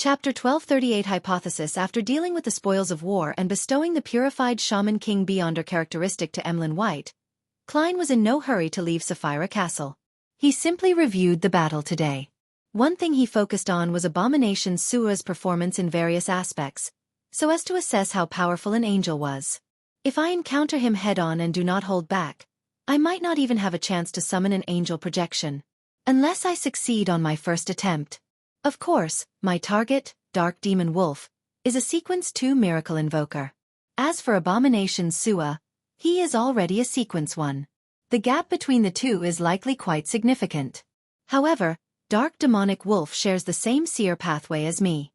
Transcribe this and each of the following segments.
Chapter 1238 Hypothesis. After dealing with the spoils of war and bestowing the purified Shaman King Beyonder characteristic to Emlyn White, Klein was in no hurry to leave Sapphira Castle. He simply reviewed the battle today. One thing he focused on was Abomination Sua's performance in various aspects, so as to assess how powerful an angel was. If I encounter him head-on and do not hold back, I might not even have a chance to summon an angel projection. Unless I succeed on my first attempt. Of course, my target, Dark Demon Wolf, is a Sequence 2 Miracle Invoker. As for Abomination Sua, he is already a Sequence 1. The gap between the two is likely quite significant. However, Dark Demonic Wolf shares the same seer pathway as me.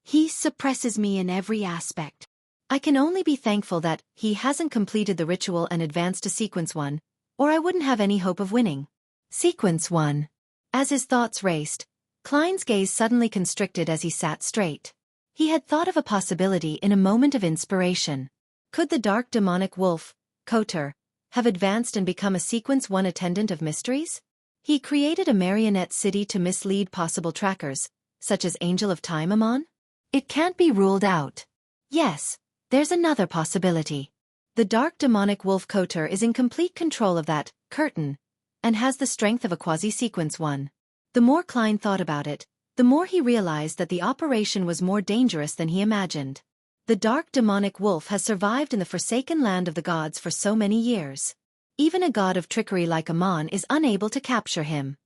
He suppresses me in every aspect. I can only be thankful that he hasn't completed the ritual and advanced to Sequence 1, or I wouldn't have any hope of winning. Sequence 1. As his thoughts raced, Klein's gaze suddenly constricted as he sat straight. He had thought of a possibility in a moment of inspiration. Could the Dark Demonic Wolf, Kotor, have advanced and become a Sequence 1 attendant of mysteries? He created a marionette city to mislead possible trackers, such as Angel of Time Amon? It can't be ruled out. Yes, there's another possibility. The Dark Demonic Wolf Kotor is in complete control of that curtain, and has the strength of a quasi-Sequence 1. The more Klein thought about it, the more he realized that the operation was more dangerous than he imagined. The Dark Demonic Wolf has survived in the forsaken land of the gods for so many years. Even a god of trickery like Amon is unable to capture him.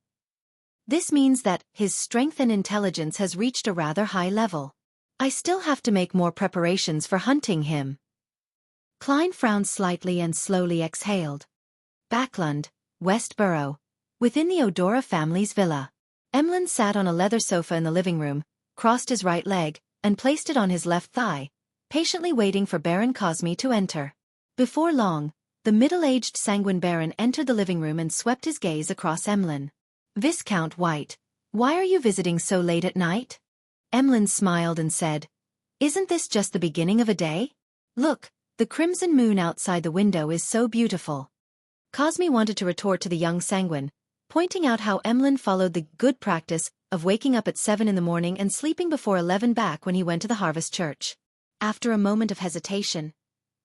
This means that his strength and intelligence has reached a rather high level. I still have to make more preparations for hunting him. Klein frowned slightly and slowly exhaled. Backlund, Westborough. Within the Odora family's villa. Emlyn sat on a leather sofa in the living room, crossed his right leg, and placed it on his left thigh, patiently waiting for Baron Cosme to enter. Before long, the middle-aged sanguine Baron entered the living room and swept his gaze across Emlyn. Viscount White, why are you visiting so late at night? Emlyn smiled and said, Isn't this just the beginning of a day? Look, the crimson moon outside the window is so beautiful. Cosme wanted to retort to the young sanguine, pointing out how Emlyn followed the good practice of waking up at 7 in the morning and sleeping before 11 back when he went to the Harvest Church. After a moment of hesitation,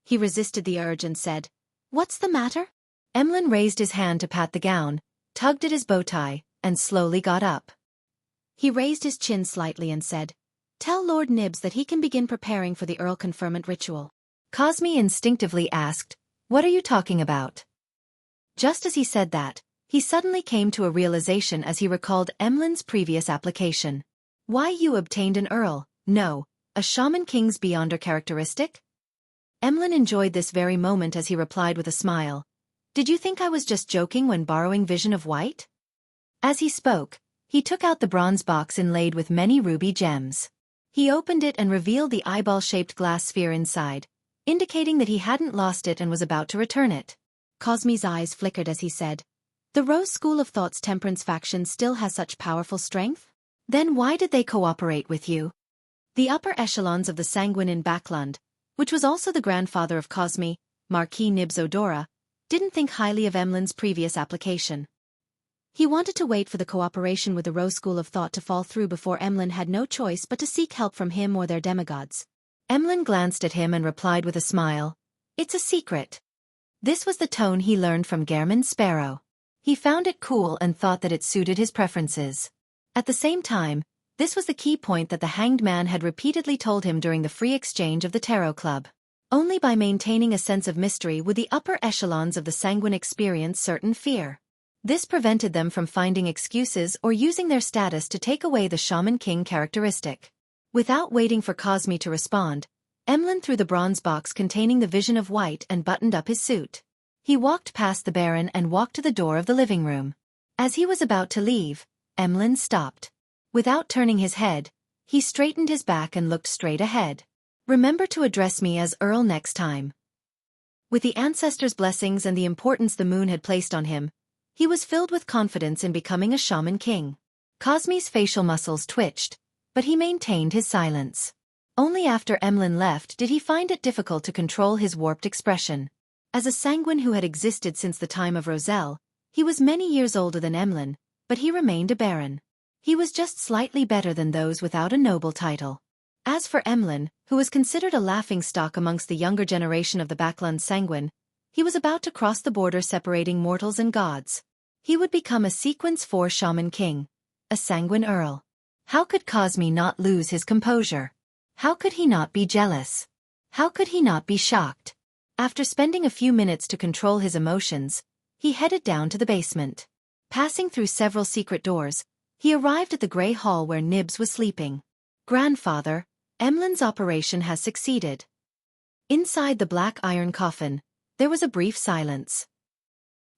he resisted the urge and said, What's the matter? Emlyn raised his hand to pat the gown, tugged at his bow tie, and slowly got up. He raised his chin slightly and said, Tell Lord Nibs that he can begin preparing for the Earl conferment ritual. Cosme instinctively asked, What are you talking about? Just as he said that, he suddenly came to a realization as he recalled Emlyn's previous application. Why you obtained an Earl, no, a Shaman King's Beyonder characteristic? Emlyn enjoyed this very moment as he replied with a smile. Did you think I was just joking when borrowing Vision of White? As he spoke, he took out the bronze box inlaid with many ruby gems. He opened it and revealed the eyeball-shaped glass sphere inside, indicating that he hadn't lost it and was about to return it. Cosme's eyes flickered as he said, The Rose School of Thought's Temperance faction still has such powerful strength? Then why did they cooperate with you? The upper echelons of the Sanguine in Backlund, which was also the grandfather of Cosme, Marquis Nibs Odora, didn't think highly of Emlyn's previous application. He wanted to wait for the cooperation with the Rose School of Thought to fall through before Emlyn had no choice but to seek help from him or their demigods. Emlyn glanced at him and replied with a smile, It's a secret. This was the tone he learned from Gehrman Sparrow. He found it cool and thought that it suited his preferences. At the same time, this was the key point that the Hanged Man had repeatedly told him during the free exchange of the Tarot Club. Only by maintaining a sense of mystery would the upper echelons of the Sanguine experience certain fear. This prevented them from finding excuses or using their status to take away the Shaman King characteristic. Without waiting for Cosme to respond, Emlyn threw the bronze box containing the Vision of White and buttoned up his suit. He walked past the Baron and walked to the door of the living room. As he was about to leave, Emlyn stopped. Without turning his head, he straightened his back and looked straight ahead. Remember to address me as Earl next time. With the ancestors' blessings and the importance the moon had placed on him, he was filled with confidence in becoming a Shaman King. Cosme's facial muscles twitched, but he maintained his silence. Only after Emlyn left did he find it difficult to control his warped expression. As a sanguine who had existed since the time of Roselle, he was many years older than Emlyn, but he remained a baron. He was just slightly better than those without a noble title. As for Emlyn, who was considered a laughingstock amongst the younger generation of the Backland Sanguine, he was about to cross the border separating mortals and gods. He would become a Sequence 4 Shaman King, a Sanguine Earl. How could Cosme not lose his composure? How could he not be jealous? How could he not be shocked? After spending a few minutes to control his emotions, he headed down to the basement. Passing through several secret doors, he arrived at the grey hall where Nibs was sleeping. Grandfather, Emlyn's operation has succeeded. Inside the black iron coffin, there was a brief silence.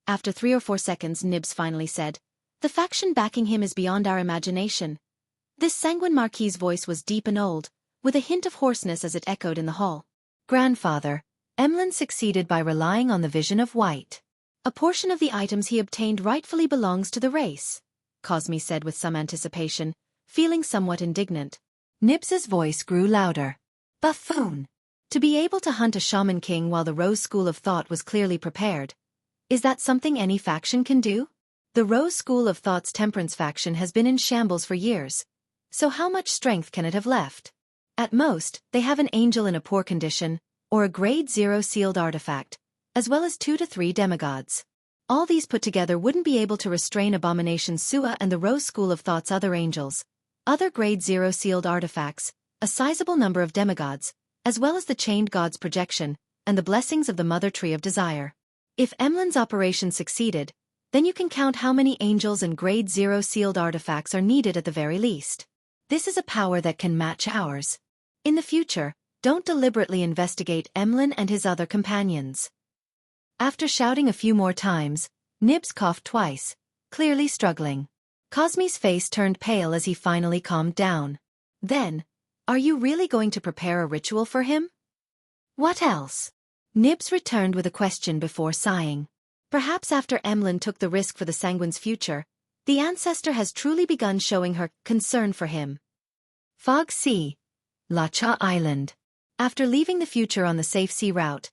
After 3 or 4 seconds, Nibs finally said, "The faction backing him is beyond our imagination." This sanguine marquis's voice was deep and old, with a hint of hoarseness as it echoed in the hall. "Grandfather, Emlyn succeeded by relying on the vision of white. A portion of the items he obtained rightfully belongs to the race," Cosme said with some anticipation, feeling somewhat indignant. Nibs's voice grew louder. "Buffoon! To be able to hunt a shaman king while the Rose School of Thought was clearly prepared. Is that something any faction can do? The Rose School of Thought's Temperance faction has been in shambles for years, so how much strength can it have left? At most, they have an angel in a poor condition, or a grade 0 sealed artifact, as well as 2 to 3 demigods. All these put together wouldn't be able to restrain Abomination Sua and the Rose School of Thought's other angels, other grade 0 sealed artifacts, a sizable number of demigods, as well as the Chained God's projection, and the blessings of the Mother Tree of Desire. If Emlyn's operation succeeded, then you can count how many angels and grade 0 sealed artifacts are needed at the very least. This is a power that can match ours. In the future, don't deliberately investigate Emlyn and his other companions." After shouting a few more times, Nibs coughed twice, clearly struggling. Cosme's face turned pale as he finally calmed down. "Then, are you really going to prepare a ritual for him?" "What else?" Nibs returned with a question before sighing. Perhaps after Emlyn took the risk for the Sanguine's future, the ancestor has truly begun showing her concern for him. Fog Sea, Lacha Island. After leaving the future on the safe sea route,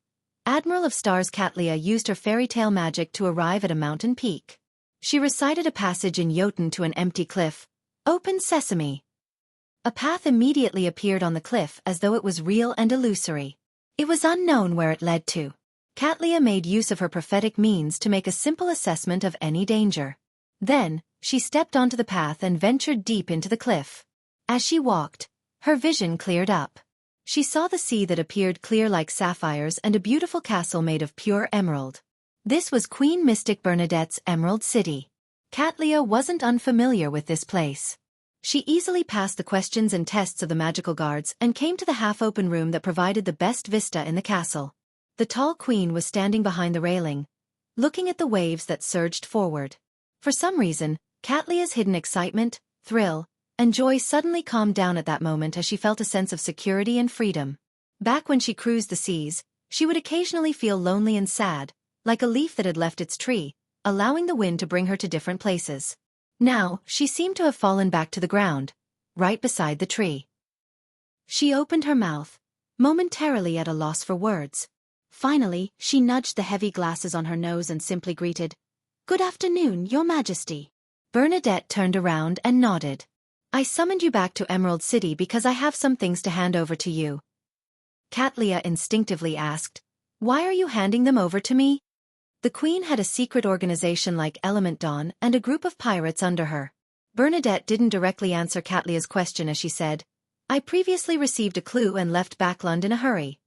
Admiral of Stars Katlia used her fairy tale magic to arrive at a mountain peak. She recited a passage in Jotun to an empty cliff. "Open sesame." A path immediately appeared on the cliff as though it was real and illusory. It was unknown where it led to. Katlia made use of her prophetic means to make a simple assessment of any danger. Then, she stepped onto the path and ventured deep into the cliff. As she walked, her vision cleared up. She saw the sea that appeared clear like sapphires and a beautiful castle made of pure emerald. This was Queen Mystic Bernadette's Emerald City. Katlia wasn't unfamiliar with this place. She easily passed the questions and tests of the magical guards and came to the half-open room that provided the best vista in the castle. The tall queen was standing behind the railing, looking at the waves that surged forward. For some reason, Katlia's hidden excitement, thrill, and joy suddenly calmed down at that moment as she felt a sense of security and freedom. Back when she cruised the seas, she would occasionally feel lonely and sad, like a leaf that had left its tree, allowing the wind to bring her to different places. Now, she seemed to have fallen back to the ground, right beside the tree. She opened her mouth, momentarily at a loss for words. Finally, she nudged the heavy glasses on her nose and simply greeted, "Good afternoon, Your Majesty." Bernadette turned around and nodded. "I summoned you back to Emerald City because I have some things to hand over to you." Katlia instinctively asked, "Why are you handing them over to me?" The Queen had a secret organization like Element Dawn and a group of pirates under her. Bernadette didn't directly answer Katlia's question as she said, "I previously received a clue and left Backland in a hurry."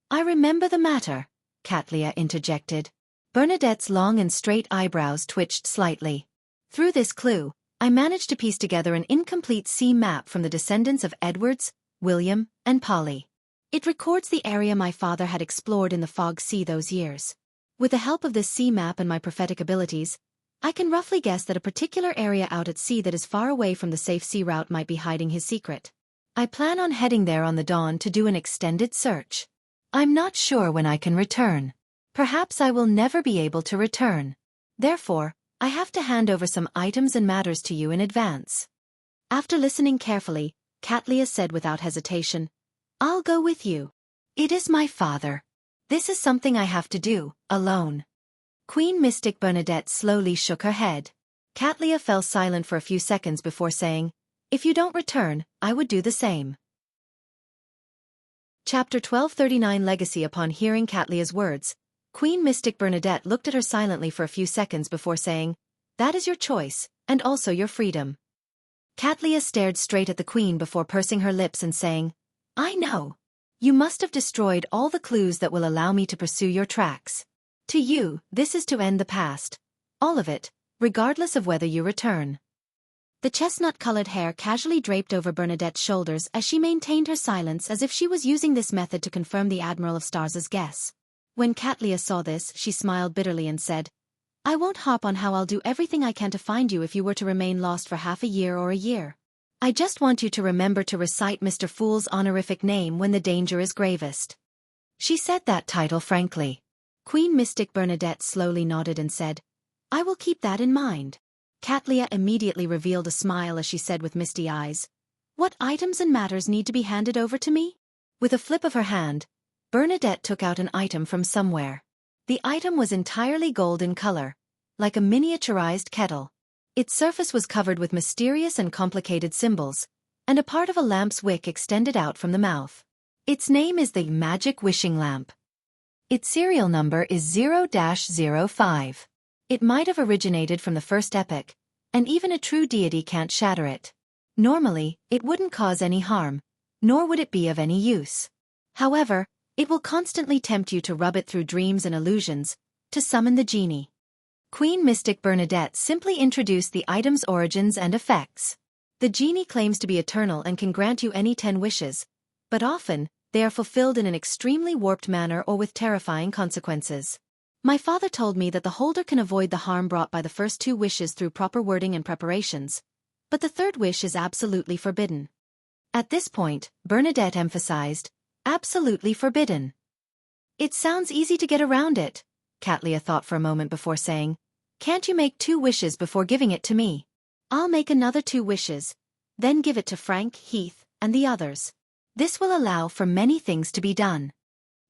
"I remember the matter," Katlia interjected. Bernadette's long and straight eyebrows twitched slightly. "Through this clue, I managed to piece together an incomplete sea map from the descendants of Edwards, William, and Polly. It records the area my father had explored in the Fog Sea those years. With the help of this sea map and my prophetic abilities, I can roughly guess that a particular area out at sea that is far away from the safe sea route might be hiding his secret. I plan on heading there on the dawn to do an extended search. I'm not sure when I can return. Perhaps I will never be able to return. Therefore, I have to hand over some items and matters to you in advance." After listening carefully, Katlia said without hesitation, "I'll go with you. It is my father. This is something I have to do, alone." Queen Mystic Bernadette slowly shook her head. Katlia fell silent for a few seconds before saying, "If you don't return, I would do the same." Chapter 1239 Legacy. Upon hearing Katlia's words, Queen Mystic Bernadette looked at her silently for a few seconds before saying, "That is your choice, and also your freedom." Katlia stared straight at the queen before pursing her lips and saying, "I know. You must have destroyed all the clues that will allow me to pursue your tracks. To you, this is to end the past. All of it, regardless of whether you return." The chestnut-colored hair casually draped over Bernadette's shoulders as she maintained her silence as if she was using this method to confirm the Admiral of Stars' guess. When Katlia saw this, she smiled bitterly and said, "I won't harp on how I'll do everything I can to find you if you were to remain lost for half a year or a year. I just want you to remember to recite Mr. Fool's honorific name when the danger is gravest." She said that title frankly. Queen Mystic Bernadette slowly nodded and said, "I will keep that in mind." Katlia immediately revealed a smile as she said with misty eyes, "What items and matters need to be handed over to me?" With a flip of her hand, Bernadette took out an item from somewhere. The item was entirely gold in color, like a miniaturized kettle. Its surface was covered with mysterious and complicated symbols, and a part of a lamp's wick extended out from the mouth. Its name is the Magic Wishing Lamp. Its serial number is 0-05. It might have originated from the first epoch, and even a true deity can't shatter it. Normally, it wouldn't cause any harm, nor would it be of any use. However, it will constantly tempt you to rub it through dreams and illusions, to summon the genie. Queen Mystic Bernadette simply introduced the item's origins and effects. The genie claims to be eternal and can grant you any 10 wishes, but often, they are fulfilled in an extremely warped manner or with terrifying consequences. My father told me that the holder can avoid the harm brought by the first 2 wishes through proper wording and preparations, but the 3rd wish is absolutely forbidden. At this point, Bernadette emphasized, "Absolutely forbidden." "It sounds easy to get around it," Katlia thought for a moment before saying, "Can't you make 2 wishes before giving it to me? I'll make another 2 wishes, then give it to Frank, Heath, and the others. This will allow for many things to be done."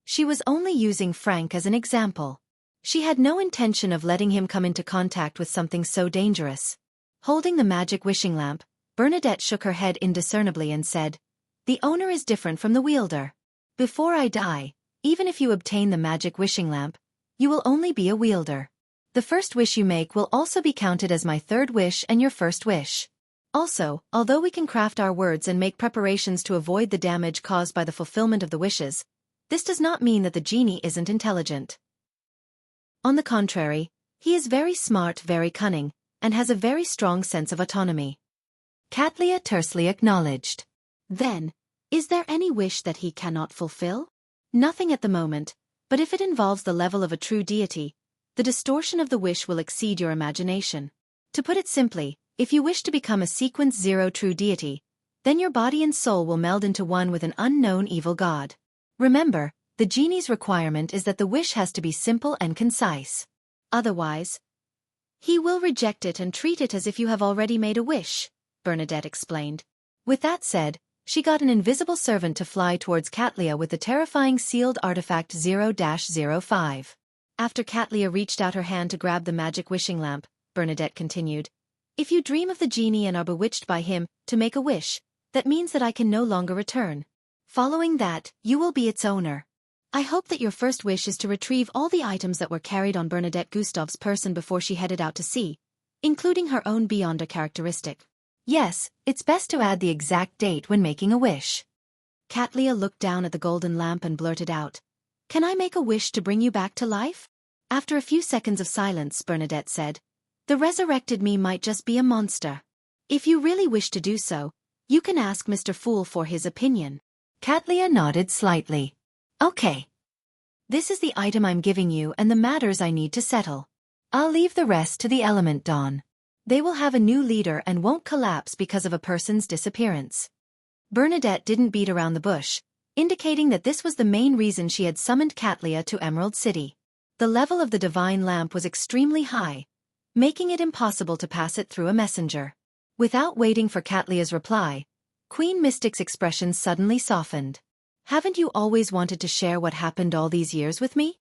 She was only using Frank as an example. She had no intention of letting him come into contact with something so dangerous. Holding the magic wishing lamp, Bernadette shook her head indiscernibly and said, "The owner is different from the wielder. Before I die, even if you obtain the magic wishing lamp, you will only be a wielder. The first wish you make will also be counted as my 3rd wish and your first wish. Also, although we can craft our words and make preparations to avoid the damage caused by the fulfillment of the wishes, this does not mean that the genie isn't intelligent. On the contrary, he is very smart, very cunning, and has a very strong sense of autonomy." Katlia tersely acknowledged. "Then, is there any wish that he cannot fulfill?" "Nothing at the moment, but if it involves the level of a true deity, the distortion of the wish will exceed your imagination. To put it simply, if you wish to become a sequence 0 true deity, then your body and soul will meld into one with an unknown evil god. Remember, the genie's requirement is that the wish has to be simple and concise. Otherwise, he will reject it and treat it as if you have already made a wish," Bernadette explained. With that said, she got an invisible servant to fly towards Katlia with the terrifying sealed artifact 0-05. After Katlia reached out her hand to grab the magic wishing lamp, Bernadette continued, "If you dream of the genie and are bewitched by him to make a wish, that means that I can no longer return. Following that, you will be its owner. I hope that your first wish is to retrieve all the items that were carried on Bernadette Gustav's person before she headed out to sea, including her own Beyonder characteristic. Yes, it's best to add the exact date when making a wish." Katlia looked down at the golden lamp and blurted out, "Can I make a wish to bring you back to life?" After a few seconds of silence, Bernadette said, "The resurrected me might just be a monster. If you really wish to do so, you can ask Mr. Fool for his opinion." Katlia nodded slightly. "Okay. This is the item I'm giving you and the matters I need to settle. I'll leave the rest to the Element Dawn. They will have a new leader and won't collapse because of a person's disappearance." Bernadette didn't beat around the bush, indicating that this was the main reason she had summoned Katlia to Emerald City. The level of the divine lamp was extremely high, making it impossible to pass it through a messenger. Without waiting for Katlia's reply, Queen Mystic's expression suddenly softened. "Haven't you always wanted to share what happened all these years with me?"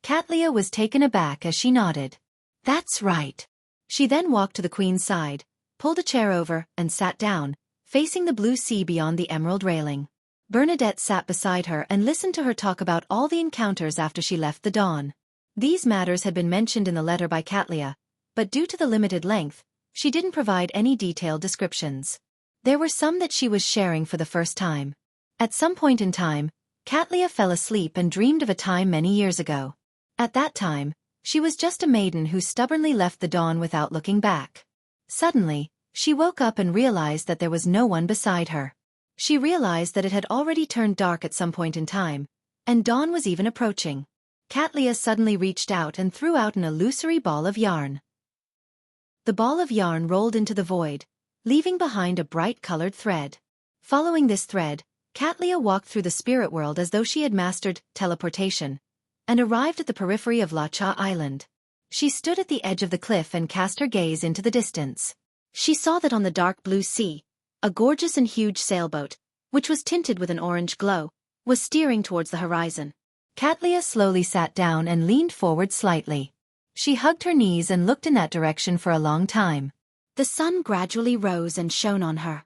Katlia was taken aback as she nodded. "That's right. She then walked to the queen's side, pulled a chair over, and sat down, facing the blue sea beyond the emerald railing. Bernadette sat beside her and listened to her talk about all the encounters after she left the Dawn. These matters had been mentioned in the letter by Katlia, but due to the limited length, she didn't provide any detailed descriptions. There were some that she was sharing for the first time. At some point in time, Katlia fell asleep and dreamed of a time many years ago. At that time, she was just a maiden who stubbornly left the Dawn without looking back. Suddenly, she woke up and realized that there was no one beside her. She realized that it had already turned dark at some point in time, and dawn was even approaching. Katlia suddenly reached out and threw out an illusory ball of yarn. The ball of yarn rolled into the void, leaving behind a bright-colored thread. Following this thread, Katlia walked through the spirit world as though she had mastered teleportation, and arrived at the periphery of Lacha Island. She stood at the edge of the cliff and cast her gaze into the distance. She saw that on the dark blue sea, a gorgeous and huge sailboat, which was tinted with an orange glow, was steering towards the horizon. Katlia slowly sat down and leaned forward slightly. She hugged her knees and looked in that direction for a long time. The sun gradually rose and shone on her.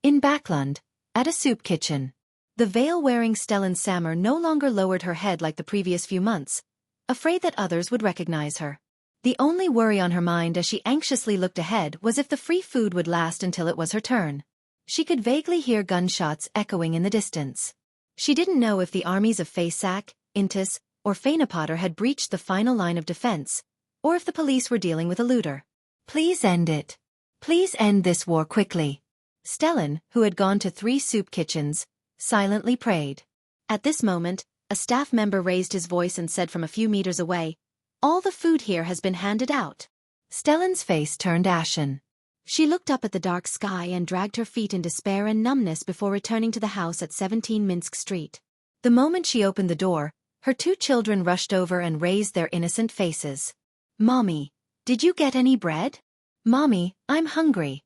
In Backlund, at a soup kitchen, the veil-wearing Stellan Sammer no longer lowered her head like the previous few months, afraid that others would recognize her. The only worry on her mind as she anxiously looked ahead was if the free food would last until it was her turn. She could vaguely hear gunshots echoing in the distance. She didn't know if the armies of Faysak, Intis, or Fainapotter had breached the final line of defense, or if the police were dealing with a looter. Please end it. Please end this war quickly. Stellan, who had gone to 3 soup kitchens, silently prayed. At this moment, a staff member raised his voice and said from a few meters away, "All the food here has been handed out." Stellan's face turned ashen. She looked up at the dark sky and dragged her feet in despair and numbness before returning to the house at 17 Minsk Street. The moment she opened the door, her 2 children rushed over and raised their innocent faces. "Mommy, did you get any bread?" "Mommy, I'm hungry."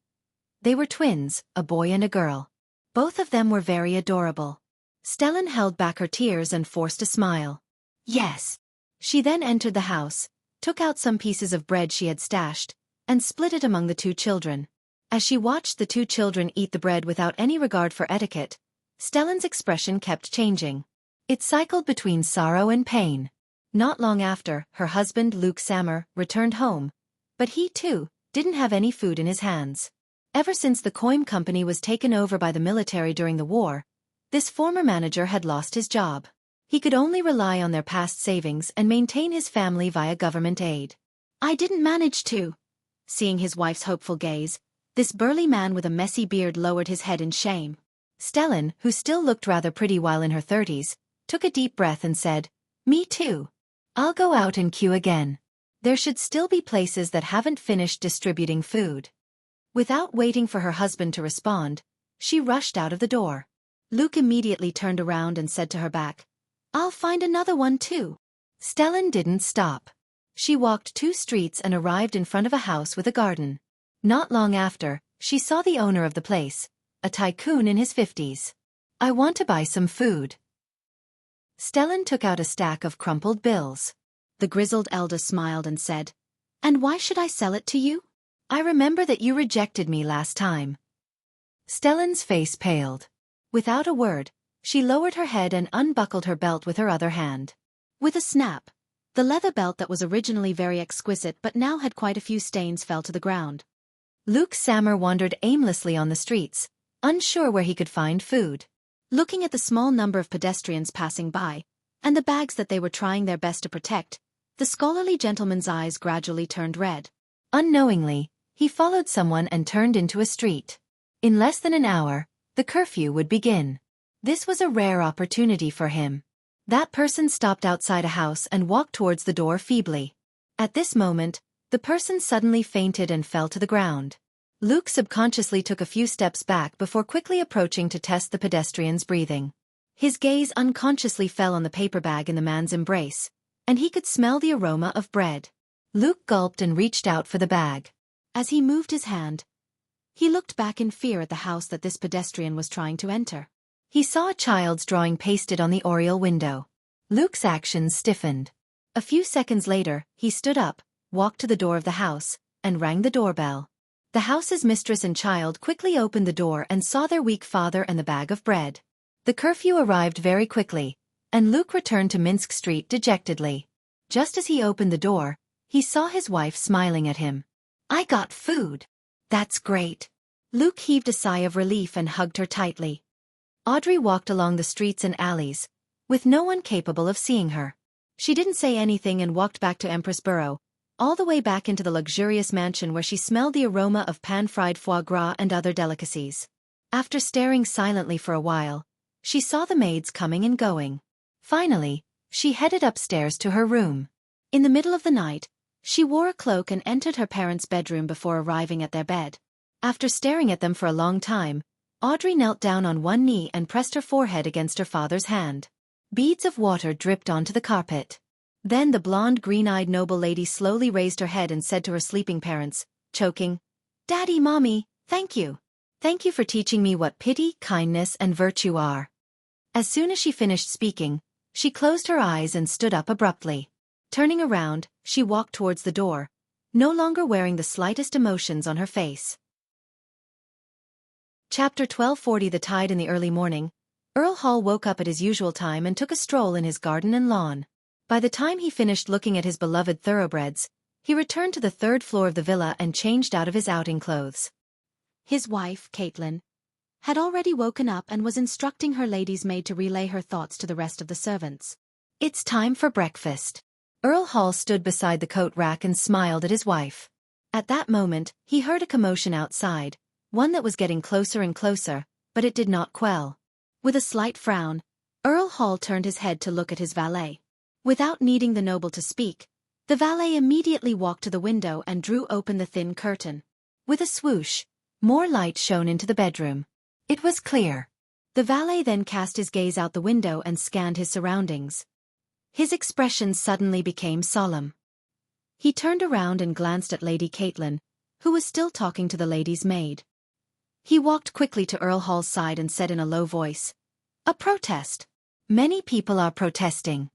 They were twins, a boy and a girl. Both of them were very adorable. Stellan held back her tears and forced a smile. "Yes." She then entered the house, took out some pieces of bread she had stashed, and split it among the 2 children. As she watched the 2 children eat the bread without any regard for etiquette, Stellan's expression kept changing. It cycled between sorrow and pain. Not long after, her husband Luke Sammer returned home, but he too didn't have any food in his hands. Ever since the Koim company was taken over by the military during the war, this former manager had lost his job. He could only rely on their past savings and maintain his family via government aid. "I didn't manage to." Seeing his wife's hopeful gaze, this burly man with a messy beard lowered his head in shame. Stellan, who still looked rather pretty while in her 30s, took a deep breath and said, "Me too. I'll go out and queue again. There should still be places that haven't finished distributing food." Without waiting for her husband to respond, she rushed out of the door. Luke immediately turned around and said to her back, "I'll find another one too." Stellan didn't stop. She walked 2 streets and arrived in front of a house with a garden. Not long after, she saw the owner of the place, a tycoon in his 50s. "I want to buy some food." Stellan took out a stack of crumpled bills. The grizzled elder smiled and said, "And why should I sell it to you? I remember that you rejected me last time." Stellan's face paled. Without a word, she lowered her head and unbuckled her belt with her other hand. With a snap, the leather belt that was originally very exquisite but now had quite a few stains fell to the ground. Luke Sammer wandered aimlessly on the streets, unsure where he could find food. Looking at the small number of pedestrians passing by, and the bags that they were trying their best to protect, the scholarly gentleman's eyes gradually turned red. Unknowingly, he followed someone and turned into a street. In less than an hour, the curfew would begin. This was a rare opportunity for him. That person stopped outside a house and walked towards the door feebly. At this moment, the person suddenly fainted and fell to the ground. Luke subconsciously took a few steps back before quickly approaching to test the pedestrian's breathing. His gaze unconsciously fell on the paper bag in the man's embrace, and he could smell the aroma of bread. Luke gulped and reached out for the bag. As he moved his hand, he looked back in fear at the house that this pedestrian was trying to enter. He saw a child's drawing pasted on the oriel window. Luke's actions stiffened. A few seconds later, he stood up, walked to the door of the house, and rang the doorbell. The house's mistress and child quickly opened the door and saw their weak father and the bag of bread. The curfew arrived very quickly, and Luke returned to Minsk Street dejectedly. Just as he opened the door, he saw his wife smiling at him. "I got food." "That's great." Luke heaved a sigh of relief and hugged her tightly. Audrey walked along the streets and alleys, with no one capable of seeing her. She didn't say anything and walked back to Empress Borough, all the way back into the luxurious mansion where she smelled the aroma of pan-fried foie gras and other delicacies. After staring silently for a while, she saw the maids coming and going. Finally, she headed upstairs to her room. In the middle of the night, she wore a cloak and entered her parents' bedroom before arriving at their bed. After staring at them for a long time, Audrey knelt down on one knee and pressed her forehead against her father's hand. Beads of water dripped onto the carpet. Then the blonde, green-eyed noble lady slowly raised her head and said to her sleeping parents, choking, "Daddy, Mommy, thank you. Thank you for teaching me what pity, kindness, and virtue are." As soon as she finished speaking, she closed her eyes and stood up abruptly. Turning around, she walked towards the door, no longer wearing the slightest emotions on her face. Chapter 1240. The tide. In the early morning, Earl Hall woke up at his usual time and took a stroll in his garden and lawn. By the time he finished looking at his beloved thoroughbreds, he returned to the third floor of the villa and changed out of his outing clothes. His wife, Caitlin, had already woken up and was instructing her lady's maid to relay her thoughts to the rest of the servants. "It's time for breakfast." Earl Hall stood beside the coat rack and smiled at his wife. At that moment, he heard a commotion outside, one that was getting closer and closer, but it did not quell. With a slight frown, Earl Hall turned his head to look at his valet. Without needing the noble to speak, the valet immediately walked to the window and drew open the thin curtain. With a swoosh, more light shone into the bedroom. It was clear. The valet then cast his gaze out the window and scanned his surroundings. His expression suddenly became solemn. He turned around and glanced at Lady Caitlin, who was still talking to the lady's maid. He walked quickly to Earl Hall's side and said in a low voice, "A protest. Many people are protesting."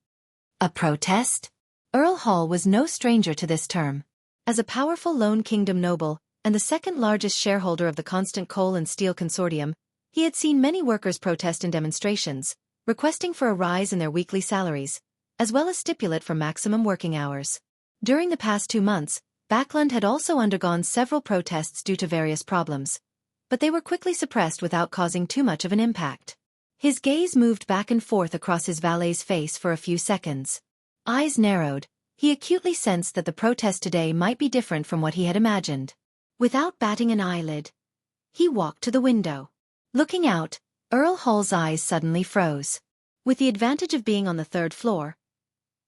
A protest? Earl Hall was no stranger to this term. As a powerful Lone Kingdom noble, and the second-largest shareholder of the Constant Coal and Steel Consortium, he had seen many workers protest in demonstrations, requesting for a rise in their weekly salaries, as well as stipulate for maximum working hours. During the past 2 months, Backlund had also undergone several protests due to various problems, but they were quickly suppressed without causing too much of an impact. His gaze moved back and forth across his valet's face for a few seconds. Eyes narrowed, he acutely sensed that the protest today might be different from what he had imagined. Without batting an eyelid, he walked to the window. Looking out, Earl Hall's eyes suddenly froze. With the advantage of being on the third floor,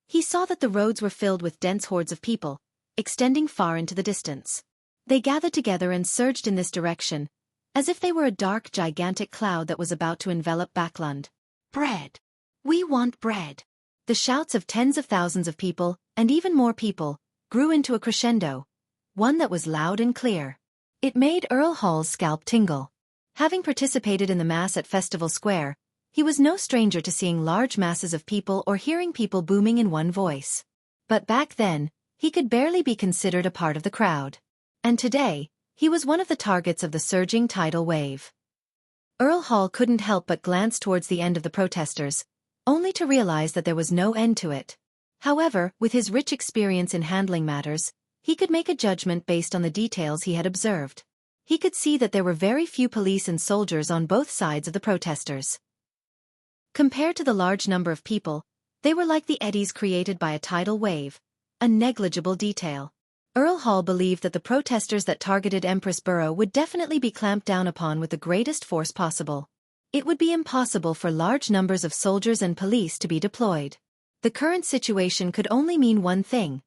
he saw that the roads were filled with dense hordes of people, extending far into the distance. They gathered together and surged in this direction, as if they were a dark, gigantic cloud that was about to envelop Backlund. "Bread! We want bread!" The shouts of tens of thousands of people, and even more people, grew into a crescendo, one that was loud and clear. It made Earl Hall's scalp tingle. Having participated in the mass at Festival Square, he was no stranger to seeing large masses of people or hearing people booming in one voice. But back then, he could barely be considered a part of the crowd. And today, he was one of the targets of the surging tidal wave. Earl Hall couldn't help but glance towards the end of the protesters, only to realize that there was no end to it. However, with his rich experience in handling matters, he could make a judgment based on the details he had observed. He could see that there were very few police and soldiers on both sides of the protesters. Compared to the large number of people, they were like the eddies created by a tidal wave, a negligible detail. Earl Hall believed that the protesters that targeted Empress Borough would definitely be clamped down upon with the greatest force possible. It would be impossible for large numbers of soldiers and police to be deployed. The current situation could only mean one thing.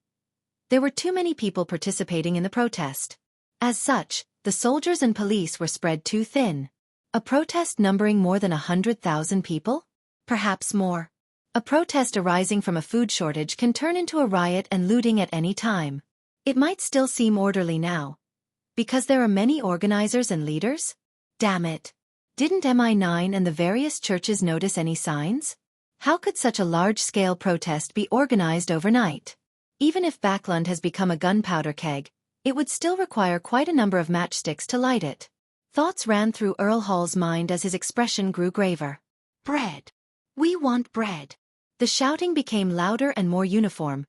There were too many people participating in the protest. As such, the soldiers and police were spread too thin. A protest numbering more than 100,000 people? Perhaps more. A protest arising from a food shortage can turn into a riot and looting at any time. It might still seem orderly now, because there are many organizers and leaders? Damn it. Didn't MI9 and the various churches notice any signs? How could such a large-scale protest be organized overnight? Even if Backlund has become a gunpowder keg, It would still require quite a number of matchsticks to light it. Thoughts ran through Earl Hall's mind as his expression grew graver. Bread. We want bread. The shouting became louder and more uniform,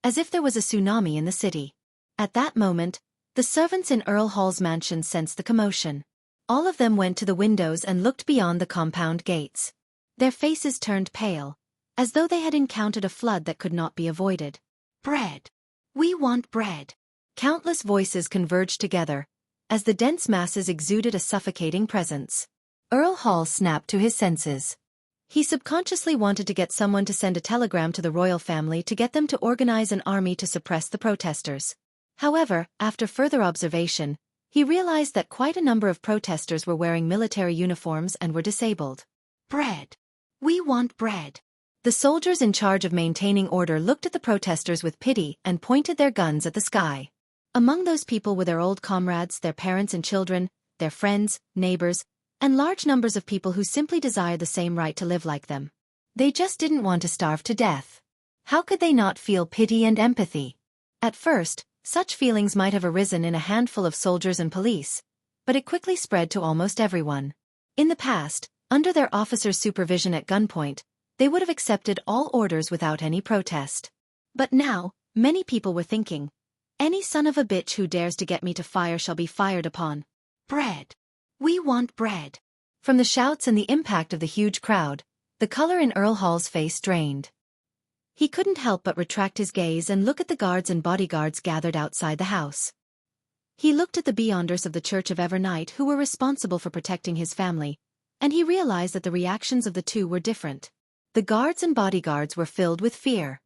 as if there was a tsunami in the city. At that moment, the servants in Earl Hall's mansion sensed the commotion. All of them went to the windows and looked beyond the compound gates. Their faces turned pale, as though they had encountered a flood that could not be avoided. Bread. We want bread. Countless voices converged together, as the dense masses exuded a suffocating presence. Earl Hall snapped to his senses. He subconsciously wanted to get someone to send a telegram to the royal family to get them to organize an army to suppress the protesters. However, after further observation, he realized that quite a number of protesters were wearing military uniforms and were disabled. Bread. We want bread. The soldiers in charge of maintaining order looked at the protesters with pity and pointed their guns at the sky. Among those people were their old comrades, their parents and children, their friends, neighbors, and large numbers of people who simply desired the same right to live like them. They just didn't want to starve to death. How could they not feel pity and empathy? At first, such feelings might have arisen in a handful of soldiers and police, but it quickly spread to almost everyone. In the past, under their officers' supervision at gunpoint, they would have accepted all orders without any protest. But now, many people were thinking, any son of a bitch who dares to get me to fire shall be fired upon. Bread. We want bread. From the shouts and the impact of the huge crowd, the color in Earl Hall's face drained. He couldn't help but retract his gaze and look at the guards and bodyguards gathered outside the house. He looked at the Beyonders of the Church of Evernight who were responsible for protecting his family, and he realized that the reactions of the two were different. The guards and bodyguards were filled with fear.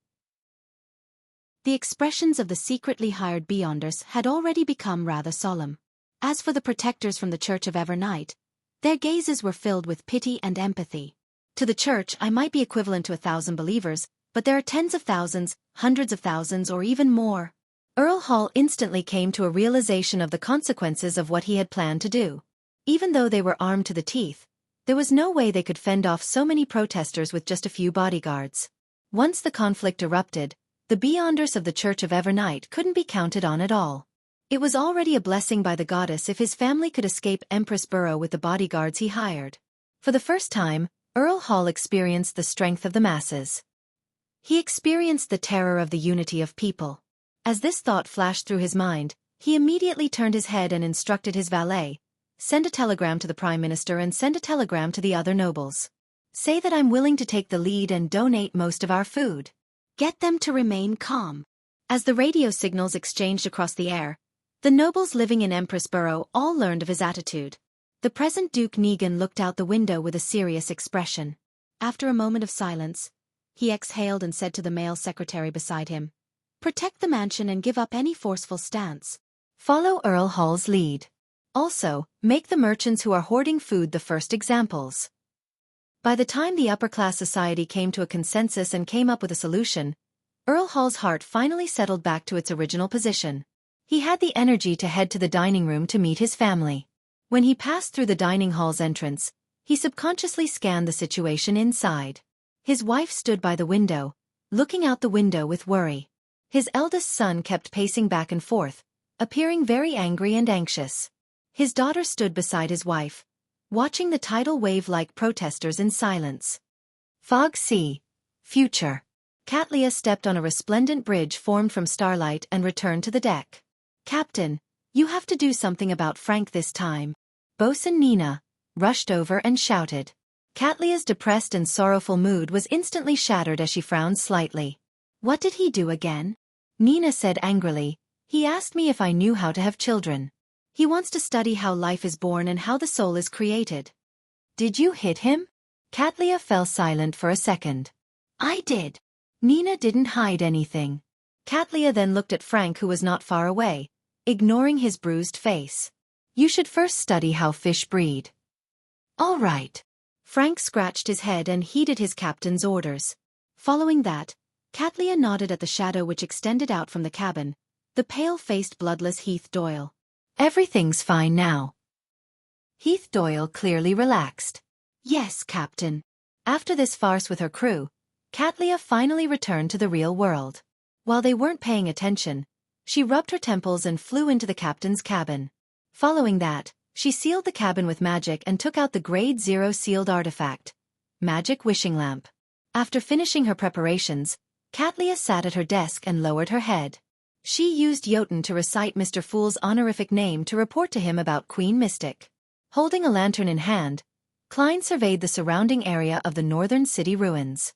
The expressions of the secretly hired Beyonders had already become rather solemn. As for the protectors from the Church of Evernight, their gazes were filled with pity and empathy. To the Church, I might be equivalent to 1,000 believers, but there are tens of thousands, hundreds of thousands, or even more. Earl Hall instantly came to a realization of the consequences of what he had planned to do. Even though they were armed to the teeth, there was no way they could fend off so many protesters with just a few bodyguards. Once the conflict erupted, the Beyonders of the Church of Evernight couldn't be counted on at all. It was already a blessing by the goddess if his family could escape Empress Burrow with the bodyguards he hired. For the first time, Earl Hall experienced the strength of the masses. He experienced the terror of the unity of people. As this thought flashed through his mind, he immediately turned his head and instructed his valet, "Send a telegram to the Prime Minister and send a telegram to the other nobles. Say that I'm willing to take the lead and donate most of our food. Get them to remain calm." As the radio signals exchanged across the air, the nobles living in Empress Burrow all learned of his attitude. The present Duke Negan looked out the window with a serious expression. After a moment of silence, he exhaled and said to the male secretary beside him, "Protect the mansion and give up any forceful stance. Follow Earl Hall's lead. Also, make the merchants who are hoarding food the first examples." By the time the upper-class society came to a consensus and came up with a solution, Earl Hall's heart finally settled back to its original position. He had the energy to head to the dining room to meet his family. When he passed through the dining hall's entrance, he subconsciously scanned the situation inside. His wife stood by the window, looking out the window with worry. His eldest son kept pacing back and forth, appearing very angry and anxious. His daughter stood beside his wife, watching the tidal wave-like protesters in silence. Fog Sea. Future. Katlia stepped on a resplendent bridge formed from starlight and returned to the deck. "Captain, you have to do something about Frank this time." Bosun Nina rushed over and shouted. Katlia's depressed and sorrowful mood was instantly shattered as she frowned slightly. "What did he do again?" Nina said angrily. "He asked me if I knew how to have children. He wants to study how life is born and how the soul is created." "Did you hit him?" Katlia fell silent for a second. "I did." Nina didn't hide anything. Katlia then looked at Frank, who was not far away, ignoring his bruised face. "You should first study how fish breed." "All right." Frank scratched his head and heeded his captain's orders. Following that, Katlia nodded at the shadow which extended out from the cabin, the pale-faced bloodless Heath Doyle. "Everything's fine now." Heath Doyle clearly relaxed. "Yes, Captain." After this farce with her crew, Katlia finally returned to the real world. While they weren't paying attention, She rubbed her temples and flew into the captain's cabin. Following that, she sealed the cabin with magic and took out the Grade 0 sealed artifact, Magic Wishing Lamp. After finishing her preparations, Katlia sat at her desk and lowered her head. She used Jotun to recite Mr. Fool's honorific name to report to him about Queen Mystic. Holding a lantern in hand, Klein surveyed the surrounding area of the northern city ruins.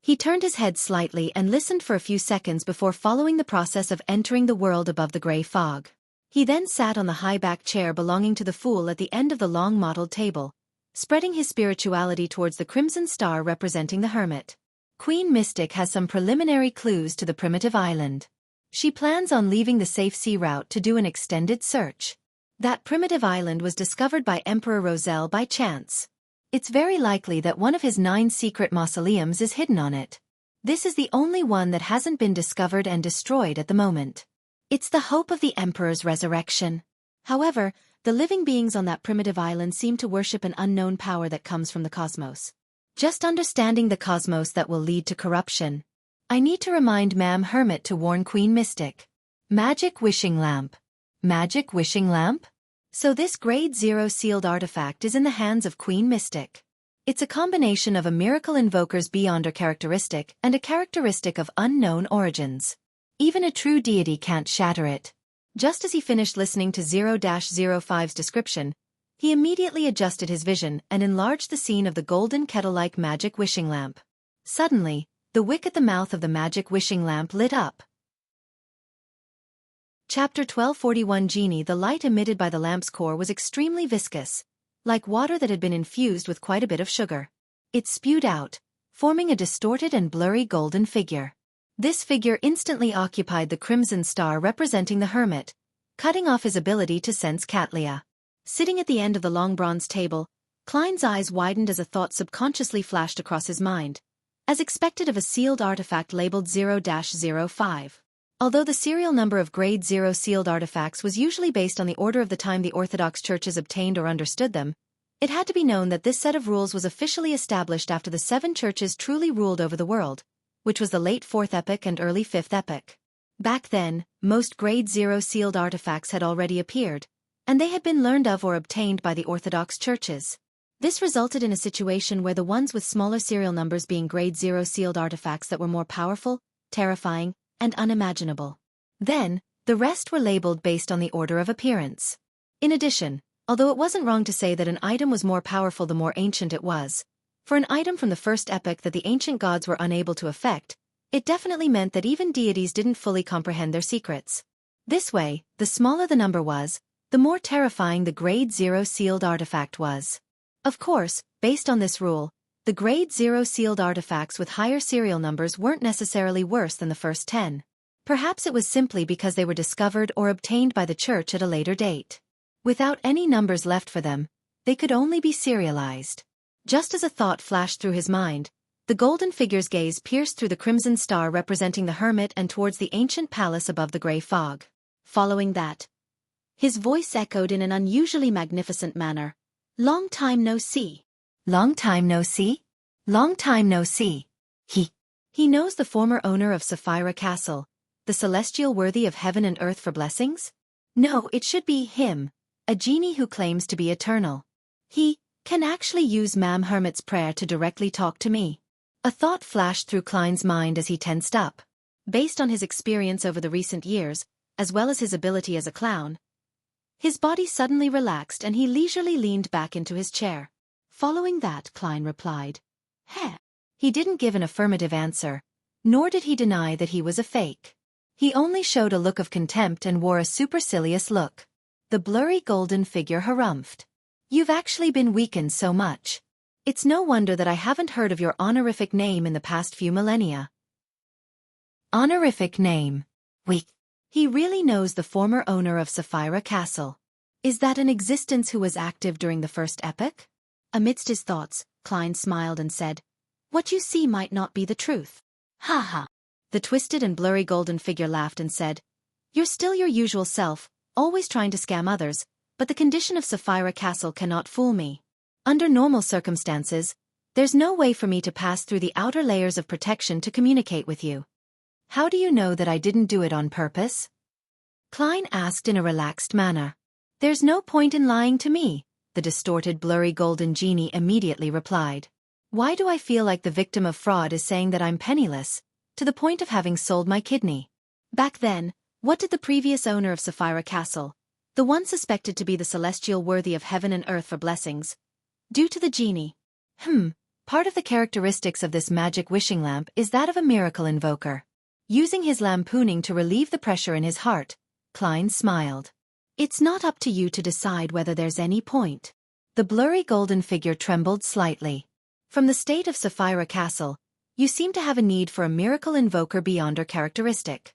He turned his head slightly and listened for a few seconds before following the process of entering the world above the gray fog. He then sat on the high-backed chair belonging to the fool at the end of the long mottled table, spreading his spirituality towards the crimson star representing the hermit. Queen Mystic has some preliminary clues to the primitive island. She plans on leaving the safe sea route to do an extended search. That primitive island was discovered by Emperor Roselle by chance. It's very likely that one of his 9 secret mausoleums is hidden on it. This is the only one that hasn't been discovered and destroyed at the moment. It's the hope of the Emperor's resurrection. However, the living beings on that primitive island seem to worship an unknown power that comes from the cosmos. Just understanding the cosmos that will lead to corruption. I need to remind Ma'am Hermit to warn Queen Mystic. Magic Wishing Lamp. Magic Wishing Lamp? So this Grade 0 sealed artifact is in the hands of Queen Mystic. It's a combination of a miracle invoker's beyonder characteristic and a characteristic of unknown origins. Even a true deity can't shatter it. Just as he finished listening to 0-05's description, he immediately adjusted his vision and enlarged the scene of the golden kettle-like magic wishing lamp. Suddenly, the wick at the mouth of the magic wishing lamp lit up. Chapter 1241 Genie. The light emitted by the lamp's core was extremely viscous, like water that had been infused with quite a bit of sugar. It spewed out, forming a distorted and blurry golden figure. This figure instantly occupied the crimson star representing the hermit, cutting off his ability to sense Katlia. Sitting at the end of the long bronze table, Klein's eyes widened as a thought subconsciously flashed across his mind, as expected of a sealed artifact labeled 0-05. Although the serial number of Grade 0 sealed artifacts was usually based on the order of the time the Orthodox churches obtained or understood them, it had to be known that this set of rules was officially established after the 7 churches truly ruled over the world, which was the late 4th epoch and early 5th epoch. Back then, most Grade 0 sealed artifacts had already appeared, and they had been learned of or obtained by the Orthodox churches. This resulted in a situation where the ones with smaller serial numbers being Grade 0 sealed artifacts that were more powerful, terrifying, and unimaginable. Then, the rest were labeled based on the order of appearance. In addition, although it wasn't wrong to say that an item was more powerful the more ancient it was, for an item from the first epoch that the ancient gods were unable to affect, it definitely meant that even deities didn't fully comprehend their secrets. This way, the smaller the number was, the more terrifying the Grade 0 sealed artifact was. Of course, based on this rule, the Grade 0 sealed artifacts with higher serial numbers weren't necessarily worse than the first 10. Perhaps it was simply because they were discovered or obtained by the church at a later date. Without any numbers left for them, they could only be serialized. Just as a thought flashed through his mind, the golden figure's gaze pierced through the crimson star representing the hermit and towards the ancient palace above the gray fog. Following that, his voice echoed in an unusually magnificent manner. "Long time no see. Long time no see? Long time no see." He knows the former owner of Sapphira Castle, the celestial worthy of heaven and earth for blessings? No, it should be him, a genie who claims to be eternal. He can actually use Ma'am Hermit's prayer to directly talk to me. A thought flashed through Klein's mind as he tensed up. Based on his experience over the recent years, as well as his ability as a clown, his body suddenly relaxed and he leisurely leaned back into his chair. Following that, Klein replied, "Heh." He didn't give an affirmative answer, nor did he deny that he was a fake. He only showed a look of contempt and wore a supercilious look. The blurry golden figure harumphed. "You've actually been weakened so much. It's no wonder that I haven't heard of your honorific name in the past few millennia." Honorific name. Weak. He really knows the former owner of Sapphira Castle. Is that an existence who was active during the first epoch? Amidst his thoughts, Klein smiled and said, "What you see might not be the truth." "Ha ha." The twisted and blurry golden figure laughed and said, "You're still your usual self, always trying to scam others, but the condition of Sapphira Castle cannot fool me. Under normal circumstances, there's no way for me to pass through the outer layers of protection to communicate with you. How do you know that I didn't do it on purpose?" Klein asked in a relaxed manner. There's no point in lying to me, the distorted blurry golden genie immediately replied. Why do I feel like the victim of fraud is saying that I'm penniless, to the point of having sold my kidney? Back then, what did the previous owner of Sapphira Castle, the one suspected to be the celestial worthy of heaven and earth for blessings, do to the genie? Part of the characteristics of this magic wishing lamp is that of a miracle invoker. Using his lampooning to relieve the pressure in his heart, Klein smiled. It's not up to you to decide whether there's any point. The blurry golden figure trembled slightly. From the state of Sapphira Castle, you seem to have a need for a miracle invoker beyond her characteristic.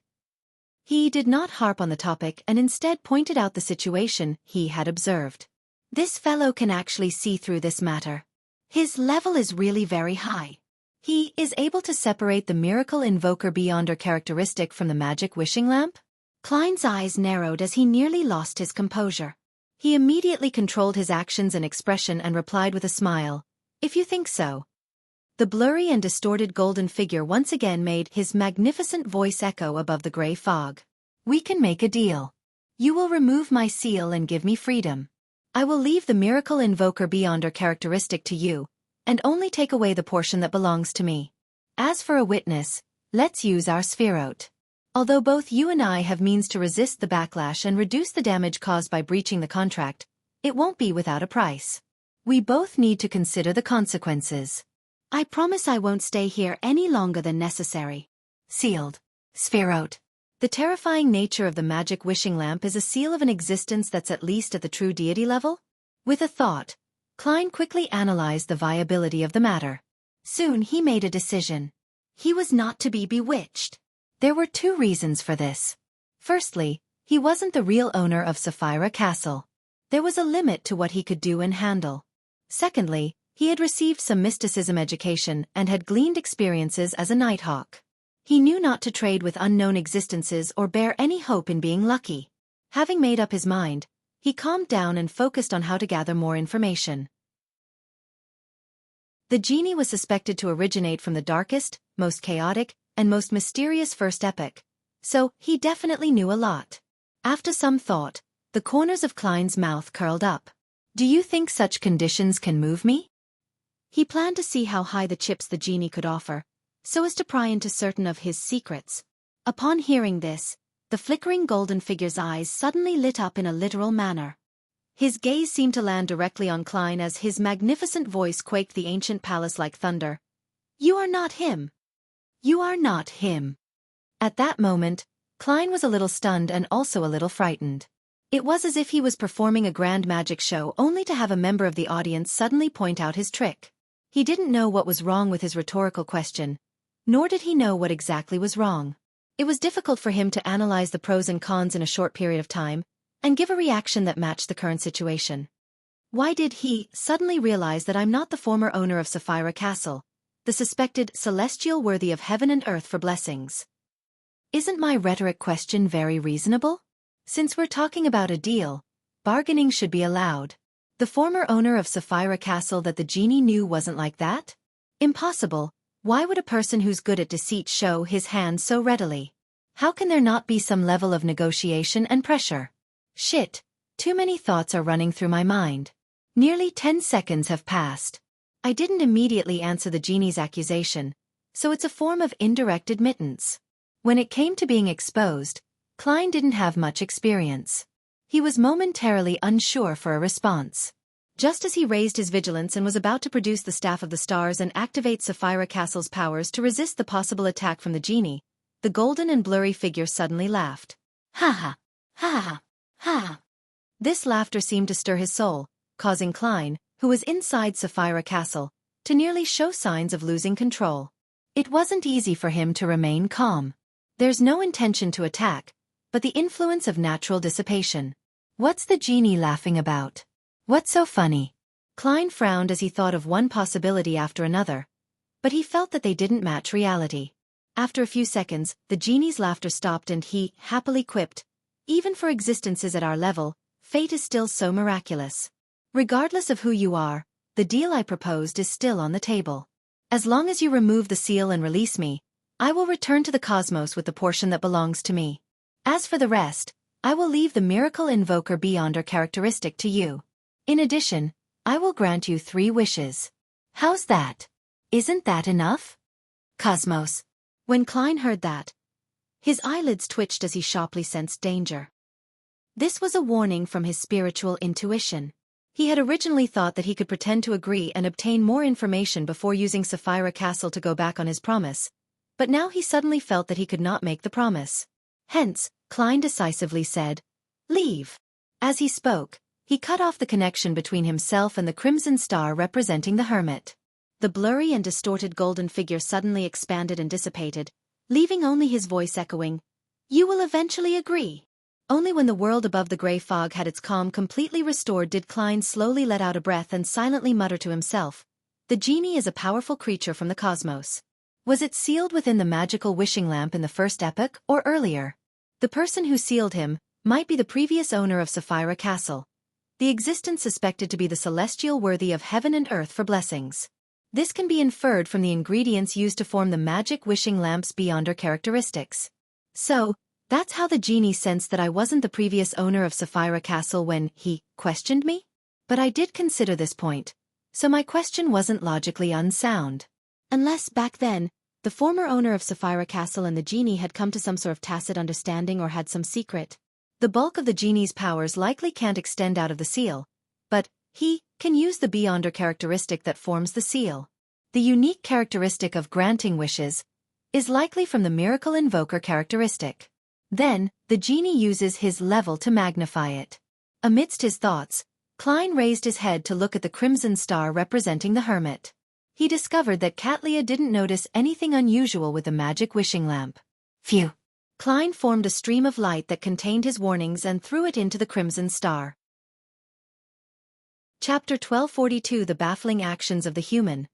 He did not harp on the topic and instead pointed out the situation he had observed. This fellow can actually see through this matter. His level is really very high. He is able to separate the miracle invoker beyond her characteristic from the magic wishing lamp? Klein's eyes narrowed as he nearly lost his composure. He immediately controlled his actions and expression and replied with a smile, "If you think so." The blurry and distorted golden figure once again made his magnificent voice echo above the gray fog. "We can make a deal. You will remove my seal and give me freedom. I will leave the miracle invoker beyond her characteristic to you, and only take away the portion that belongs to me. As for a witness, let's use our spherote. Although both you and I have means to resist the backlash and reduce the damage caused by breaching the contract, it won't be without a price. We both need to consider the consequences. I promise I won't stay here any longer than necessary." Sealed. Spherote. The terrifying nature of the magic wishing lamp is a seal of an existence that's at least at the true deity level? With a thought, Klein quickly analyzed the viability of the matter. Soon he made a decision. He was not to be bewitched. There were two reasons for this. Firstly, he wasn't the real owner of Sapphira Castle. There was a limit to what he could do and handle. Secondly, he had received some mysticism education and had gleaned experiences as a nighthawk. He knew not to trade with unknown existences or bear any hope in being lucky. Having made up his mind, he calmed down and focused on how to gather more information. The genie was suspected to originate from the darkest, most chaotic, and most mysterious first epoch, so he definitely knew a lot. After some thought, the corners of Klein's mouth curled up. "Do you think such conditions can move me?" He planned to see how high the chips the genie could offer, so as to pry into certain of his secrets. Upon hearing this, the flickering golden figure's eyes suddenly lit up in a literal manner. His gaze seemed to land directly on Klein as his magnificent voice quaked the ancient palace like thunder. "You are not him. You are not him." At that moment, Klein was a little stunned and also a little frightened. It was as if he was performing a grand magic show only to have a member of the audience suddenly point out his trick. He didn't know what was wrong with his rhetorical question, nor did he know what exactly was wrong. It was difficult for him to analyze the pros and cons in a short period of time, and give a reaction that matched the current situation. Why did he suddenly realize that I'm not the former owner of Sapphira Castle, the suspected celestial worthy of heaven and earth for blessings? Isn't my rhetoric question very reasonable? Since we're talking about a deal, bargaining should be allowed. The former owner of Sapphira Castle that the genie knew wasn't like that? Impossible. Why would a person who's good at deceit show his hand so readily? How can there not be some level of negotiation and pressure? Shit, too many thoughts are running through my mind. Nearly 10 seconds have passed. I didn't immediately answer the genie's accusation, so it's a form of indirect admittance. When it came to being exposed, Klein didn't have much experience. He was momentarily unsure for a response. Just as he raised his vigilance and was about to produce the Staff of the Stars and activate Sapphira Castle's powers to resist the possible attack from the genie, the golden and blurry figure suddenly laughed. Ha ha, ha ha, ha. This laughter seemed to stir his soul, causing Klein, who was inside Sapphira Castle, to nearly show signs of losing control. It wasn't easy for him to remain calm. There's no intention to attack, but the influence of natural dissipation. What's the genie laughing about? What's so funny? Klein frowned as he thought of one possibility after another, but he felt that they didn't match reality. After a few seconds, the genie's laughter stopped and he happily quipped, "Even for existences at our level, fate is still so miraculous. Regardless of who you are, the deal I proposed is still on the table. As long as you remove the seal and release me, I will return to the cosmos with the portion that belongs to me. As for the rest, I will leave the Miracle Invoker Beyonder characteristic to you. In addition, I will grant you 3 wishes. How's that? Isn't that enough? Cosmos. When Klein heard that, his eyelids twitched as he sharply sensed danger. This was a warning from his spiritual intuition. He had originally thought that he could pretend to agree and obtain more information before using Sapphira Castle to go back on his promise, but now he suddenly felt that he could not make the promise. Hence, Klein decisively said, "Leave." As he spoke, he cut off the connection between himself and the crimson star representing the hermit. The blurry and distorted golden figure suddenly expanded and dissipated, leaving only his voice echoing, "You will eventually agree." Only when the world above the gray fog had its calm completely restored did Klein slowly let out a breath and silently mutter to himself, "The genie is a powerful creature from the cosmos." Was it sealed within the magical wishing lamp in the first epoch, or earlier? The person who sealed him might be the previous owner of Sapphira Castle, the existence suspected to be the celestial worthy of heaven and earth for blessings. This can be inferred from the ingredients used to form the magic wishing lamp's Beyonder characteristics. So, that's how the genie sensed that I wasn't the previous owner of Sapphira Castle when he questioned me? But I did consider this point, so my question wasn't logically unsound. Unless, back then, the former owner of Sapphira Castle and the genie had come to some sort of tacit understanding or had some secret. The bulk of the genie's powers likely can't extend out of the seal, but he can use the Beyonder characteristic that forms the seal. The unique characteristic of granting wishes is likely from the Miracle Invoker characteristic. Then, the genie uses his level to magnify it. Amidst his thoughts, Klein raised his head to look at the crimson star representing the hermit. He discovered that Katlia didn't notice anything unusual with the magic wishing lamp. Phew! Klein formed a stream of light that contained his warnings and threw it into the crimson star. Chapter 1242 The Baffling Actions of the Human.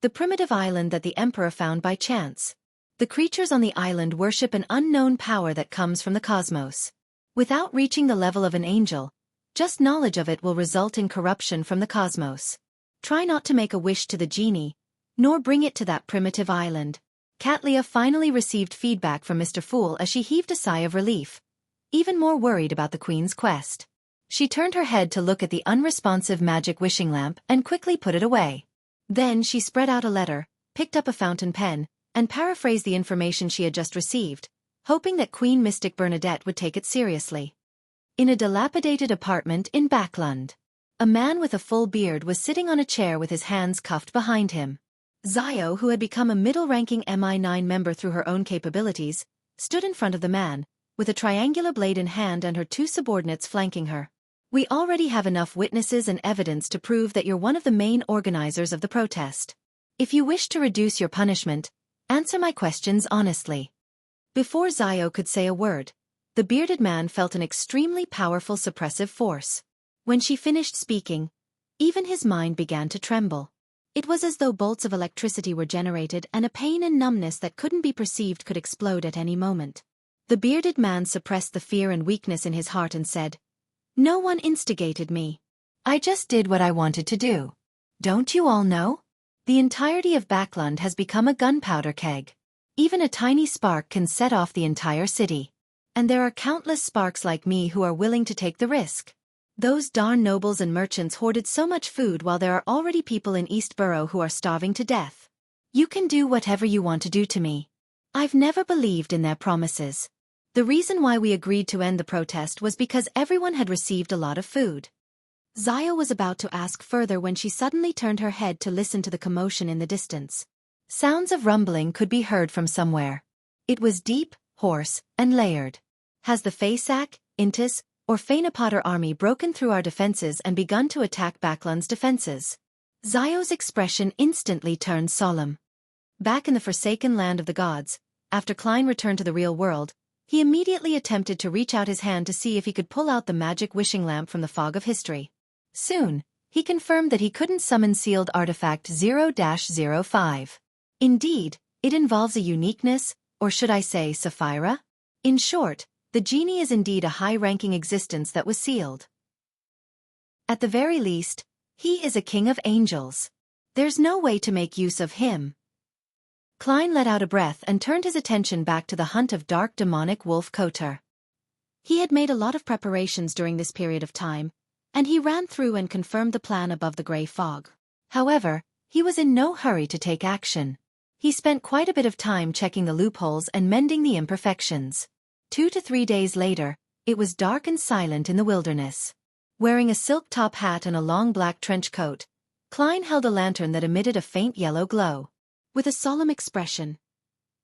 The primitive island that the Emperor found by chance. The creatures on the island worship an unknown power that comes from the cosmos. Without reaching the level of an angel, just knowledge of it will result in corruption from the cosmos. Try not to make a wish to the genie, nor bring it to that primitive island. Katlia finally received feedback from Mr. Fool as she heaved a sigh of relief, even more worried about the Queen's quest. She turned her head to look at the unresponsive magic wishing lamp and quickly put it away. Then she spread out a letter, picked up a fountain pen, and paraphrased the information she had just received, hoping that Queen Mystic Bernadette would take it seriously. In a dilapidated apartment in Backlund, a man with a full beard was sitting on a chair with his hands cuffed behind him. Zio, who had become a middle-ranking MI9 member through her own capabilities, stood in front of the man, with a triangular blade in hand and her 2 subordinates flanking her. "We already have enough witnesses and evidence to prove that you're one of the main organizers of the protest. If you wish to reduce your punishment, answer my questions honestly." Before Zio could say a word, the bearded man felt an extremely powerful suppressive force. When she finished speaking, even his mind began to tremble. It was as though bolts of electricity were generated and a pain and numbness that couldn't be perceived could explode at any moment. The bearded man suppressed the fear and weakness in his heart and said, "No one instigated me. I just did what I wanted to do. Don't you all know? The entirety of Backlund has become a gunpowder keg. Even a tiny spark can set off the entire city. And there are countless sparks like me who are willing to take the risk. Those darn nobles and merchants hoarded so much food while there are already people in Eastborough who are starving to death. You can do whatever you want to do to me. I've never believed in their promises. The reason why we agreed to end the protest was because everyone had received a lot of food." Zio was about to ask further when she suddenly turned her head to listen to the commotion in the distance. Sounds of rumbling could be heard from somewhere. It was deep, hoarse, and layered. "Has the Faysac, Intis, or Fainapotter army broken through our defenses and begun to attack Backlund's defenses?" Zio's expression instantly turned solemn. Back in the forsaken land of the gods, after Klein returned to the real world, he immediately attempted to reach out his hand to see if he could pull out the magic wishing lamp from the fog of history. Soon, he confirmed that he couldn't summon sealed artifact 0-05. Indeed, it involves a uniqueness, or should I say Sapphira? In short, the genie is indeed a high-ranking existence that was sealed. At the very least, he is a king of angels. There's no way to make use of him. Klein let out a breath and turned his attention back to the hunt of dark demonic wolf Kotar. He had made a lot of preparations during this period of time, and he ran through and confirmed the plan above the gray fog. However, he was in no hurry to take action. He spent quite a bit of time checking the loopholes and mending the imperfections. 2 to 3 days later, it was dark and silent in the wilderness. Wearing a silk top hat and a long black trench coat, Klein held a lantern that emitted a faint yellow glow. With a solemn expression,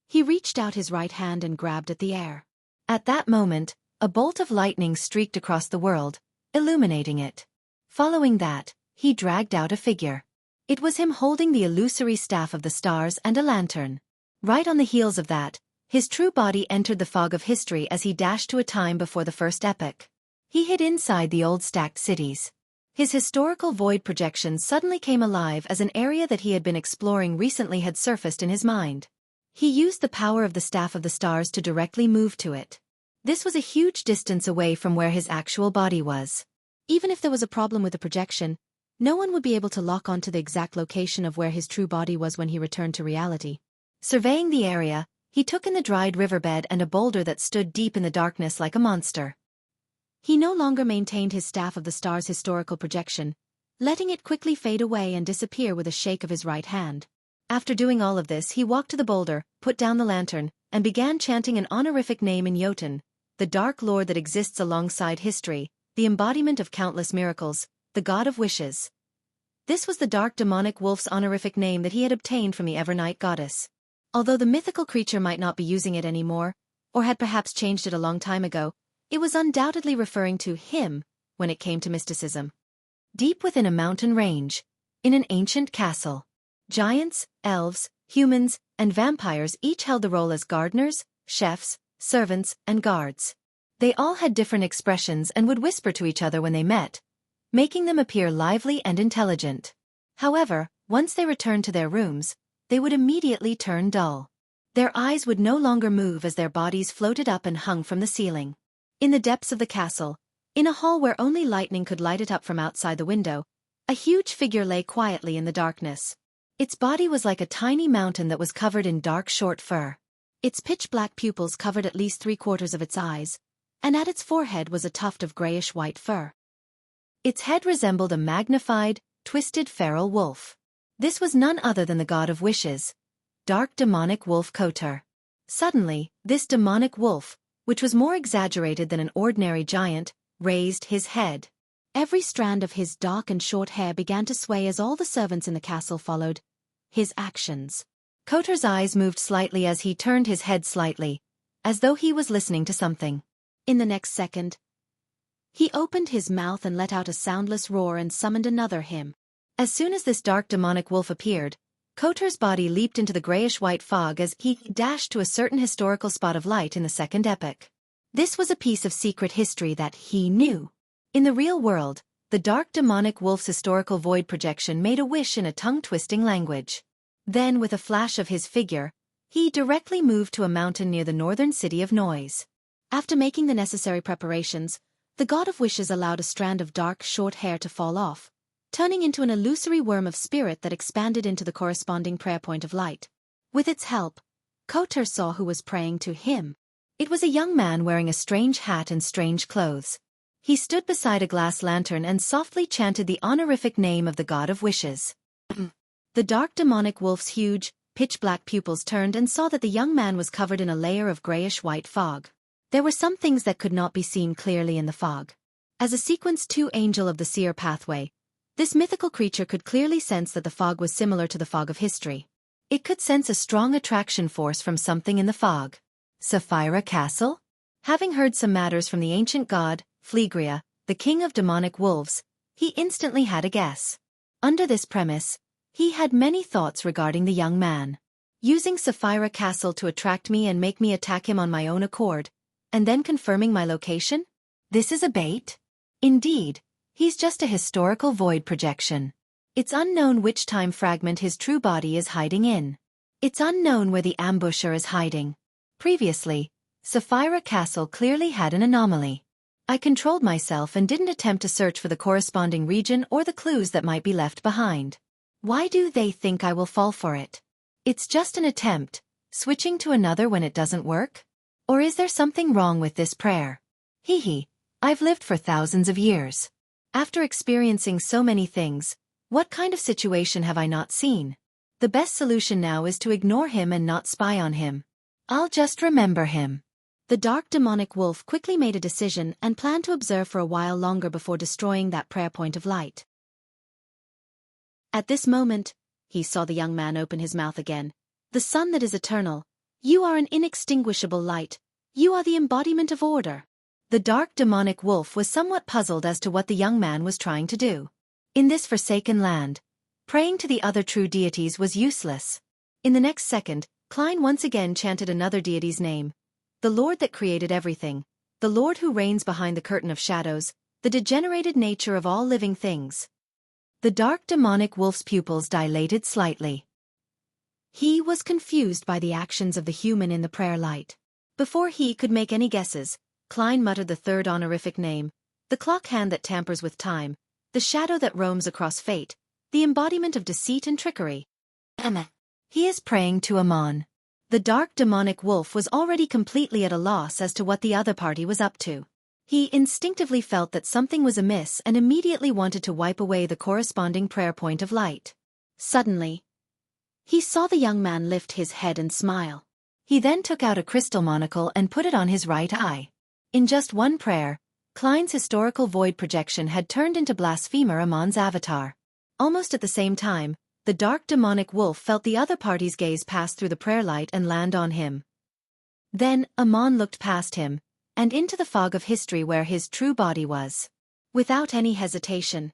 he reached out his right hand and grabbed at the air. At that moment, a bolt of lightning streaked across the world, illuminating it. Following that, he dragged out a figure. It was him holding the illusory staff of the stars and a lantern. Right on the heels of that, his true body entered the fog of history as he dashed to a time before the first epoch. He hid inside the old stacked cities. His historical void projection suddenly came alive as an area that he had been exploring recently had surfaced in his mind. He used the power of the staff of the stars to directly move to it. This was a huge distance away from where his actual body was. Even if there was a problem with the projection, no one would be able to lock onto the exact location of where his true body was when he returned to reality. Surveying the area, he took in the dried riverbed and a boulder that stood deep in the darkness like a monster. He no longer maintained his staff of the stars' historical projection, letting it quickly fade away and disappear with a shake of his right hand. After doing all of this, he walked to the boulder, put down the lantern, and began chanting an honorific name in Jotun, the dark lord that exists alongside history, the embodiment of countless miracles, the god of wishes. This was the dark demonic wolf's honorific name that he had obtained from the Evernight goddess. Although the mythical creature might not be using it anymore, or had perhaps changed it a long time ago, it was undoubtedly referring to him when it came to mysticism. Deep within a mountain range, in an ancient castle, giants, elves, humans, and vampires each held the role as gardeners, chefs, servants, and guards. They all had different expressions and would whisper to each other when they met, making them appear lively and intelligent. However, once they returned to their rooms, they would immediately turn dull. Their eyes would no longer move as their bodies floated up and hung from the ceiling. In the depths of the castle, in a hall where only lightning could light it up from outside the window, a huge figure lay quietly in the darkness. Its body was like a tiny mountain that was covered in dark short fur. Its pitch-black pupils covered at least 3/4 of its eyes, and at its forehead was a tuft of grayish-white fur. Its head resembled a magnified, twisted feral wolf. This was none other than the god of wishes, dark demonic wolf Kotor. Suddenly, this demonic wolf, which was more exaggerated than an ordinary giant, raised his head. Every strand of his dark and short hair began to sway as all the servants in the castle followed his actions. Kotor's eyes moved slightly as he turned his head slightly, as though he was listening to something. In the next second, he opened his mouth and let out a soundless roar and summoned another hymn. As soon as this dark demonic wolf appeared, Kotor's body leaped into the grayish-white fog as he dashed to a certain historical spot of light in the second epoch. This was a piece of secret history that he knew. In the real world, the dark demonic wolf's historical void projection made a wish in a tongue-twisting language. Then, with a flash of his figure, he directly moved to a mountain near the northern city of Noise. After making the necessary preparations, the god of wishes allowed a strand of dark, short hair to fall off, turning into an illusory worm of spirit that expanded into the corresponding prayer point of light. With its help, Kotor saw who was praying to him. It was a young man wearing a strange hat and strange clothes. He stood beside a glass lantern and softly chanted the honorific name of the god of wishes. The dark demonic wolf's huge, pitch-black pupils turned and saw that the young man was covered in a layer of grayish-white fog. There were some things that could not be seen clearly in the fog. As a Sequence 2 angel of the seer pathway, this mythical creature could clearly sense that the fog was similar to the fog of history. It could sense a strong attraction force from something in the fog. Sapphira Castle? Having heard some matters from the ancient god, Phlegria, the king of demonic wolves, he instantly had a guess. Under this premise, he had many thoughts regarding the young man. Using Sapphira Castle to attract me and make me attack him on my own accord, and then confirming my location? This is a bait? Indeed, he's just a historical void projection. It's unknown which time fragment his true body is hiding in. It's unknown where the ambusher is hiding. Previously, Sapphira Castle clearly had an anomaly. I controlled myself and didn't attempt to search for the corresponding region or the clues that might be left behind. Why do they think I will fall for it? It's just an attempt, switching to another when it doesn't work? Or is there something wrong with this prayer? Hee hee, I've lived for thousands of years. After experiencing so many things, what kind of situation have I not seen? The best solution now is to ignore him and not spy on him. I'll just remember him. The dark demonic wolf quickly made a decision and planned to observe for a while longer before destroying that prayer point of light. At this moment, he saw the young man open his mouth again. The sun that is eternal, you are an inextinguishable light, you are the embodiment of order. The dark demonic wolf was somewhat puzzled as to what the young man was trying to do. In this forsaken land, praying to the other true deities was useless. In the next second, Klein once again chanted another deity's name. The Lord that created everything, the Lord who reigns behind the curtain of shadows, the degenerated nature of all living things. The dark demonic wolf's pupils dilated slightly. He was confused by the actions of the human in the prayer light. Before he could make any guesses, Klein muttered the third honorific name, the clock hand that tampers with time, the shadow that roams across fate, the embodiment of deceit and trickery. He is praying to Amon. The dark demonic wolf was already completely at a loss as to what the other party was up to. He instinctively felt that something was amiss and immediately wanted to wipe away the corresponding prayer point of light. Suddenly, he saw the young man lift his head and smile. He then took out a crystal monocle and put it on his right eye. In just one prayer, Klein's historical void projection had turned into blasphemer Amon's avatar. Almost at the same time, the dark demonic wolf felt the other party's gaze pass through the prayer light and land on him. Then, Amon looked past him, and into the fog of history where his true body was. Without any hesitation,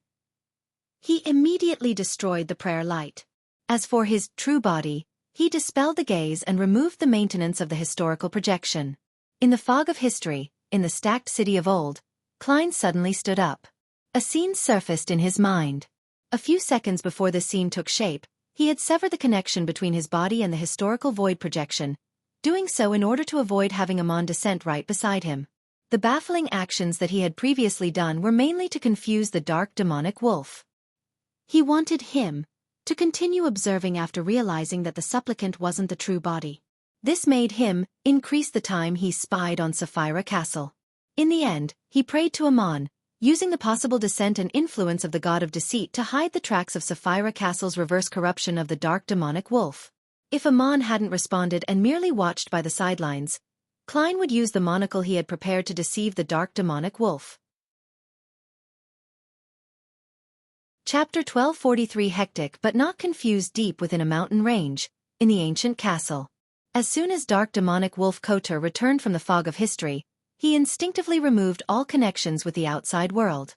he immediately destroyed the prayer light. As for his true body, he dispelled the gaze and removed the maintenance of the historical projection. In the fog of history, in the stacked city of old, Klein suddenly stood up. A scene surfaced in his mind. A few seconds before this scene took shape, he had severed the connection between his body and the historical void projection, doing so in order to avoid having Amon descent right beside him. The baffling actions that he had previously done were mainly to confuse the dark demonic wolf. He wanted him to continue observing after realizing that the supplicant wasn't the true body. This made him increase the time he spied on Sapphira Castle. In the end, he prayed to Amon, using the possible descent and influence of the god of deceit to hide the tracks of Sapphira Castle's reverse corruption of the dark demonic wolf. If Amon hadn't responded and merely watched by the sidelines, Klein would use the monocle he had prepared to deceive the dark demonic wolf. Chapter 1243 Hectic but not confused deep within a mountain range, in the ancient castle. As soon as dark demonic wolf Kotor returned from the fog of history, he instinctively removed all connections with the outside world.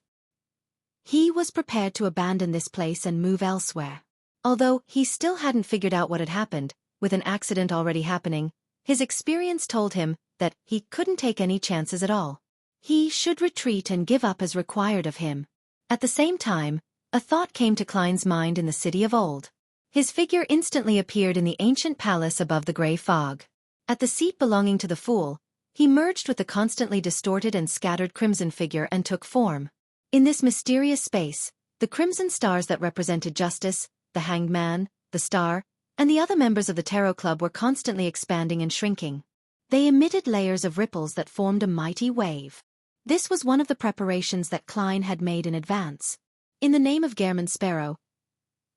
He was prepared to abandon this place and move elsewhere. Although he still hadn't figured out what had happened, with an accident already happening, his experience told him that he couldn't take any chances at all. He should retreat and give up as required of him. At the same time, a thought came to Klein's mind in the city of old. His figure instantly appeared in the ancient palace above the grey fog. At the seat belonging to the fool, he merged with the constantly distorted and scattered crimson figure and took form. In this mysterious space, the crimson stars that represented justice, the hanged man, the star, and the other members of the tarot club were constantly expanding and shrinking. They emitted layers of ripples that formed a mighty wave. This was one of the preparations that Klein had made in advance. In the name of Gehrman Sparrow,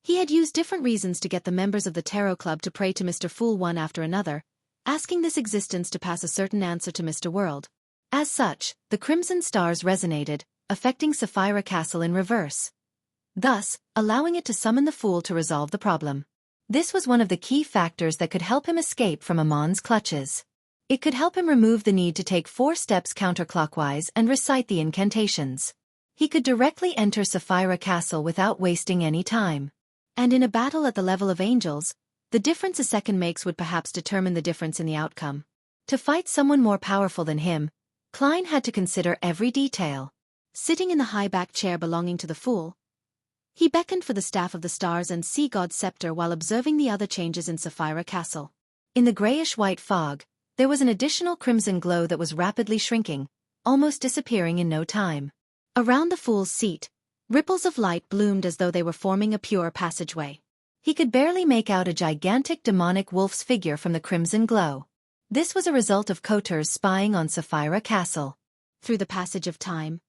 he had used different reasons to get the members of the tarot club to pray to Mr. Fool one after another, asking this existence to pass a certain answer to Mr. World. As such, the crimson stars resonated, affecting Sapphira Castle in reverse, thus allowing it to summon the fool to resolve the problem. This was one of the key factors that could help him escape from Amon's clutches. It could help him remove the need to take 4 steps counterclockwise and recite the incantations. He could directly enter Sapphira Castle without wasting any time. And in a battle at the level of angels, the difference a second makes would perhaps determine the difference in the outcome. To fight someone more powerful than him, Klein had to consider every detail. Sitting in the high-backed chair belonging to the fool, he beckoned for the staff of the stars and sea god's scepter while observing the other changes in Sapphira Castle. In the grayish-white fog, there was an additional crimson glow that was rapidly shrinking, almost disappearing in no time. Around the fool's seat, ripples of light bloomed as though they were forming a pure passageway. He could barely make out a gigantic demonic wolf's figure from the crimson glow. This was a result of Kotor's spying on Sapphira Castle. Through the passage of time,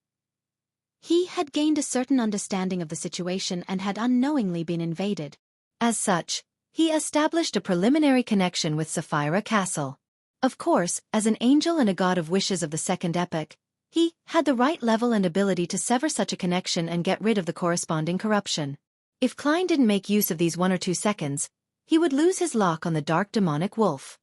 he had gained a certain understanding of the situation and had unknowingly been invaded. As such, he established a preliminary connection with Sapphira Castle. Of course, as an angel and a god of wishes of the second epoch, he had the right level and ability to sever such a connection and get rid of the corresponding corruption. If Klein didn't make use of these 1 or 2 seconds, he would lose his lock on the dark demonic wolf.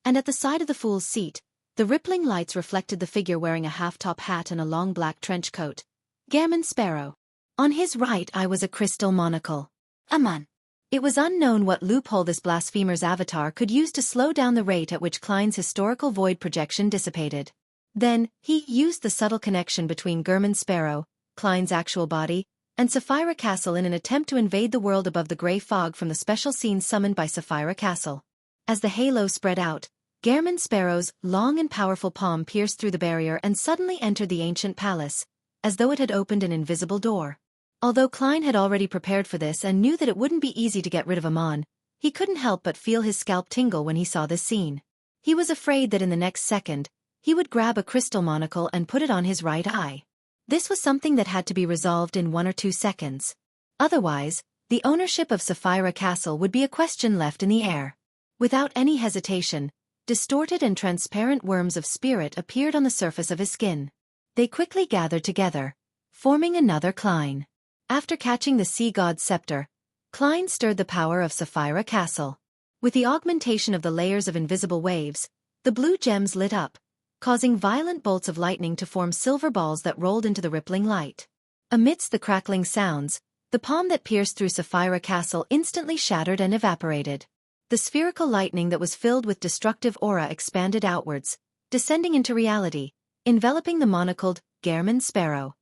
And at the side of the fool's seat, the rippling lights reflected the figure wearing a half-top hat and a long black trench coat. Gehrman Sparrow. On his right eye was a crystal monocle. Aman. It was unknown what loophole this blasphemer's avatar could use to slow down the rate at which Klein's historical void projection dissipated. Then, he used the subtle connection between Gehrman Sparrow, Klein's actual body, and Sapphira Castle in an attempt to invade the world above the grey fog from the special scene summoned by Sapphira Castle. As the halo spread out, Gehrman Sparrow's long and powerful palm pierced through the barrier and suddenly entered the ancient palace, as though it had opened an invisible door. Although Klein had already prepared for this and knew that it wouldn't be easy to get rid of Amon, he couldn't help but feel his scalp tingle when he saw this scene. He was afraid that in the next second, he would grab a crystal monocle and put it on his right eye. This was something that had to be resolved in 1 or 2 seconds. Otherwise, the ownership of Sapphira Castle would be a question left in the air. Without any hesitation, distorted and transparent worms of spirit appeared on the surface of his skin. They quickly gathered together, forming another Klein. After catching the sea god's scepter, Klein stirred the power of Sapphira Castle. With the augmentation of the layers of invisible waves, the blue gems lit up, causing violent bolts of lightning to form silver balls that rolled into the rippling light. Amidst the crackling sounds, the palm that pierced through Sapphira Castle instantly shattered and evaporated. The spherical lightning that was filled with destructive aura expanded outwards, descending into reality, enveloping the monocled Gehrman Sparrow.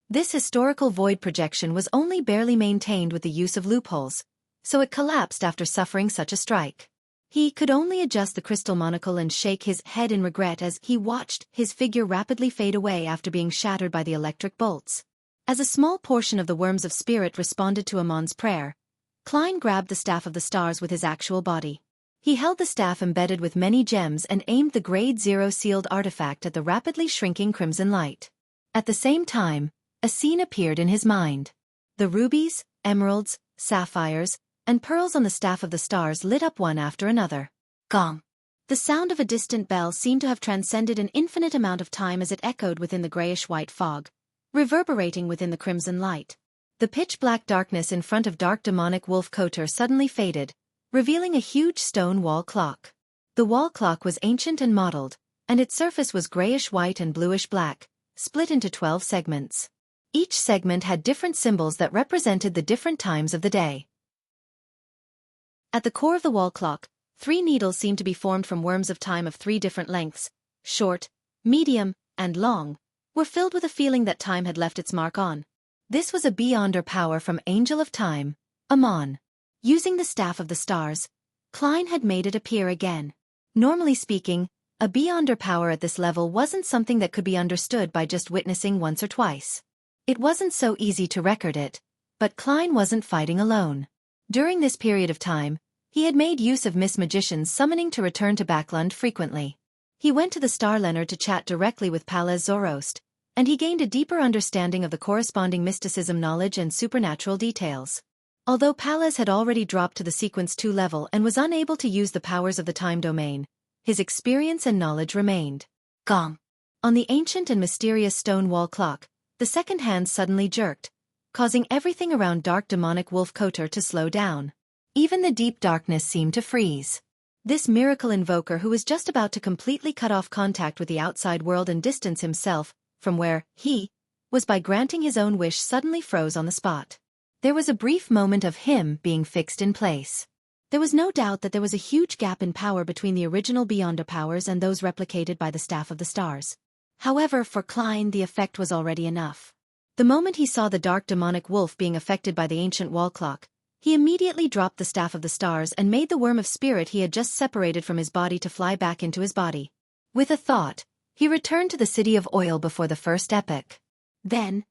This historical void projection was only barely maintained with the use of loopholes, so it collapsed after suffering such a strike. He could only adjust the crystal monocle and shake his head in regret as he watched his figure rapidly fade away after being shattered by the electric bolts. As a small portion of the worms of spirit responded to Amon's prayer, Klein grabbed the Staff of the Stars with his actual body. He held the staff embedded with many gems and aimed the Grade 0 sealed artifact at the rapidly shrinking crimson light. At the same time, a scene appeared in his mind. The rubies, emeralds, sapphires, and pearls on the Staff of the Stars lit up one after another. Gong! The sound of a distant bell seemed to have transcended an infinite amount of time as it echoed within the grayish-white fog, reverberating within the crimson light. The pitch-black darkness in front of dark demonic wolf Kotor suddenly faded, revealing a huge stone wall clock. The wall clock was ancient and mottled, and its surface was grayish-white and bluish-black, split into 12 segments. Each segment had different symbols that represented the different times of the day. At the core of the wall clock, 3 needles seemed to be formed from worms of time of 3 different lengths, short, medium, and long, were filled with a feeling that time had left its mark on. This was a beyonder power from Angel of Time, Amon. Using the Staff of the Stars, Klein had made it appear again. Normally speaking, a beyonder power at this level wasn't something that could be understood by just witnessing once or twice. It wasn't so easy to record it, but Klein wasn't fighting alone. During this period of time, he had made use of Miss Magician's summoning to return to Backlund frequently. He went to the Star Leonard to chat directly with Palaz Zoroast, and he gained a deeper understanding of the corresponding mysticism knowledge and supernatural details. Although Palaz had already dropped to the Sequence 2 level and was unable to use the powers of the time domain, his experience and knowledge remained. Gong! On the ancient and mysterious stone wall clock, the second hand suddenly jerked, causing everything around dark demonic wolf Kotor to slow down. Even the deep darkness seemed to freeze. This miracle invoker, who was just about to completely cut off contact with the outside world and distance himself from where he was by granting his own wish, suddenly froze on the spot. There was a brief moment of him being fixed in place. There was no doubt that there was a huge gap in power between the original Beyonder powers and those replicated by the Staff of the Stars. However, for Klein the effect was already enough. The moment he saw the dark demonic wolf being affected by the ancient wall clock, he immediately dropped the Staff of the Stars and made the worm of spirit he had just separated from his body to fly back into his body. With a thought, he returned to the City of Oil before the first epoch. Then,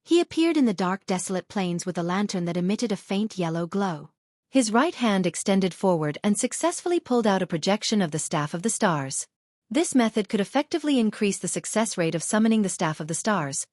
he appeared in the dark desolate plains with a lantern that emitted a faint yellow glow. His right hand extended forward and successfully pulled out a projection of the Staff of the Stars. This method could effectively increase the success rate of summoning the Staff of the Stars,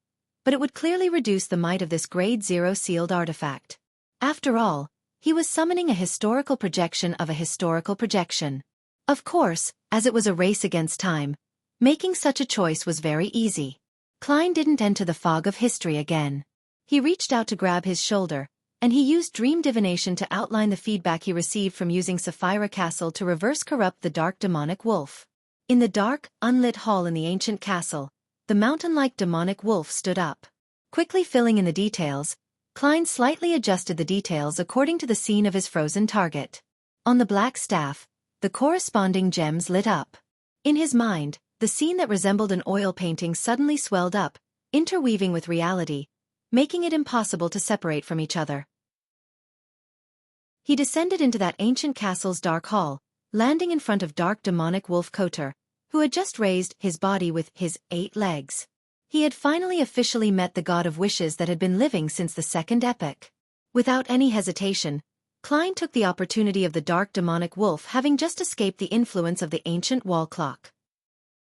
but it would clearly reduce the might of this Grade 0 sealed artifact. After all, he was summoning a historical projection of a historical projection. Of course, as it was a race against time, making such a choice was very easy. Klein didn't enter the fog of history again. He reached out to grab his shoulder, and he used dream divination to outline the feedback he received from using Sapphira Castle to reverse corrupt the dark demonic wolf. In the dark, unlit hall in the ancient castle, the mountain-like demonic wolf stood up. Quickly filling in the details, Klein slightly adjusted the details according to the scene of his frozen target. On the black staff, the corresponding gems lit up. In his mind, the scene that resembled an oil painting suddenly swelled up, interweaving with reality, making it impossible to separate from each other. He descended into that ancient castle's dark hall, landing in front of dark demonic wolf Kotor, who had just raised his body with his 8 legs. He had finally officially met the god of wishes that had been living since the second epoch. Without any hesitation, Klein took the opportunity of the dark demonic wolf having just escaped the influence of the ancient wall clock.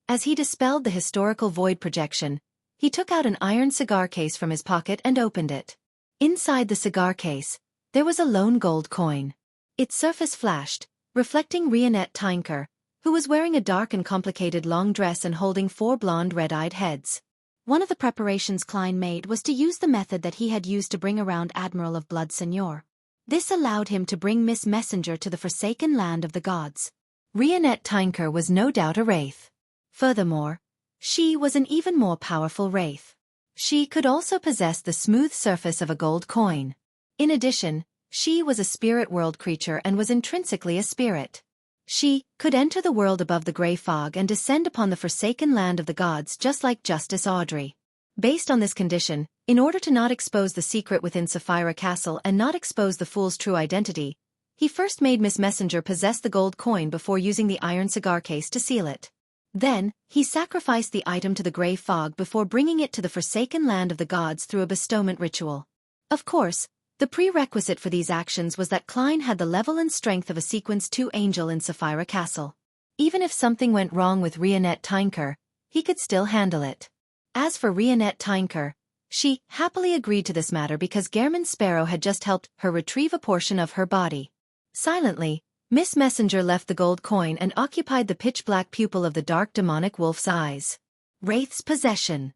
As he dispelled the historical void projection, he took out an iron cigar case from his pocket and opened it. Inside the cigar case, there was a lone gold coin. Its surface flashed, reflecting Rionette Tynker, who was wearing a dark and complicated long dress and holding 4 blonde red-eyed heads. One of the preparations Klein made was to use the method that he had used to bring around Admiral of Blood Seigneur. This allowed him to bring Miss Messenger to the forsaken land of the gods. Rionette Tynker was no doubt a wraith. Furthermore, she was an even more powerful wraith. She could also possess the smooth surface of a gold coin. In addition, she was a spirit world creature and was intrinsically a spirit. She could enter the world above the grey fog and descend upon the forsaken land of the gods just like Justice Audrey. Based on this condition, in order to not expose the secret within Sapphira Castle and not expose the fool's true identity, he first made Miss Messenger possess the gold coin before using the iron cigar case to seal it. Then, he sacrificed the item to the grey fog before bringing it to the forsaken land of the gods through a bestowment ritual. Of course, the prerequisite for these actions was that Klein had the level and strength of a Sequence 2 angel in Sapphira Castle. Even if something went wrong with Rionette Tynker, he could still handle it. As for Rionette Tynker, she happily agreed to this matter because Gehrman Sparrow had just helped her retrieve a portion of her body. Silently, Miss Messenger left the gold coin and occupied the pitch-black pupil of the dark demonic wolf's eyes. Wraith's Possession.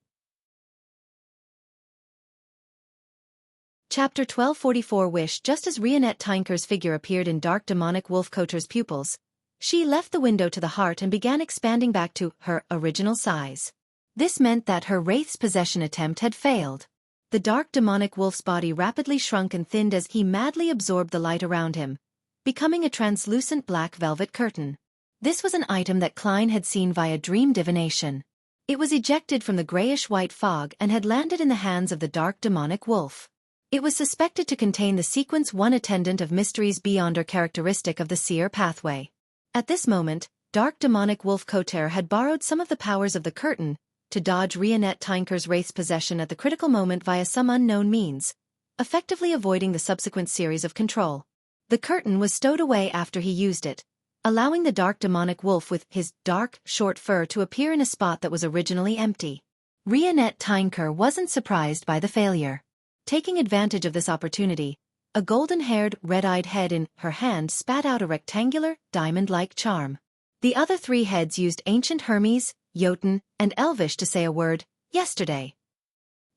Chapter 1244 Wish. Just as Rionette Tynker's figure appeared in dark demonic wolf Kotor's pupils, she left the window to the heart and began expanding back to her original size. This meant that her Wraith's Possession attempt had failed. The dark demonic wolf's body rapidly shrunk and thinned as he madly absorbed the light around him, becoming a translucent black velvet curtain. This was an item that Klein had seen via dream divination. It was ejected from the grayish-white fog and had landed in the hands of the dark demonic wolf. It was suspected to contain the Sequence 1 attendant of mysteries beyond or characteristic of the seer pathway. At this moment, dark demonic wolf Kotor had borrowed some of the powers of the curtain to dodge Rionette Tynker's Wraith's Possession at the critical moment via some unknown means, effectively avoiding the subsequent series of control. The curtain was stowed away after he used it, allowing the dark demonic wolf with his dark, short fur to appear in a spot that was originally empty. Rionette Tynker wasn't surprised by the failure. Taking advantage of this opportunity, a golden-haired, red-eyed head in her hand spat out a rectangular, diamond-like charm. The other 3 heads used ancient Hermes, Jotun, and Elvish to say a word, yesterday.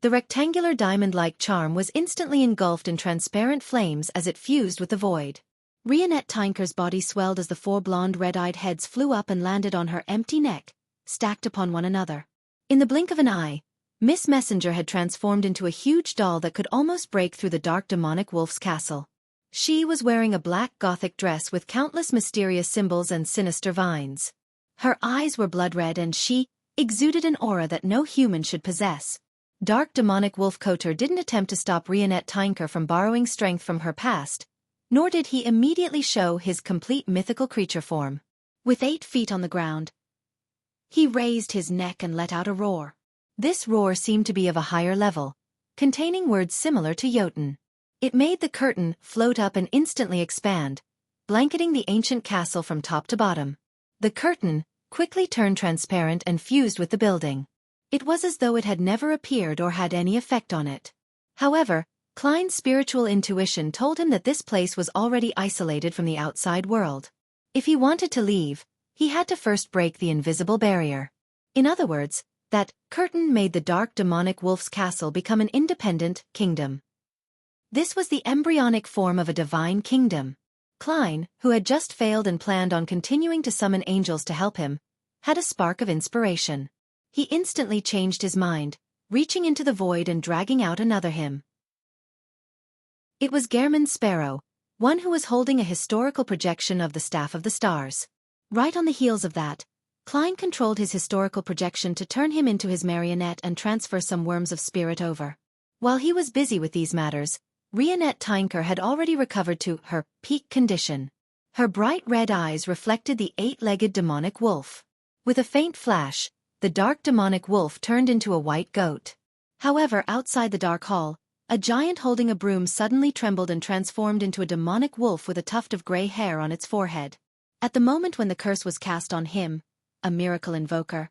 The rectangular diamond-like charm was instantly engulfed in transparent flames as it fused with the void. Rionette Tynker's body swelled as the 4 blonde red-eyed heads flew up and landed on her empty neck, stacked upon one another. In the blink of an eye, Miss Messenger had transformed into a huge doll that could almost break through the dark demonic wolf's castle. She was wearing a black gothic dress with countless mysterious symbols and sinister vines. Her eyes were blood-red and she exuded an aura that no human should possess. Dark demonic wolf Kotor didn't attempt to stop Rionette Tynker from borrowing strength from her past, nor did he immediately show his complete mythical creature form. With 8 feet on the ground, he raised his neck and let out a roar. This roar seemed to be of a higher level, containing words similar to Jotun. It made the curtain float up and instantly expand, blanketing the ancient castle from top to bottom. The curtain, quickly turned transparent and fused with the building. It was as though it had never appeared or had any effect on it. However, Klein's spiritual intuition told him that this place was already isolated from the outside world. If he wanted to leave, he had to first break the invisible barrier. In other words, that curtain made the dark demonic wolf's castle become an independent kingdom. This was the embryonic form of a divine kingdom. Klein, who had just failed and planned on continuing to summon angels to help him, had a spark of inspiration. He instantly changed his mind, reaching into the void and dragging out another hymn. It was Gehrman's sparrow, one who was holding a historical projection of the Staff of the Stars. Right on the heels of that, Klein controlled his historical projection to turn him into his marionette and transfer some worms of spirit over. While he was busy with these matters, Rionette Tinker had already recovered to her peak condition. Her bright red eyes reflected the eight-legged demonic wolf. With a faint flash, the dark demonic wolf turned into a white goat. However, outside the dark hall, a giant holding a broom suddenly trembled and transformed into a demonic wolf with a tuft of gray hair on its forehead. At the moment when the curse was cast on him, a miracle invoker,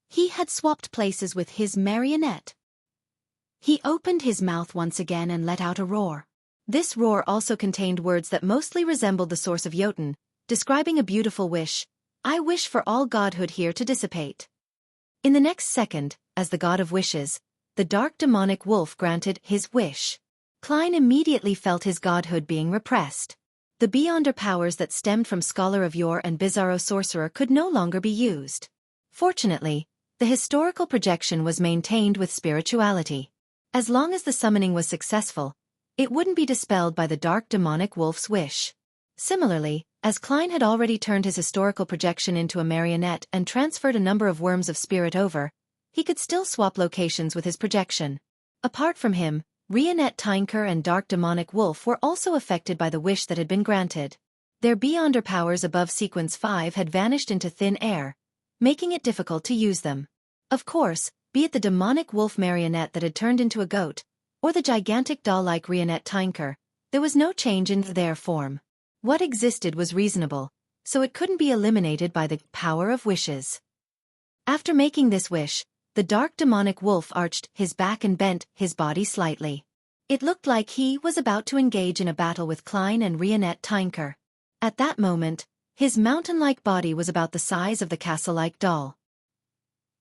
he had swapped places with his marionette. He opened his mouth once again and let out a roar. This roar also contained words that mostly resembled the source of Jotun, describing a beautiful wish. I wish for all godhood here to dissipate. In the next second, as the god of wishes, the dark demonic wolf granted his wish. Klein immediately felt his godhood being repressed. The beyonder powers that stemmed from Scholar of Yore and Bizarro Sorcerer could no longer be used. Fortunately, the historical projection was maintained with spirituality. As long as the summoning was successful, it wouldn't be dispelled by the dark demonic wolf's wish. Similarly, as Klein had already turned his historical projection into a marionette and transferred a number of worms of spirit over, he could still swap locations with his projection. Apart from him, Rionette Tinker and Dark Demonic Wolf were also affected by the wish that had been granted. Their beyonder powers above Sequence 5 had vanished into thin air, making it difficult to use them. Of course, be it the demonic wolf marionette that had turned into a goat, or the gigantic doll-like Rionette Tinker, there was no change in their form. What existed was reasonable, so it couldn't be eliminated by the power of wishes. After making this wish, the dark demonic wolf arched his back and bent his body slightly. It looked like he was about to engage in a battle with Klein and Rionette Tinker. At that moment, his mountain-like body was about the size of the castle-like doll.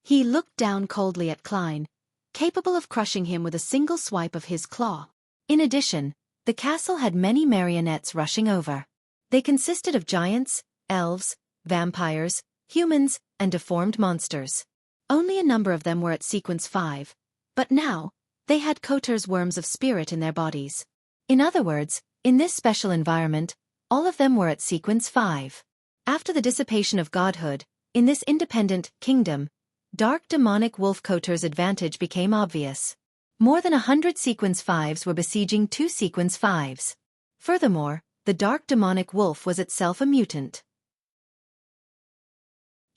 He looked down coldly at Klein, capable of crushing him with a single swipe of his claw. In addition, the castle had many marionettes rushing over. They consisted of giants, elves, vampires, humans, and deformed monsters. Only a number of them were at Sequence 5, but now, they had Koter's worms of spirit in their bodies. In other words, in this special environment, all of them were at Sequence 5. After the dissipation of godhood, in this independent kingdom, dark demonic wolf Koter's advantage became obvious. More than 100 Sequence 5s were besieging 2 Sequence 5s. Furthermore, the dark demonic wolf was itself a mutant.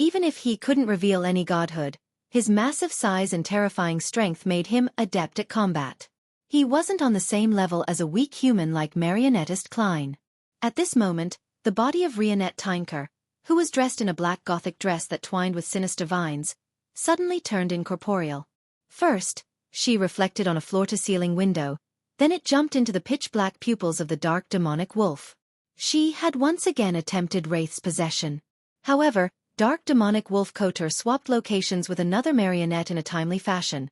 Even if he couldn't reveal any godhood, his massive size and terrifying strength made him adept at combat. He wasn't on the same level as a weak human like marionettist Klein. At this moment, the body of Rionette Tinker, who was dressed in a black gothic dress that twined with sinister vines, suddenly turned incorporeal. First, she reflected on a floor-to-ceiling window, then it jumped into the pitch-black pupils of the dark demonic wolf. She had once again attempted Wraith's possession. However, dark demonic wolf Koter swapped locations with another marionette in a timely fashion,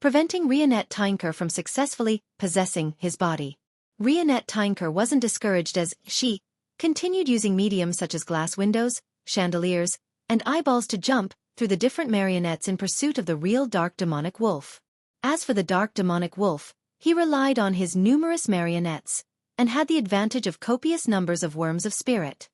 preventing Rionette Tinker from successfully possessing his body. Rionette Tinker wasn't discouraged as she continued using mediums such as glass windows, chandeliers, and eyeballs to jump through the different marionettes in pursuit of the real dark demonic wolf. As for the dark demonic wolf, he relied on his numerous marionettes, and had the advantage of copious numbers of worms of spirit.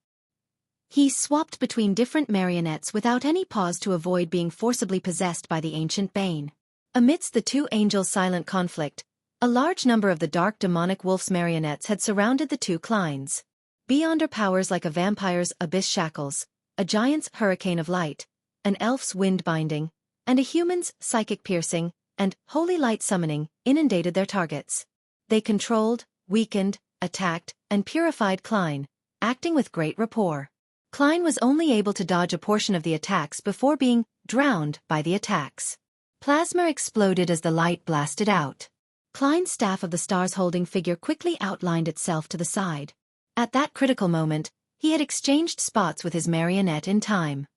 He swapped between different marionettes without any pause to avoid being forcibly possessed by the ancient bane. Amidst the two angels' silent conflict, a large number of the dark demonic wolf's marionettes had surrounded the two Kleins. Beyonder powers like a vampire's abyss shackles, a giant's hurricane of light, an elf's wind binding, and a human's psychic piercing, and holy light summoning inundated their targets. They controlled, weakened, attacked, and purified Klein, acting with great rapport. Klein was only able to dodge a portion of the attacks before being drowned by the attacks. Plasma exploded as the light blasted out. Klein's staff of the stars holding figure quickly outlined itself to the side. At that critical moment, he had exchanged spots with his marionette in time.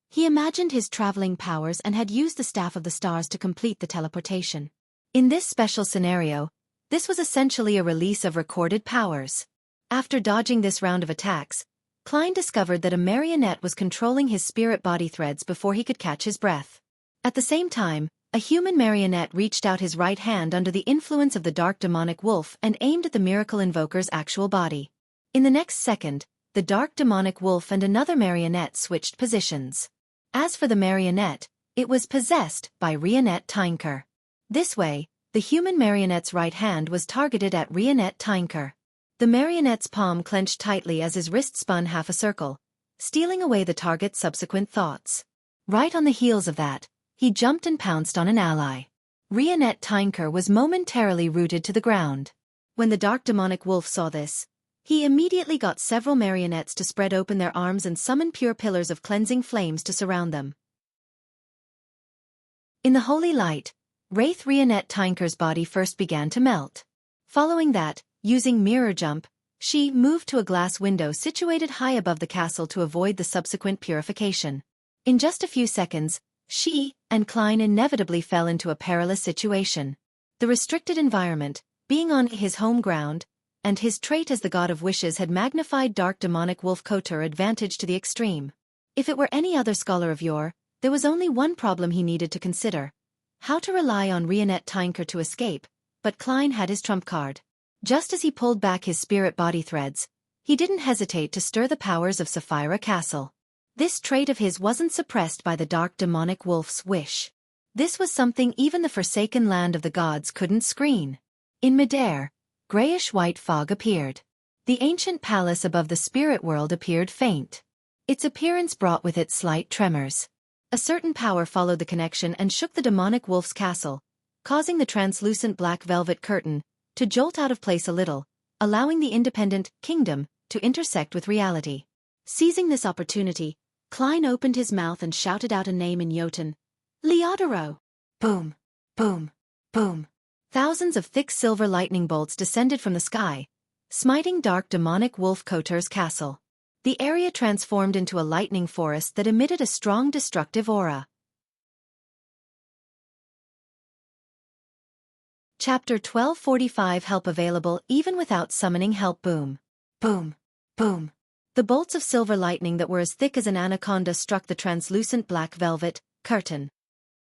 He imagined his traveling powers and had used the staff of the stars to complete the teleportation. In this special scenario, this was essentially a release of recorded powers. After dodging this round of attacks, Klein discovered that a marionette was controlling his spirit body threads before he could catch his breath. At the same time, a human marionette reached out his right hand under the influence of the dark demonic wolf and aimed at the miracle invoker's actual body. In the next second, the dark demonic wolf and another marionette switched positions. As for the marionette, it was possessed by Rionette Tinker. This way, the human marionette's right hand was targeted at Rionette Tinker. The marionette's palm clenched tightly as his wrist spun half a circle, stealing away the target's subsequent thoughts. Right on the heels of that, he jumped and pounced on an ally. Rionette Tinker was momentarily rooted to the ground. When the dark demonic wolf saw this, he immediately got several marionettes to spread open their arms and summon pure pillars of cleansing flames to surround them. In the holy light, Wraith Rionette Tinker's body first began to melt. Following that, using mirror jump, she moved to a glass window situated high above the castle to avoid the subsequent purification. In just a few seconds, she and Klein inevitably fell into a perilous situation. The restricted environment, being on his home ground, and his trait as the god of wishes had magnified dark demonic wolf Kotor advantage to the extreme. If it were any other scholar of yore, there was only one problem he needed to consider: how to rely on Rionette Tinker to escape, but Klein had his trump card. Just as he pulled back his spirit body threads, he didn't hesitate to stir the powers of Sapphira Castle. This trait of his wasn't suppressed by the dark demonic wolf's wish. This was something even the forsaken land of the gods couldn't screen. In midair, grayish-white fog appeared. The ancient palace above the spirit world appeared faint. Its appearance brought with it slight tremors. A certain power followed the connection and shook the demonic wolf's castle, causing the translucent black velvet curtain to jolt out of place a little, allowing the independent kingdom to intersect with reality. Seizing this opportunity, Klein opened his mouth and shouted out a name in Jotun: Leodoro! Boom! Boom! Boom! Thousands of thick silver lightning bolts descended from the sky, smiting dark demonic wolf Kotor's castle. The area transformed into a lightning forest that emitted a strong destructive aura. Chapter 1245 Help available even without summoning help. Boom. Boom. Boom. The bolts of silver lightning that were as thick as an anaconda struck the translucent black velvet curtain.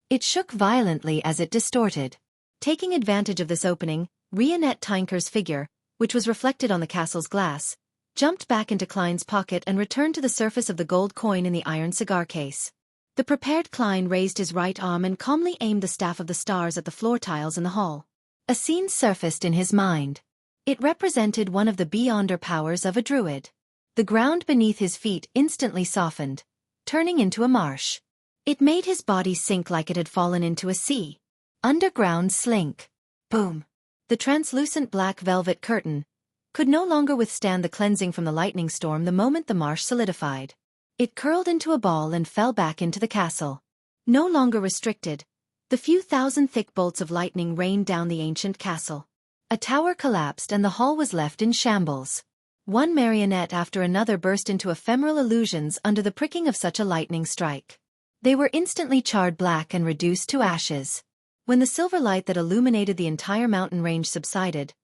It shook violently as it distorted. Taking advantage of this opening, Rionette Tinker's figure, which was reflected on the castle's glass, jumped back into Klein's pocket and returned to the surface of the gold coin in the iron cigar case. The prepared Klein raised his right arm and calmly aimed the staff of the stars at the floor tiles in the hall. A scene surfaced in his mind. It represented one of the beyonder powers of a druid. The ground beneath his feet instantly softened, turning into a marsh. It made his body sink like it had fallen into a sea. Underground slink. Boom. The translucent black velvet curtain could no longer withstand the cleansing from the lightning storm the moment the marsh solidified. It curled into a ball and fell back into the castle. No longer restricted, the few thousand thick bolts of lightning rained down the ancient castle. A tower collapsed and the hall was left in shambles. One marionette after another burst into ephemeral illusions under the pricking of such a lightning strike. They were instantly charred black and reduced to ashes. When the silver light that illuminated the entire mountain range subsided,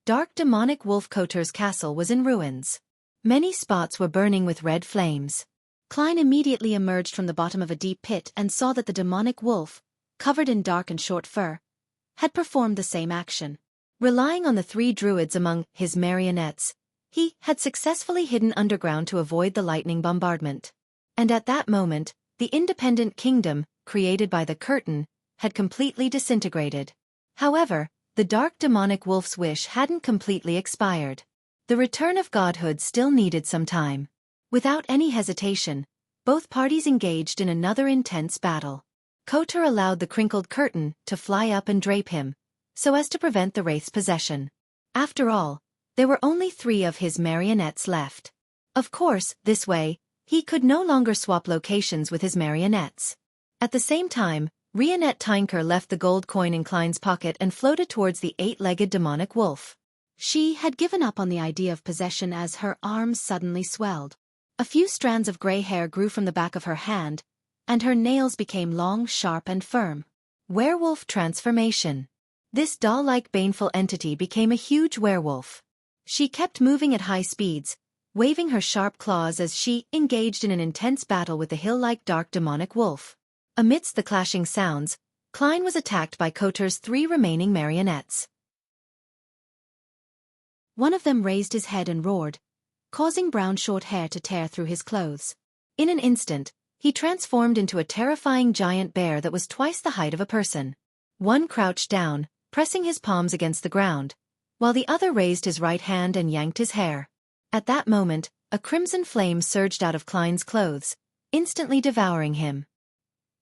dark demonic wolf Kotor's castle was in ruins. Many spots were burning with red flames. Klein immediately emerged from the bottom of a deep pit and saw that the demonic wolf, covered in dark and short fur, had performed the same action. Relying on the three druids among his marionettes, he had successfully hidden underground to avoid the lightning bombardment. And at that moment, the independent kingdom, created by the curtain, had completely disintegrated. However, the dark demonic wolf's wish hadn't completely expired. The return of godhood still needed some time. Without any hesitation, both parties engaged in another intense battle. Kotor allowed the crinkled curtain to fly up and drape him, so as to prevent the wraith's possession. After all, there were only 3 of his marionettes left. Of course, this way, He could no longer swap locations with his marionettes. At the same time, Rionette Tinker left the gold coin in Klein's pocket and floated towards the 8-legged demonic wolf. She had given up on the idea of possession as her arms suddenly swelled. A few strands of gray hair grew from the back of her hand, and her nails became long, sharp and firm. Werewolf transformation. This doll-like baneful entity became a huge werewolf. She kept moving at high speeds, waving her sharp claws as she engaged in an intense battle with the hill-like dark demonic wolf. Amidst the clashing sounds, Klein was attacked by Koter's 3 remaining marionettes. One of them raised his head and roared, causing brown short hair to tear through his clothes. In an instant, he transformed into a terrifying giant bear that was twice the height of a person. One crouched down, pressing his palms against the ground, while the other raised his right hand and yanked his hair. At that moment, a crimson flame surged out of Klein's clothes, instantly devouring him.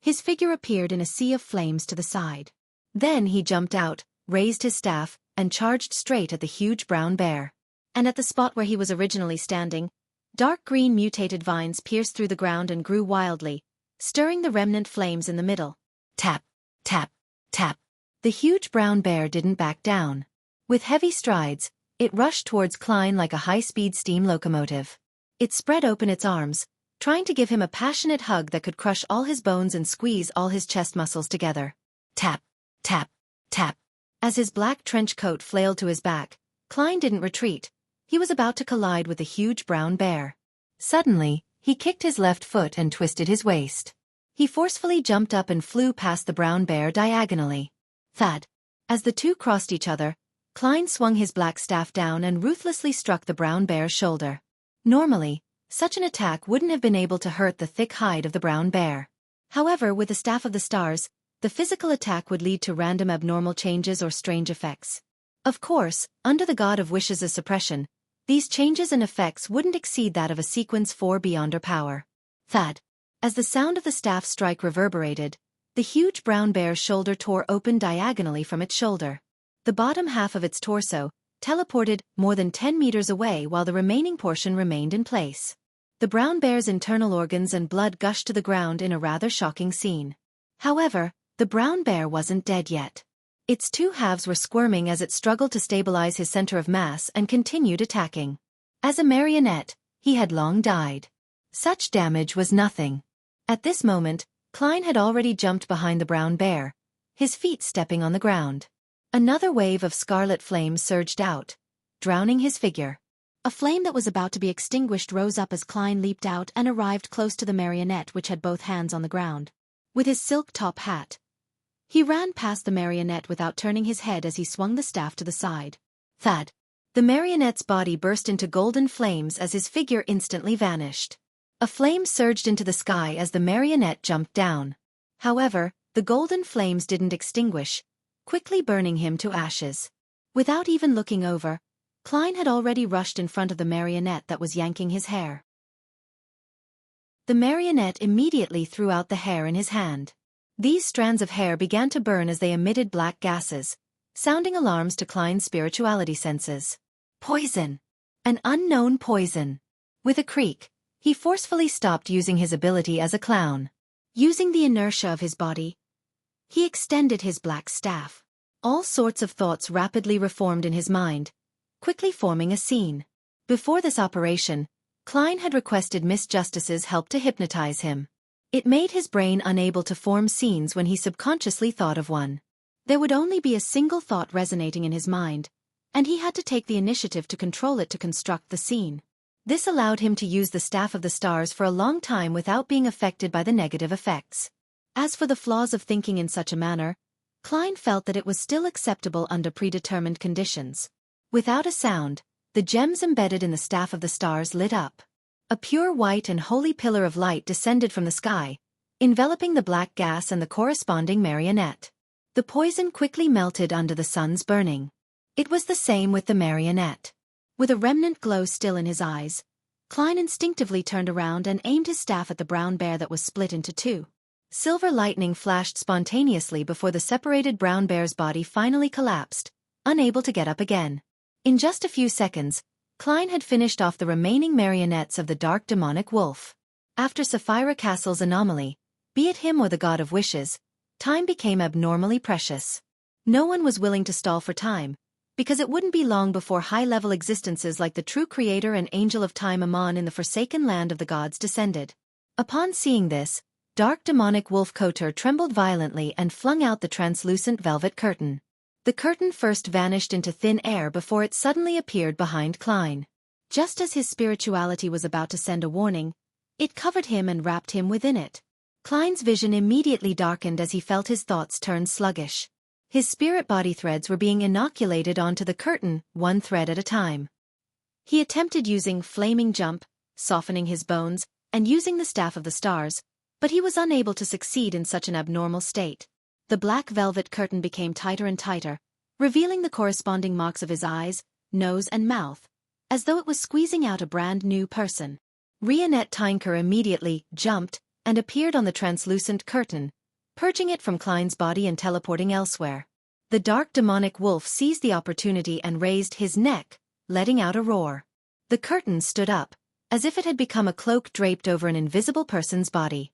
His figure appeared in a sea of flames to the side. Then he jumped out, raised his staff, and charged straight at the huge brown bear. And at the spot where he was originally standing, dark green mutated vines pierced through the ground and grew wildly, stirring the remnant flames in the middle. Tap, tap, tap. The huge brown bear didn't back down. With heavy strides, it rushed towards Klein like a high-speed steam locomotive. It spread open its arms, trying to give him a passionate hug that could crush all his bones and squeeze all his chest muscles together. Tap, tap, tap. As his black trench coat flailed to his back, Klein didn't retreat. He was about to collide with the huge brown bear. Suddenly, he kicked his left foot and twisted his waist. He forcefully jumped up and flew past the brown bear diagonally. Thud. As the two crossed each other, Klein swung his black staff down and ruthlessly struck the brown bear's shoulder. Normally, such an attack wouldn't have been able to hurt the thick hide of the brown bear. However, with the Staff of the Stars, the physical attack would lead to random abnormal changes or strange effects. Of course, under the God of Wishes' suppression, these changes and effects wouldn't exceed that of a sequence 4 beyonder power. Thud. As the sound of the staff strike reverberated, the huge brown bear's shoulder tore open diagonally from its shoulder. The bottom half of its torso teleported more than 10 meters away while the remaining portion remained in place. The brown bear's internal organs and blood gushed to the ground in a rather shocking scene. However, the brown bear wasn't dead yet. Its two halves were squirming as it struggled to stabilize his center of mass and continued attacking. As a marionette, he had long died. Such damage was nothing. At this moment, Klein had already jumped behind the brown bear, his feet stepping on the ground. Another wave of scarlet flame surged out, drowning his figure. A flame that was about to be extinguished rose up as Klein leaped out and arrived close to the marionette which had both hands on the ground. With his silk top hat, he ran past the marionette without turning his head as he swung the staff to the side. Thud. The marionette's body burst into golden flames as his figure instantly vanished. A flame surged into the sky as the marionette jumped down. However, the golden flames didn't extinguish, quickly burning him to ashes. Without even looking over, Klein had already rushed in front of the marionette that was yanking his hair. The marionette immediately threw out the hair in his hand. These strands of hair began to burn as they emitted black gases, sounding alarms to Klein's spirituality senses. Poison! An unknown poison! With a creak, he forcefully stopped using his ability as a clown. Using the inertia of his body, he extended his black staff. All sorts of thoughts rapidly reformed in his mind, quickly forming a scene. Before this operation, Klein had requested Miss Justice's help to hypnotize him. It made his brain unable to form scenes when he subconsciously thought of one. There would only be a single thought resonating in his mind, and he had to take the initiative to control it to construct the scene. This allowed him to use the Staff of the Stars for a long time without being affected by the negative effects. As for the flaws of thinking in such a manner, Klein felt that it was still acceptable under predetermined conditions. Without a sound, the gems embedded in the Staff of the Stars lit up. A pure white and holy pillar of light descended from the sky, enveloping the black gas and the corresponding marionette. The poison quickly melted under the sun's burning. It was the same with the marionette. With a remnant glow still in his eyes, Klein instinctively turned around and aimed his staff at the brown bear that was split into two. Silver lightning flashed spontaneously before the separated brown bear's body finally collapsed, unable to get up again. In just a few seconds, Klein had finished off the remaining marionettes of the dark demonic wolf. After Sapphira Castle's anomaly, be it him or the god of wishes, time became abnormally precious. No one was willing to stall for time, because it wouldn't be long before high-level existences like the true creator and angel of time Amon in the forsaken land of the gods descended. Upon seeing this, dark demonic wolf Kotor trembled violently and flung out the translucent velvet curtain. The curtain first vanished into thin air before it suddenly appeared behind Klein. Just as his spirituality was about to send a warning, it covered him and wrapped him within it. Klein's vision immediately darkened as he felt his thoughts turn sluggish. His spirit body threads were being inoculated onto the curtain, one thread at a time. He attempted using flaming jump, softening his bones, and using the staff of the stars, but he was unable to succeed in such an abnormal state. The black velvet curtain became tighter and tighter, revealing the corresponding marks of his eyes, nose and mouth, as though it was squeezing out a brand new person. Rionette Tinker immediately jumped and appeared on the translucent curtain, purging it from Klein's body and teleporting elsewhere. The dark demonic wolf seized the opportunity and raised his neck, letting out a roar. The curtain stood up, as if it had become a cloak draped over an invisible person's body.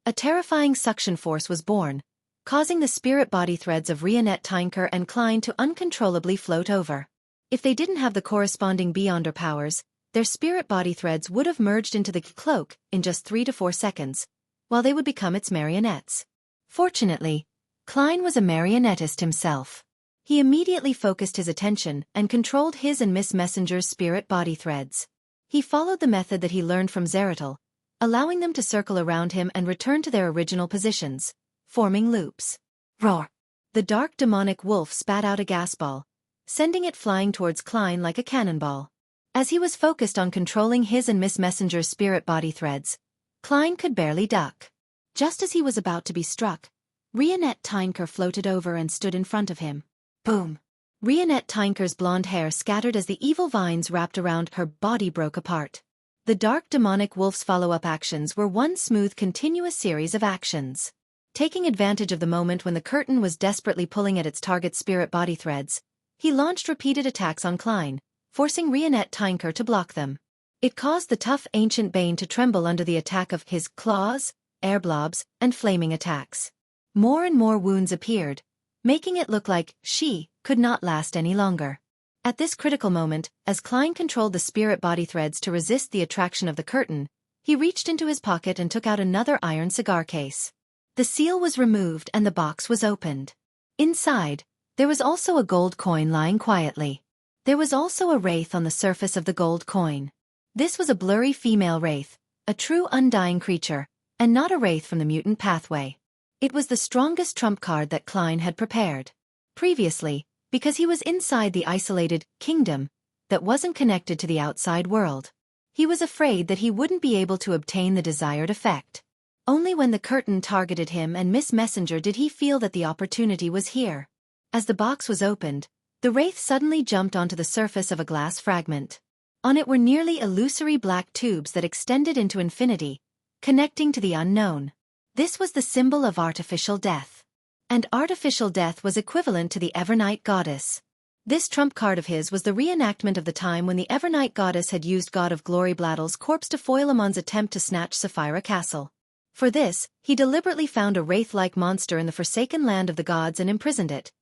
A terrifying suction force was born, causing the spirit body threads of Rionette Tinker and Klein to uncontrollably float over. If they didn't have the corresponding Beyonder powers, their spirit body threads would have merged into the cloak in just 3 to 4 seconds, while they would become its marionettes. Fortunately, Klein was a marionettist himself. He immediately focused his attention and controlled his and Miss Messenger's spirit body threads. He followed the method that he learned from Zeratul, allowing them to circle around him and return to their original positions, forming loops. Roar! The dark demonic wolf spat out a gas ball, sending it flying towards Klein like a cannonball. As he was focused on controlling his and Miss Messenger's spirit body threads, Klein could barely duck. Just as he was about to be struck, Rionette Tinker floated over and stood in front of him. Boom! Rionette Tinker's blonde hair scattered as the evil vines wrapped around her body broke apart. The dark demonic wolf's follow-up actions were one smooth continuous series of actions. Taking advantage of the moment when the curtain was desperately pulling at its target's spirit body threads, he launched repeated attacks on Klein, forcing Rionette Tinker to block them. It caused the tough ancient Bane to tremble under the attack of his claws, air blobs, and flaming attacks. More and more wounds appeared, making it look like she could not last any longer. At this critical moment, as Klein controlled the spirit body threads to resist the attraction of the curtain, he reached into his pocket and took out another iron cigar case. The seal was removed and the box was opened. Inside, there was also a gold coin lying quietly. There was also a wraith on the surface of the gold coin. This was a blurry female wraith, a true undying creature, and not a wraith from the mutant pathway. It was the strongest trump card that Klein had prepared. Previously, because he was inside the isolated kingdom that wasn't connected to the outside world, he was afraid that he wouldn't be able to obtain the desired effect. Only when the curtain targeted him and Miss Messenger did he feel that the opportunity was here. As the box was opened, the wraith suddenly jumped onto the surface of a glass fragment. On it were nearly illusory black tubes that extended into infinity, connecting to the unknown. This was the symbol of artificial death. And artificial death was equivalent to the Evernight Goddess. This trump card of his was the reenactment of the time when the Evernight Goddess had used God of Glory Bladdle's corpse to foil Amon's attempt to snatch Sapphira Castle. For this, he deliberately found a wraith-like monster in the forsaken land of the gods and imprisoned it,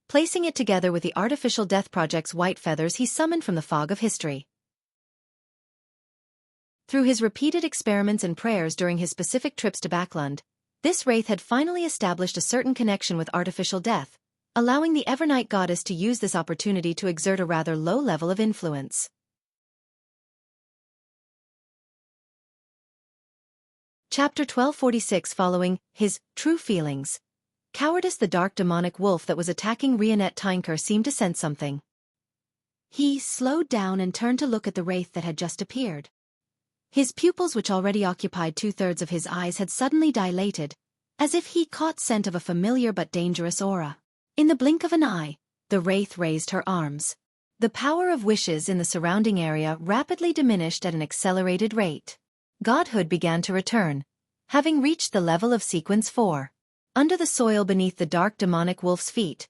placing it together with the artificial death project's white feathers he summoned from the fog of history. Through his repeated experiments and prayers during his specific trips to Backlund, this wraith had finally established a certain connection with artificial death, allowing the Evernight Goddess to use this opportunity to exert a rather low level of influence. Chapter 1246. Following his true feelings, Cowardice. The dark demonic wolf that was attacking Rionette Tinker seemed to sense something. He slowed down and turned to look at the wraith that had just appeared. His pupils, which already occupied 2/3 of his eyes, had suddenly dilated, as if he caught scent of a familiar but dangerous aura. In the blink of an eye, the wraith raised her arms. The power of wishes in the surrounding area rapidly diminished at an accelerated rate. Godhood began to return, having reached the level of Sequence 4. Under the soil beneath the dark demonic wolf's feet,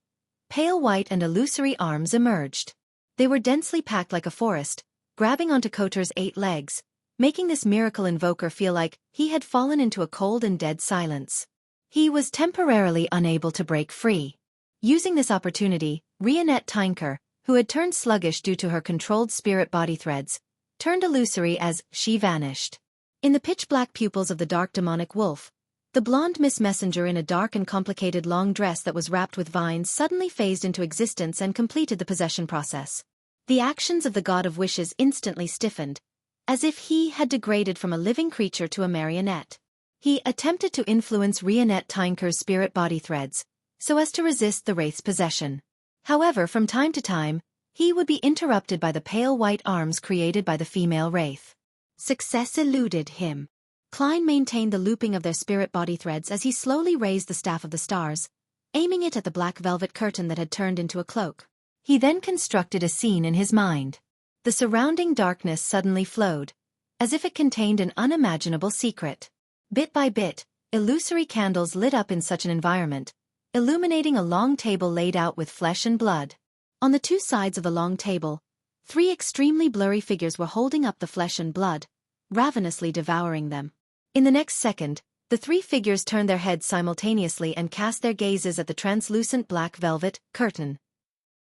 pale white and illusory arms emerged. They were densely packed like a forest, grabbing onto Kotor's 8 legs, making this miracle invoker feel like he had fallen into a cold and dead silence. He was temporarily unable to break free. Using this opportunity, Rionette Tinker, who had turned sluggish due to her controlled spirit body threads, turned illusory as she vanished. In the pitch-black pupils of the dark demonic wolf, the blonde Miss Messenger in a dark and complicated long dress that was wrapped with vines suddenly phased into existence and completed the possession process. The actions of the god of wishes instantly stiffened, as if he had degraded from a living creature to a marionette. He attempted to influence Rionette Tinker's spirit body threads, so as to resist the wraith's possession. However, from time to time, he would be interrupted by the pale white arms created by the female wraith. Success eluded him. Klein maintained the looping of their spirit body threads as he slowly raised the staff of the stars, aiming it at the black velvet curtain that had turned into a cloak. He then constructed a scene in his mind. The surrounding darkness suddenly flowed, as if it contained an unimaginable secret. Bit by bit, illusory candles lit up in such an environment, illuminating a long table laid out with flesh and blood. On the two sides of the long table, 3 extremely blurry figures were holding up the flesh and blood, ravenously devouring them. In the next second, the 3 figures turned their heads simultaneously and cast their gazes at the translucent black velvet curtain.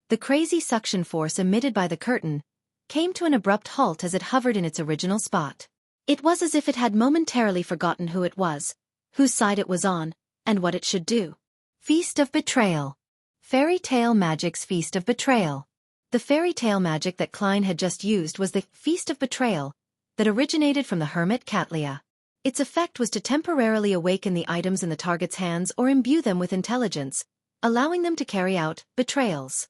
The crazy suction force emitted by the curtain came to an abrupt halt as it hovered in its original spot. It was as if it had momentarily forgotten who it was, whose side it was on, and what it should do. Feast of Betrayal. Fairy Tale Magic's Feast of Betrayal. The fairy tale magic that Klein had just used was the Feast of Betrayal that originated from the hermit Catlia. Its effect was to temporarily awaken the items in the target's hands or imbue them with intelligence, allowing them to carry out betrayals.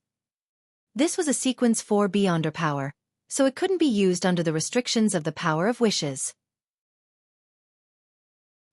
This was a sequence 4 Beyonder power, so it couldn't be used under the restrictions of the power of wishes.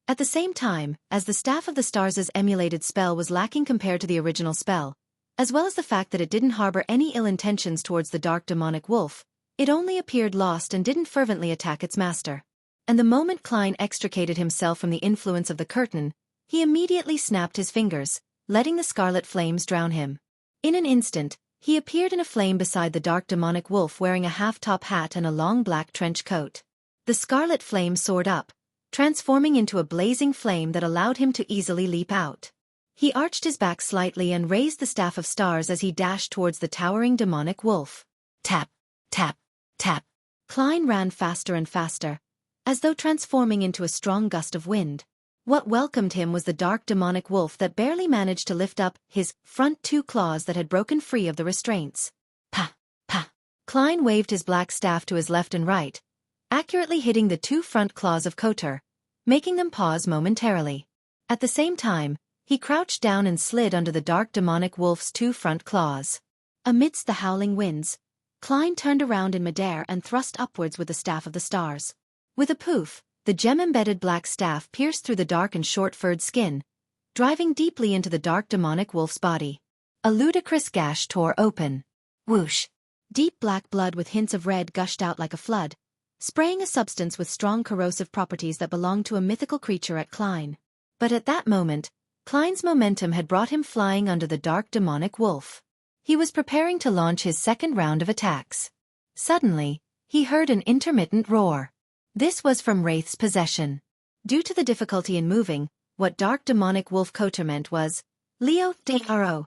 At the same time, as the Staff of the Stars' emulated spell was lacking compared to the original spell, as well as the fact that it didn't harbor any ill intentions towards the dark demonic wolf, it only appeared lost and didn't fervently attack its master. And the moment Klein extricated himself from the influence of the curtain, he immediately snapped his fingers, letting the scarlet flames drown him. In an instant, he appeared in a flame beside the dark demonic wolf wearing a half-top hat and a long black trench coat. The scarlet flame soared up, transforming into a blazing flame that allowed him to easily leap out. He arched his back slightly and raised the Staff of Stars as he dashed towards the towering demonic wolf. Tap, tap, tap. Klein ran faster and faster, as though transforming into a strong gust of wind. What welcomed him was the dark demonic wolf that barely managed to lift up his front 2 claws that had broken free of the restraints. Pa, pa. Klein waved his black staff to his left and right, accurately hitting the 2 front claws of Kotor, making them pause momentarily. At the same time, he crouched down and slid under the dark demonic wolf's 2 front claws. Amidst the howling winds, Klein turned around in midair and thrust upwards with the Staff of the Stars. With a poof, the gem-embedded black staff pierced through the dark and short-furred skin, driving deeply into the dark demonic wolf's body. A ludicrous gash tore open. Whoosh! Deep black blood with hints of red gushed out like a flood, spraying a substance with strong corrosive properties that belonged to a mythical creature at Klein. But at that moment, Klein's momentum had brought him flying under the dark demonic wolf. He was preparing to launch his second round of attacks. Suddenly, he heard an intermittent roar. This was from Wraith's possession. Due to the difficulty in moving, what dark demonic wolf Kotor meant was, Leo de Aro.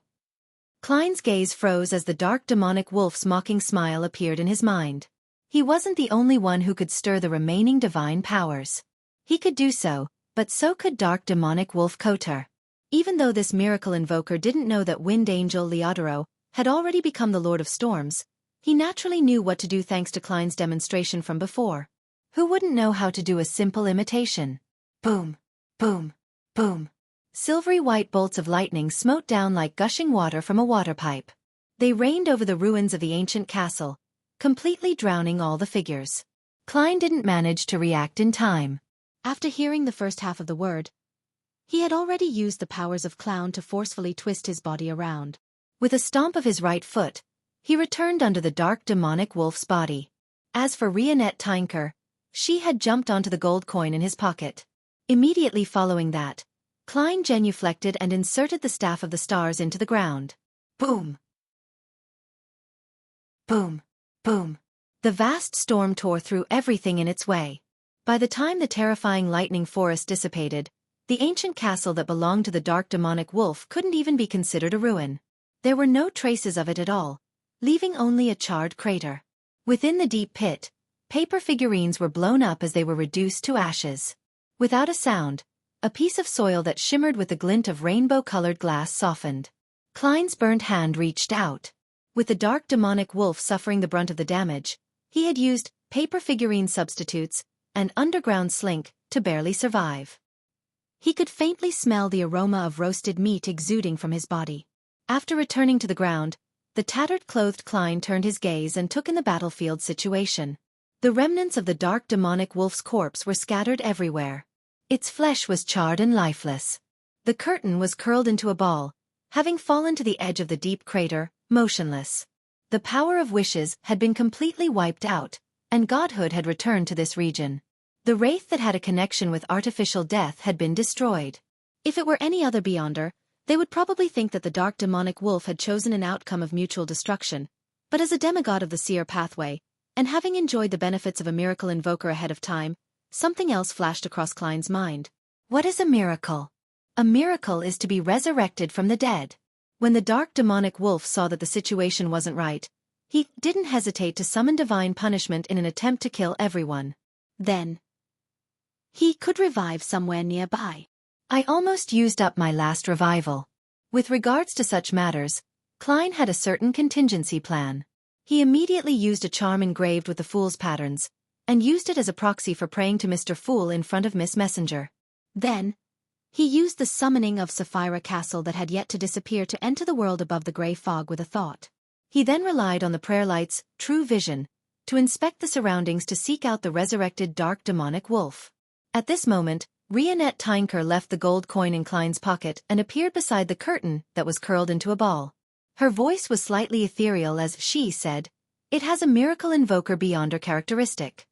Klein's gaze froze as the dark demonic wolf's mocking smile appeared in his mind. He wasn't the only one who could stir the remaining divine powers. He could do so, but so could dark demonic wolf Kotor. Even though this miracle invoker didn't know that Wind Angel Leodoro had already become the Lord of Storms, he naturally knew what to do thanks to Klein's demonstration from before. Who wouldn't know how to do a simple imitation? Boom, boom, boom. Silvery white bolts of lightning smote down like gushing water from a water pipe. They rained over the ruins of the ancient castle, completely drowning all the figures. Klein didn't manage to react in time. After hearing the first half of the word, he had already used the powers of Clown to forcefully twist his body around. With a stomp of his right foot, he returned under the dark demonic wolf's body. As for Rionette Tinker, she had jumped onto the gold coin in his pocket. Immediately following that, Klein genuflected and inserted the Staff of the Stars into the ground. Boom! Boom! Boom! The vast storm tore through everything in its way. By the time the terrifying lightning forest dissipated, the ancient castle that belonged to the dark demonic wolf couldn't even be considered a ruin. There were no traces of it at all, leaving only a charred crater. Within the deep pit, paper figurines were blown up as they were reduced to ashes. Without a sound, a piece of soil that shimmered with the glint of rainbow-colored glass softened. Klein's burned hand reached out. With the dark demonic wolf suffering the brunt of the damage, he had used paper figurine substitutes and underground slink to barely survive. He could faintly smell the aroma of roasted meat exuding from his body. After returning to the ground, the tattered-clothed Klein turned his gaze and took in the battlefield situation. The remnants of the dark demonic wolf's corpse were scattered everywhere. Its flesh was charred and lifeless. The curtain was curled into a ball, having fallen to the edge of the deep crater, motionless. The power of wishes had been completely wiped out, and godhood had returned to this region. The wraith that had a connection with artificial death had been destroyed. If it were any other Beyonder, they would probably think that the dark demonic wolf had chosen an outcome of mutual destruction, but as a demigod of the seer pathway, and having enjoyed the benefits of a miracle invoker ahead of time, something else flashed across Klein's mind. What is a miracle? A miracle is to be resurrected from the dead. When the dark demonic wolf saw that the situation wasn't right, he didn't hesitate to summon divine punishment in an attempt to kill everyone. Then, he could revive somewhere nearby. I almost used up my last revival. With regards to such matters, Klein had a certain contingency plan. He immediately used a charm engraved with the Fool's patterns, and used it as a proxy for praying to Mr. Fool in front of Miss Messenger. Then, he used the summoning of Sapphira Castle that had yet to disappear to enter the world above the grey fog with a thought. He then relied on the prayer light's true vision to inspect the surroundings to seek out the resurrected dark demonic wolf. At this moment, Rionette Tynker left the gold coin in Klein's pocket and appeared beside the curtain that was curled into a ball. Her voice was slightly ethereal as she said, "It has a miracle invoker Beyonder characteristic."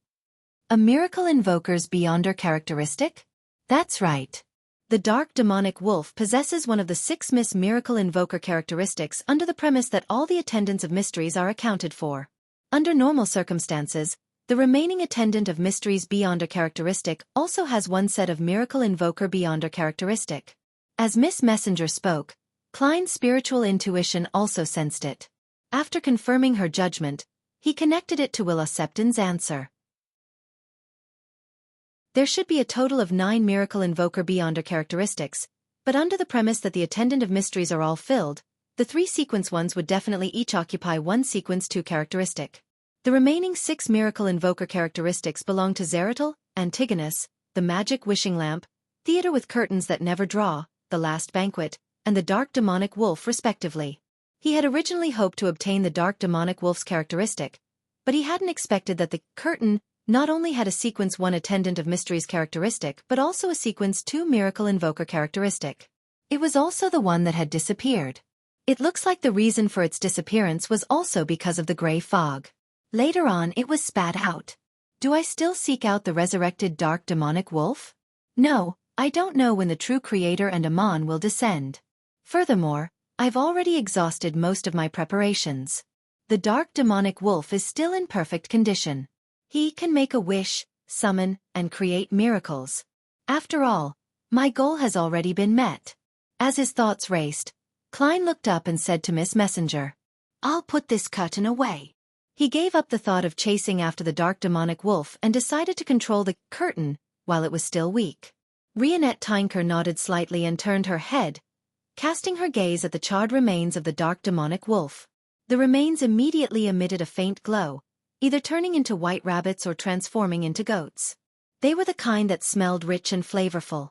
A miracle invoker's Beyonder characteristic? That's right. The dark demonic wolf possesses one of the 6 Miss Miracle Invoker characteristics under the premise that all the attendants of mysteries are accounted for. Under normal circumstances, the remaining attendant of mysteries Beyonder characteristic also has one set of Miracle Invoker Beyonder characteristic. As Miss Messenger spoke, Klein's spiritual intuition also sensed it. After confirming her judgment, he connected it to Willa Septon's answer. There should be a total of 9 Miracle Invoker Beyonder characteristics, but under the premise that the attendant of mysteries are all filled, the 3 sequence ones would definitely each occupy 1 sequence 2 characteristic. The remaining 6 Miracle Invoker characteristics belong to Zeratul, Antigonus, the Magic Wishing Lamp, Theater with Curtains That Never Draw, The Last Banquet, and the Dark Demonic Wolf respectively. He had originally hoped to obtain the Dark Demonic Wolf's characteristic, but he hadn't expected that the curtain not only had a sequence 1 attendant of mysteries characteristic but also a sequence 2 Miracle Invoker characteristic. It was also the one that had disappeared. It looks like the reason for its disappearance was also because of the grey fog. Later on it was spat out. Do I still seek out the resurrected dark demonic wolf? No, I don't know when the true creator and Amon will descend. Furthermore, I've already exhausted most of my preparations. The dark demonic wolf is still in perfect condition. He can make a wish, summon, and create miracles. After all, my goal has already been met. As his thoughts raced, Klein looked up and said to Miss Messenger, "I'll put this curtain away." He gave up the thought of chasing after the dark demonic wolf and decided to control the curtain while it was still weak. Rionette Tynker nodded slightly and turned her head, casting her gaze at the charred remains of the dark demonic wolf. The remains immediately emitted a faint glow, either turning into white rabbits or transforming into goats. They were the kind that smelled rich and flavorful.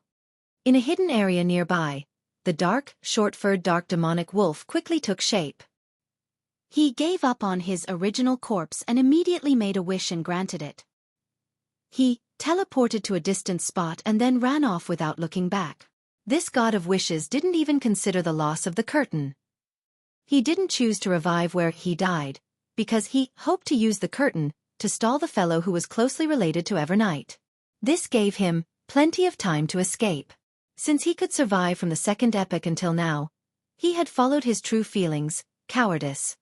In a hidden area nearby, the dark, short-furred dark demonic wolf quickly took shape. He gave up on his original corpse and immediately made a wish and granted it. He teleported to a distant spot and then ran off without looking back. This god of wishes didn't even consider the loss of the curtain. He didn't choose to revive where he died, because he hoped to use the curtain to stall the fellow who was closely related to Evernight. This gave him plenty of time to escape. Since he could survive from the second epoch until now, he had followed his true feelings, cowardice.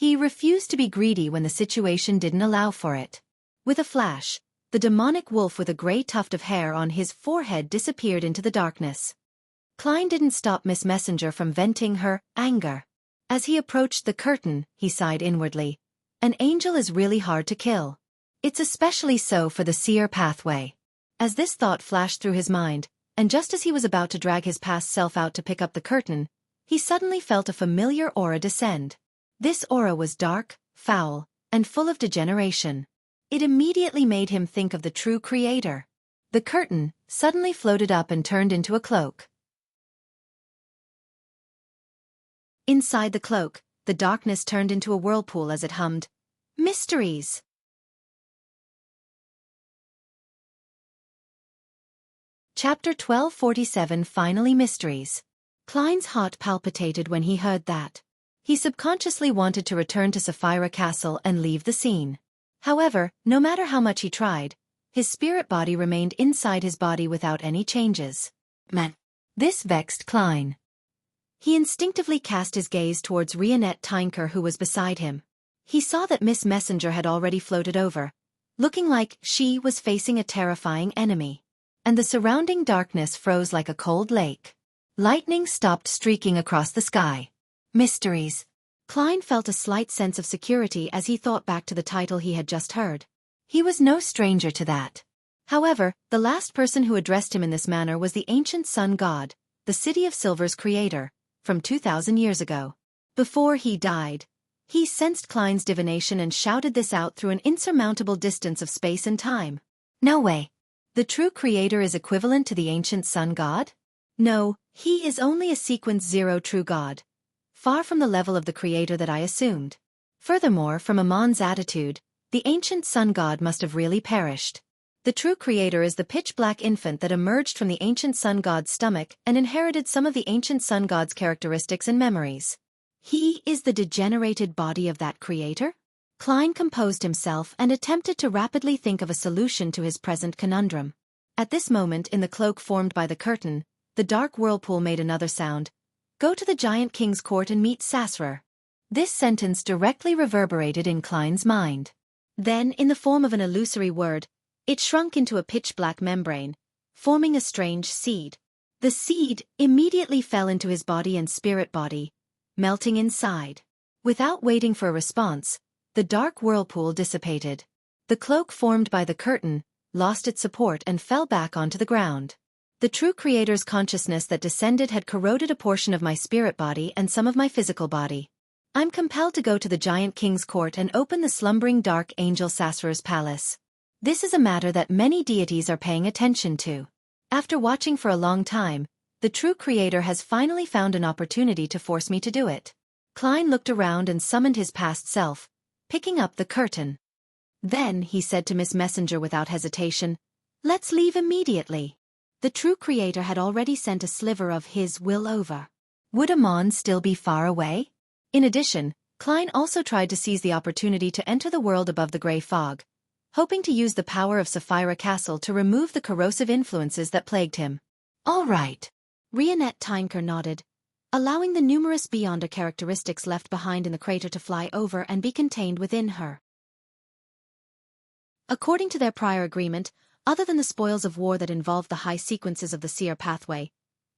He refused to be greedy when the situation didn't allow for it. With a flash, the demonic wolf with a gray tuft of hair on his forehead disappeared into the darkness. Klein didn't stop Miss Messenger from venting her anger. As he approached the curtain, he sighed inwardly. An angel is really hard to kill. It's especially so for the seer pathway. As this thought flashed through his mind, and just as he was about to drag his past self out to pick up the curtain, he suddenly felt a familiar aura descend. This aura was dark, foul, and full of degeneration. It immediately made him think of the true creator. The curtain suddenly floated up and turned into a cloak. Inside the cloak, the darkness turned into a whirlpool as it hummed, "Mysteries." Chapter 1247 Finally Mysteries. Klein's heart palpitated when he heard that. He subconsciously wanted to return to Sapphira Castle and leave the scene. However, no matter how much he tried, his spirit body remained inside his body without any changes. Man. This vexed Klein. He instinctively cast his gaze towards Rionette Tinker, who was beside him. He saw that Miss Messenger had already floated over, looking like she was facing a terrifying enemy. And the surrounding darkness froze like a cold lake. Lightning stopped streaking across the sky. Mysteries. Klein felt a slight sense of security as he thought back to the title he had just heard. He was no stranger to that. However, the last person who addressed him in this manner was the ancient sun god, the City of Silver's creator, from 2,000 years ago. Before he died, he sensed Klein's divination and shouted this out through an insurmountable distance of space and time. No way. The true creator is equivalent to the ancient sun god? No, he is only a sequence 0 true god. Far from the level of the creator that I assumed. Furthermore, from Amon's attitude, the ancient sun god must have really perished. The true creator is the pitch-black infant that emerged from the ancient sun god's stomach and inherited some of the ancient sun god's characteristics and memories. He is the degenerated body of that creator? Klein composed himself and attempted to rapidly think of a solution to his present conundrum. At this moment, in the cloak formed by the curtain, the dark whirlpool made another sound. Go to the giant king's court and meet Sasrer. This sentence directly reverberated in Klein's mind. Then, in the form of an illusory word, it shrunk into a pitch-black membrane, forming a strange seed. The seed immediately fell into his body and spirit body, melting inside. Without waiting for a response, the dark whirlpool dissipated. The cloak formed by the curtain lost its support and fell back onto the ground. The true creator's consciousness that descended had corroded a portion of my spirit body and some of my physical body. I'm compelled to go to the giant king's court and open the slumbering dark angel Sasrer's palace. This is a matter that many deities are paying attention to. After watching for a long time, the true creator has finally found an opportunity to force me to do it. Klein looked around and summoned his past self, picking up the curtain. Then he said to Miss Messenger without hesitation, "Let's leave immediately." The true creator had already sent a sliver of his will over. Would Amon still be far away? In addition, Klein also tried to seize the opportunity to enter the world above the gray fog, hoping to use the power of Sapphira Castle to remove the corrosive influences that plagued him. All right. Rionette Tinker nodded, allowing the numerous Beyonder characteristics left behind in the crater to fly over and be contained within her. According to their prior agreement, other than the spoils of war that involved the high sequences of the seer pathway,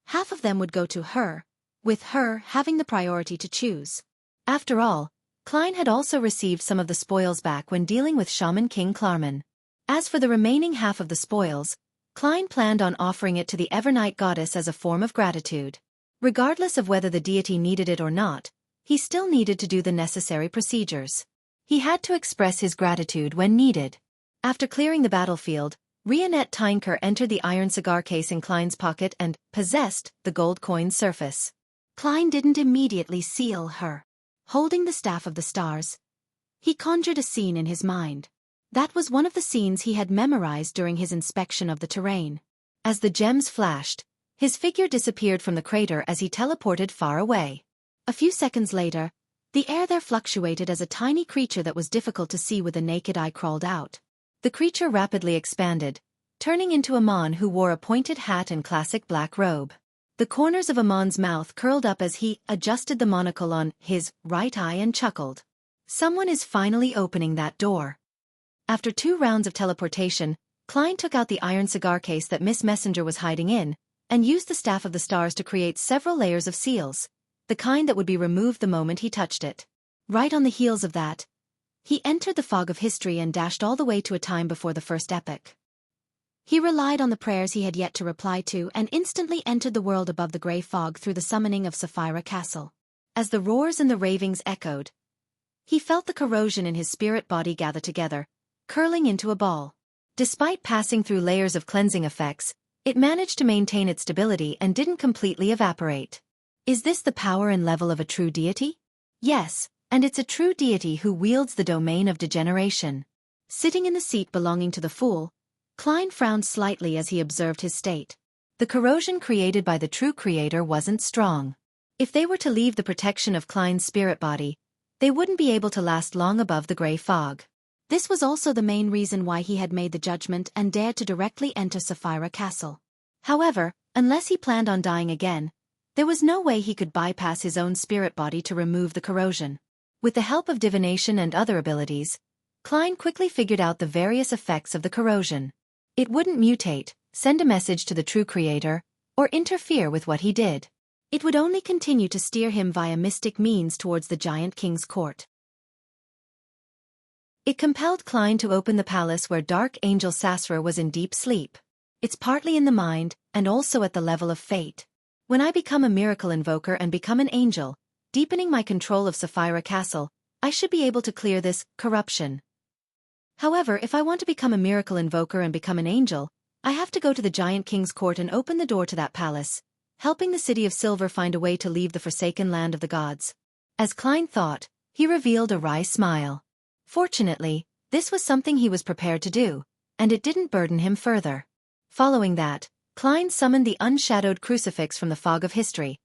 half of them would go to her, with her having the priority to choose. After all, Klein had also received some of the spoils back when dealing with Shaman King Klarman. As for the remaining half of the spoils, Klein planned on offering it to the Evernight goddess as a form of gratitude. Regardless of whether the deity needed it or not, he still needed to do the necessary procedures. He had to express his gratitude when needed. After clearing the battlefield, Rionette Tinker entered the iron cigar case in Klein's pocket and possessed the gold coin's surface. Klein didn't immediately seal her. Holding the staff of the stars, he conjured a scene in his mind. That was one of the scenes he had memorized during his inspection of the terrain. As the gems flashed, his figure disappeared from the crater as he teleported far away. A few seconds later, the air there fluctuated as a tiny creature that was difficult to see with the naked eye crawled out. The creature rapidly expanded, turning into Amon, who wore a pointed hat and classic black robe. The corners of Amon's mouth curled up as he adjusted the monocle on his right eye and chuckled. Someone is finally opening that door. After 2 rounds of teleportation, Klein took out the iron cigar case that Miss Messenger was hiding in, and used the Staff of the Stars to create several layers of seals, the kind that would be removed the moment he touched it. Right on the heels of that, he entered the fog of history and dashed all the way to a time before the first epoch. He relied on the prayers he had yet to reply to and instantly entered the world above the grey fog through the summoning of Sapphira Castle. As the roars and the ravings echoed, he felt the corrosion in his spirit body gather together, curling into a ball. Despite passing through layers of cleansing effects, it managed to maintain its stability and didn't completely evaporate. Is this the power and level of a true deity? Yes, and it's a true deity who wields the domain of degeneration. Sitting in the seat belonging to the fool, Klein frowned slightly as he observed his state. The corrosion created by the true creator wasn't strong. If they were to leave the protection of Klein's spirit body, they wouldn't be able to last long above the grey fog. This was also the main reason why he had made the judgment and dared to directly enter Sapphira Castle. However, unless he planned on dying again, there was no way he could bypass his own spirit body to remove the corrosion. With the help of divination and other abilities, Klein quickly figured out the various effects of the corrosion. It wouldn't mutate, send a message to the true creator, or interfere with what he did. It would only continue to steer him via mystic means towards the giant king's court. It compelled Klein to open the palace where Dark Angel Sasra was in deep sleep. It's partly in the mind, and also at the level of fate. When I become a miracle invoker and become an angel, deepening my control of Sapphira Castle, I should be able to clear this corruption. However, if I want to become a miracle invoker and become an angel, I have to go to the giant king's court and open the door to that palace, helping the City of Silver find a way to leave the forsaken land of the gods. As Klein thought, he revealed a wry smile. Fortunately, this was something he was prepared to do, and it didn't burden him further. Following that, Klein summoned the unshadowed crucifix from the fog of history,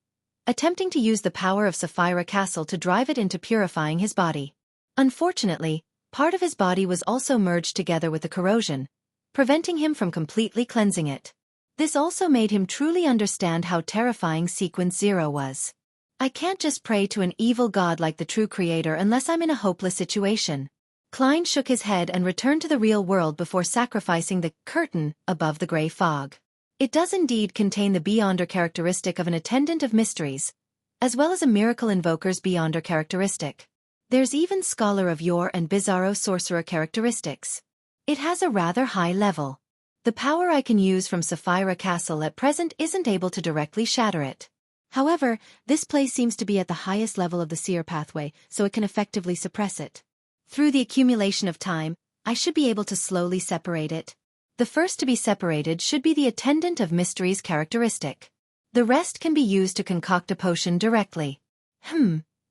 attempting to use the power of Sapphira Castle to drive it into purifying his body. Unfortunately, part of his body was also merged together with the corrosion, preventing him from completely cleansing it. This also made him truly understand how terrifying Sequence Zero was. I can't just pray to an evil god like the true creator unless I'm in a hopeless situation. Klein shook his head and returned to the real world before sacrificing the curtain above the grey fog. It does indeed contain the Beyonder characteristic of an attendant of mysteries, as well as a miracle invoker's Beyonder characteristic. There's even Scholar of Yore and Bizarro Sorcerer characteristics. It has a rather high level. The power I can use from Sapphira Castle at present isn't able to directly shatter it. However, this place seems to be at the highest level of the seer pathway, so it can effectively suppress it. Through the accumulation of time, I should be able to slowly separate it. The first to be separated should be the Attendant of Mysteries characteristic. The rest can be used to concoct a potion directly.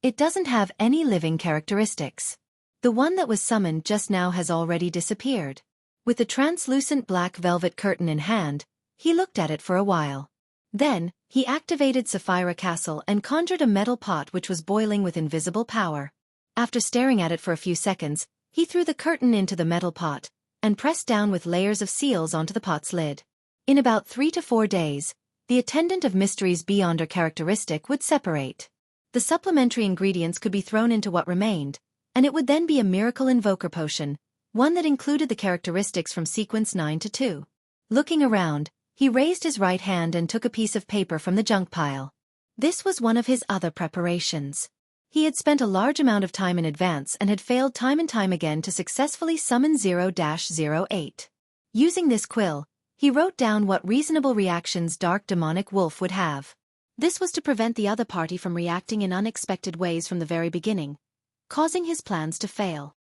It doesn't have any living characteristics. The one that was summoned just now has already disappeared. With the translucent black velvet curtain in hand, he looked at it for a while. Then, he activated Sapphira Castle and conjured a metal pot which was boiling with invisible power. After staring at it for a few seconds, he threw the curtain into the metal pot, and pressed down with layers of seals onto the pot's lid. In about 3 to 4 days, the Attendant of Mysteries Beyonder characteristic would separate. The supplementary ingredients could be thrown into what remained, and it would then be a miracle invoker potion, one that included the characteristics from sequence 9 to 2. Looking around, he raised his right hand and took a piece of paper from the junk pile. This was one of his other preparations. He had spent a large amount of time in advance and had failed time and time again to successfully summon 0-08. Using this quill, he wrote down what reasonable reactions Dark Demonic Wolf would have. This was to prevent the other party from reacting in unexpected ways from the very beginning, causing his plans to fail.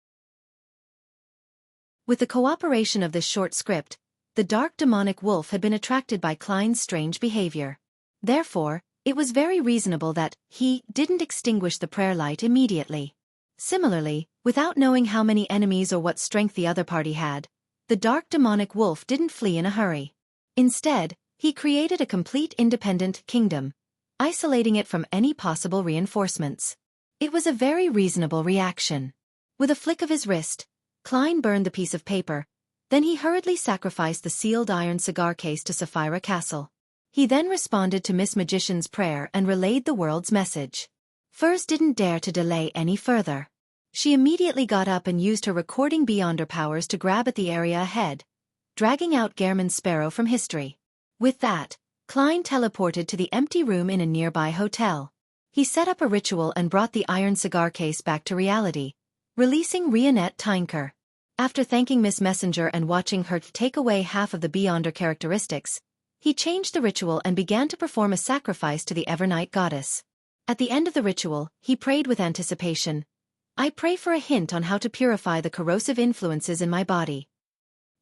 With the cooperation of this short script, the Dark Demonic Wolf had been attracted by Klein's strange behavior. Therefore, it was very reasonable that he didn't extinguish the prayer light immediately. Similarly, without knowing how many enemies or what strength the other party had, the Dark Demonic Wolf didn't flee in a hurry. Instead, he created a complete independent kingdom, isolating it from any possible reinforcements. It was a very reasonable reaction. With a flick of his wrist, Klein burned the piece of paper, then he hurriedly sacrificed the sealed iron cigar case to Sapphira Castle. He then responded to Miss Magician's prayer and relayed the world's message. Furs didn't dare to delay any further. She immediately got up and used her recording beyonder powers to grab at the area ahead, dragging out Gehrman's sparrow from history. With that, Klein teleported to the empty room in a nearby hotel. He set up a ritual and brought the iron cigar case back to reality, releasing Rionette Tinker. After thanking Miss Messenger and watching her take away half of the beyonder characteristics, he changed the ritual and began to perform a sacrifice to the Evernight goddess. At the end of the ritual, he prayed with anticipation. I pray for a hint on how to purify the corrosive influences in my body.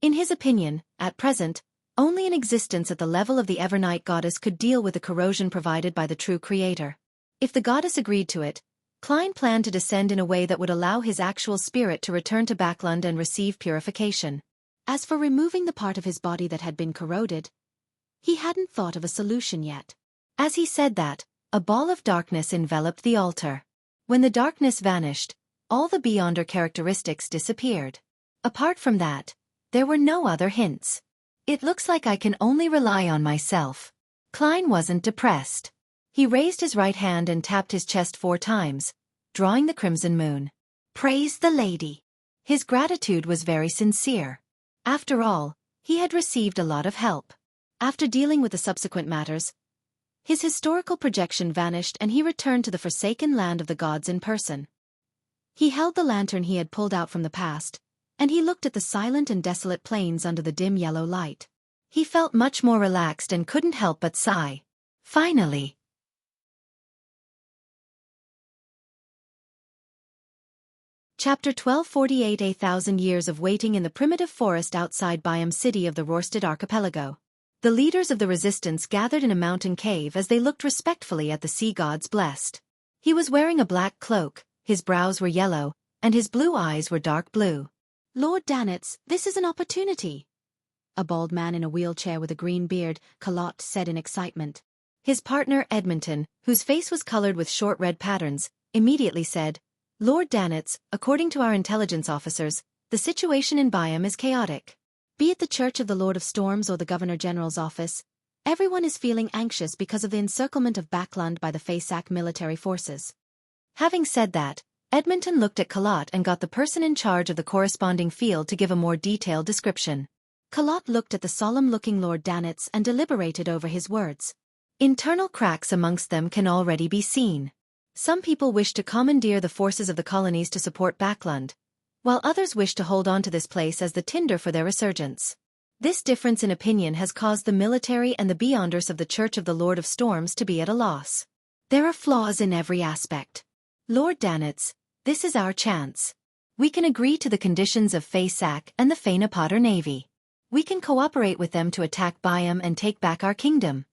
In his opinion, at present, only an existence at the level of the Evernight goddess could deal with the corrosion provided by the true creator. If the goddess agreed to it, Klein planned to descend in a way that would allow his actual spirit to return to Backland and receive purification. As for removing the part of his body that had been corroded, he hadn't thought of a solution yet. As he said that, a ball of darkness enveloped the altar. When the darkness vanished, all the beyonder characteristics disappeared. Apart from that, there were no other hints. It looks like I can only rely on myself. Klein wasn't depressed. He raised his right hand and tapped his chest 4 times, drawing the crimson moon. Praise the lady. His gratitude was very sincere. After all, he had received a lot of help. After dealing with the subsequent matters, his historical projection vanished and he returned to the forsaken land of the gods in person. He held the lantern he had pulled out from the past, and he looked at the silent and desolate plains under the dim yellow light. He felt much more relaxed and couldn't help but sigh. Finally. Chapter 1248 A Thousand Years of Waiting in the Primitive Forest outside Biome City of the Rörsted Archipelago. The leaders of the resistance gathered in a mountain cave as they looked respectfully at the sea god's blessed. He was wearing a black cloak, his brows were yellow, and his blue eyes were dark blue. Lord Danitz, this is an opportunity. A bald man in a wheelchair with a green beard, Calotte said in excitement. His partner, Edmonton, whose face was colored with short red patterns, immediately said, Lord Danitz, according to our intelligence officers, the situation in Biome is chaotic. Be it the Church of the Lord of Storms or the Governor-General's office, everyone is feeling anxious because of the encirclement of Backland by the Feysac military forces. Having said that, Edmonton looked at Calotte and got the person in charge of the corresponding field to give a more detailed description. Calotte looked at the solemn-looking Lord Danitz and deliberated over his words. Internal cracks amongst them can already be seen. Some people wish to commandeer the forces of the colonies to support Backland, while others wish to hold on to this place as the tinder for their resurgence. This difference in opinion has caused the military and the beyonders of the Church of the Lord of Storms to be at a loss. There are flaws in every aspect. Lord Danitz, this is our chance. We can agree to the conditions of Feysac and the Feynapotter Navy. We can cooperate with them to attack Biome and take back our kingdom.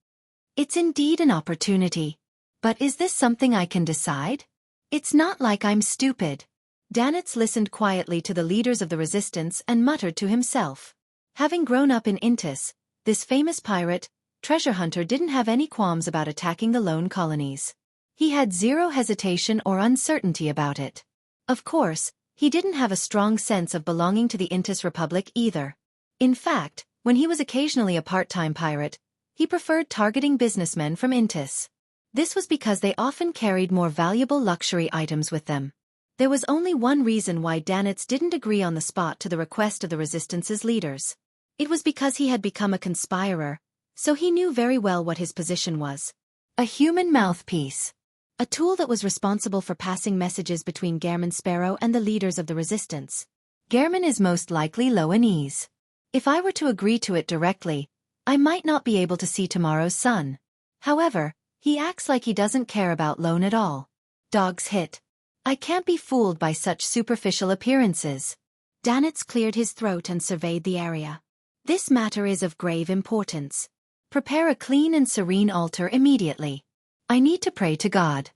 It's indeed an opportunity. But is this something I can decide? It's not like I'm stupid. Danitz listened quietly to the leaders of the resistance and muttered to himself. Having grown up in Intis, this famous pirate, treasure hunter didn't have any qualms about attacking the lone colonies. He had zero hesitation or uncertainty about it. Of course, he didn't have a strong sense of belonging to the Intis Republic either. In fact, when he was occasionally a part-time pirate, he preferred targeting businessmen from Intis. This was because they often carried more valuable luxury items with them. There was only one reason why Danitz didn't agree on the spot to the request of the resistance's leaders. It was because he had become a conspirer, so he knew very well what his position was. A human mouthpiece. A tool that was responsible for passing messages between Gehrman Sparrow and the leaders of the resistance. Gehrman is most likely Loanese. If I were to agree to it directly, I might not be able to see tomorrow's sun. However, he acts like he doesn't care about Lone at all. Dog's hit. I can't be fooled by such superficial appearances. Danitz cleared his throat and surveyed the area. This matter is of grave importance. Prepare a clean and serene altar immediately. I need to pray to God.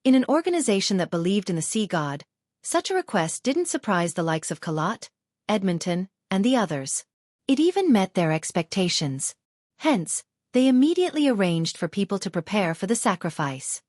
In an organization that believed in the sea god, such a request didn't surprise the likes of Calotte, Edmonton, and the others. It even met their expectations. Hence, they immediately arranged for people to prepare for the sacrifice.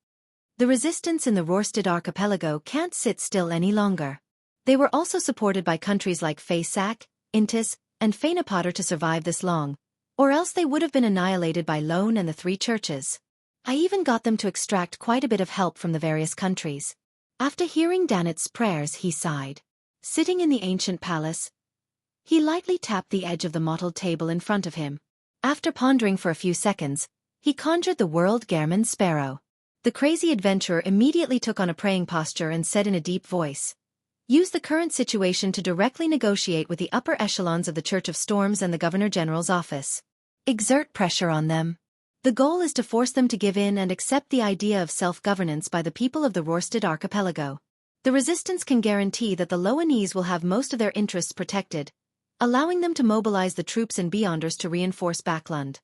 The resistance in the Rörsted Archipelago can't sit still any longer. They were also supported by countries like Feysac, Intis, and Feynapotter to survive this long, or else they would have been annihilated by Lone and the 3 churches. I even got them to extract quite a bit of help from the various countries. After hearing Danet's prayers, he sighed. Sitting in the ancient palace, he lightly tapped the edge of the mottled table in front of him. After pondering for a few seconds, he conjured the world German sparrow. The crazy adventurer immediately took on a praying posture and said in a deep voice, "Use the current situation to directly negotiate with the upper echelons of the Church of Storms and the Governor-General's office. Exert pressure on them. The goal is to force them to give in and accept the idea of self-governance by the people of the Rörsted archipelago. The resistance can guarantee that the Loanese will have most of their interests protected, allowing them to mobilize the troops and Beyonders to reinforce Backlund."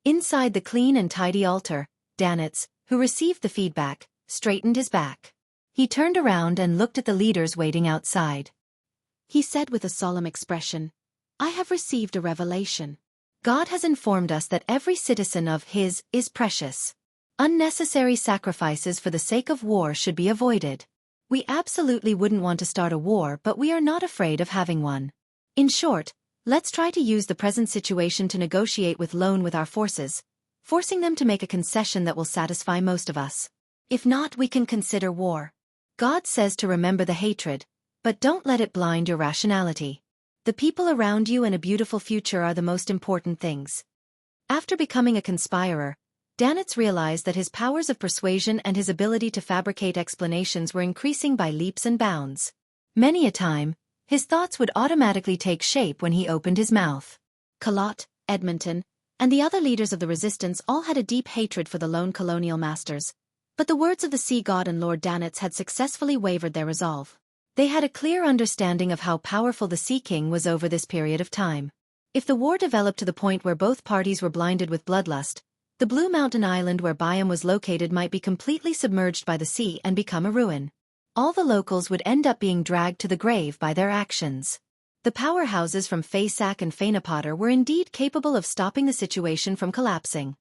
Inside the clean and tidy altar, Danitz, who received the feedback, straightened his back. He turned around and looked at the leaders waiting outside. He said with a solemn expression, "I have received a revelation. God has informed us that every citizen of His is precious. Unnecessary sacrifices for the sake of war should be avoided. We absolutely wouldn't want to start a war, but we are not afraid of having one. In short, let's try to use the present situation to negotiate with Loan with our forces, forcing them to make a concession that will satisfy most of us. If not, we can consider war. God says to remember the hatred, but don't let it blind your rationality. The people around you and a beautiful future are the most important things." After becoming a conspirer, Danitz realized that his powers of persuasion and his ability to fabricate explanations were increasing by leaps and bounds. Many a time, his thoughts would automatically take shape when he opened his mouth. Kalot, Edmonton, and the other leaders of the resistance all had a deep hatred for the lone colonial masters, but the words of the sea god and Lord Danitz had successfully wavered their resolve. They had a clear understanding of how powerful the Sea King was over this period of time. If the war developed to the point where both parties were blinded with bloodlust, the Blue Mountain Island where Byam was located might be completely submerged by the sea and become a ruin. All the locals would end up being dragged to the grave by their actions. The powerhouses from Faysac and Fainapotter were indeed capable of stopping the situation from collapsing.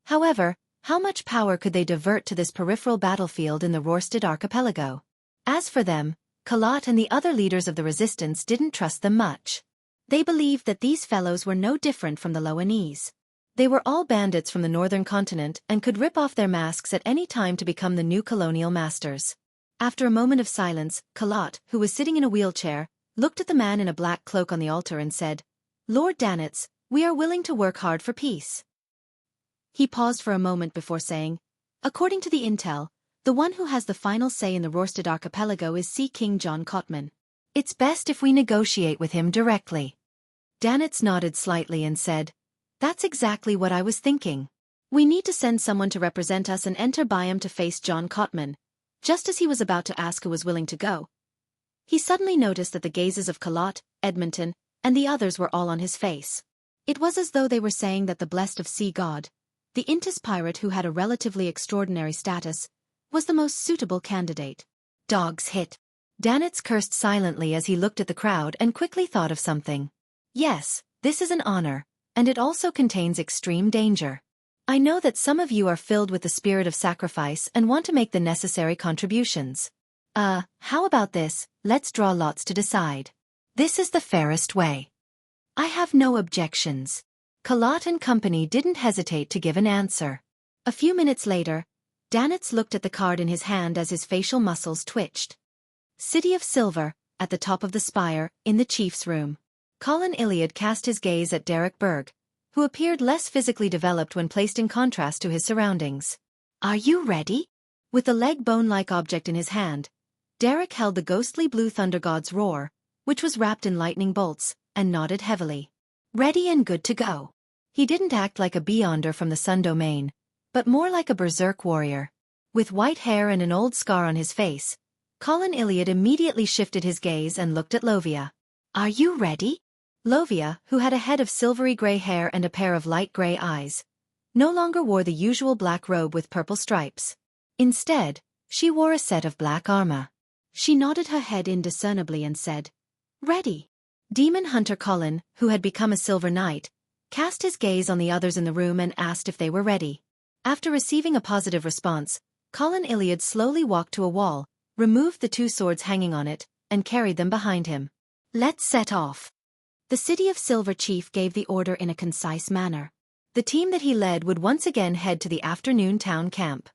However, how much power could they divert to this peripheral battlefield in the Rörsted archipelago? As for them, Kalot and the other leaders of the resistance didn't trust them much. They believed that these fellows were no different from the Loanese. They were all bandits from the northern continent and could rip off their masks at any time to become the new colonial masters. After a moment of silence, Kalot, who was sitting in a wheelchair, looked at the man in a black cloak on the altar and said, "Lord Danitz, we are willing to work hard for peace." He paused for a moment before saying, "According to the intel, the one who has the final say in the Rörsted archipelago is Sea King John Cotman. It's best if we negotiate with him directly." Danitz nodded slightly and said, "That's exactly what I was thinking. We need to send someone to represent us and enter Byam to face John Cotman." Just as he was about to ask who was willing to go, he suddenly noticed that the gazes of Kalot, Edmonton, and the others were all on his face. It was as though they were saying that the blessed of sea god, the Intis pirate who had a relatively extraordinary status, was the most suitable candidate. Dogs hit. Danitz cursed silently as he looked at the crowd and quickly thought of something. "Yes, this is an honor, and it also contains extreme danger. I know that some of you are filled with the spirit of sacrifice and want to make the necessary contributions. How about this? Let's draw lots to decide. This is the fairest way." "I have no objections." Kalot and company didn't hesitate to give an answer. A few minutes later, Danitz looked at the card in his hand as his facial muscles twitched. City of Silver, at the top of the spire, in the chief's room. Colin Iliad cast his gaze at Derek Berg, who appeared less physically developed when placed in contrast to his surroundings. "Are you ready?" With the leg bone-like object in his hand, Derek held the ghostly blue thunder god's roar, which was wrapped in lightning bolts, and nodded heavily. "Ready and good to go." He didn't act like a Beyonder from the Sun Domain, but more like a berserk warrior. With white hair and an old scar on his face, Colin Iliad immediately shifted his gaze and looked at Lovia. "Are you ready?" Lovia, who had a head of silvery gray hair and a pair of light gray eyes, no longer wore the usual black robe with purple stripes. Instead, she wore a set of black armor. She nodded her head indiscernibly and said, "Ready." Demon Hunter Colin, who had become a Silver Knight, cast his gaze on the others in the room and asked if they were ready. After receiving a positive response, Colin Iliad slowly walked to a wall, removed the two swords hanging on it, and carried them behind him. "Let's set off." The City of Silver chief gave the order in a concise manner. The team that he led would once again head to the afternoon town camp.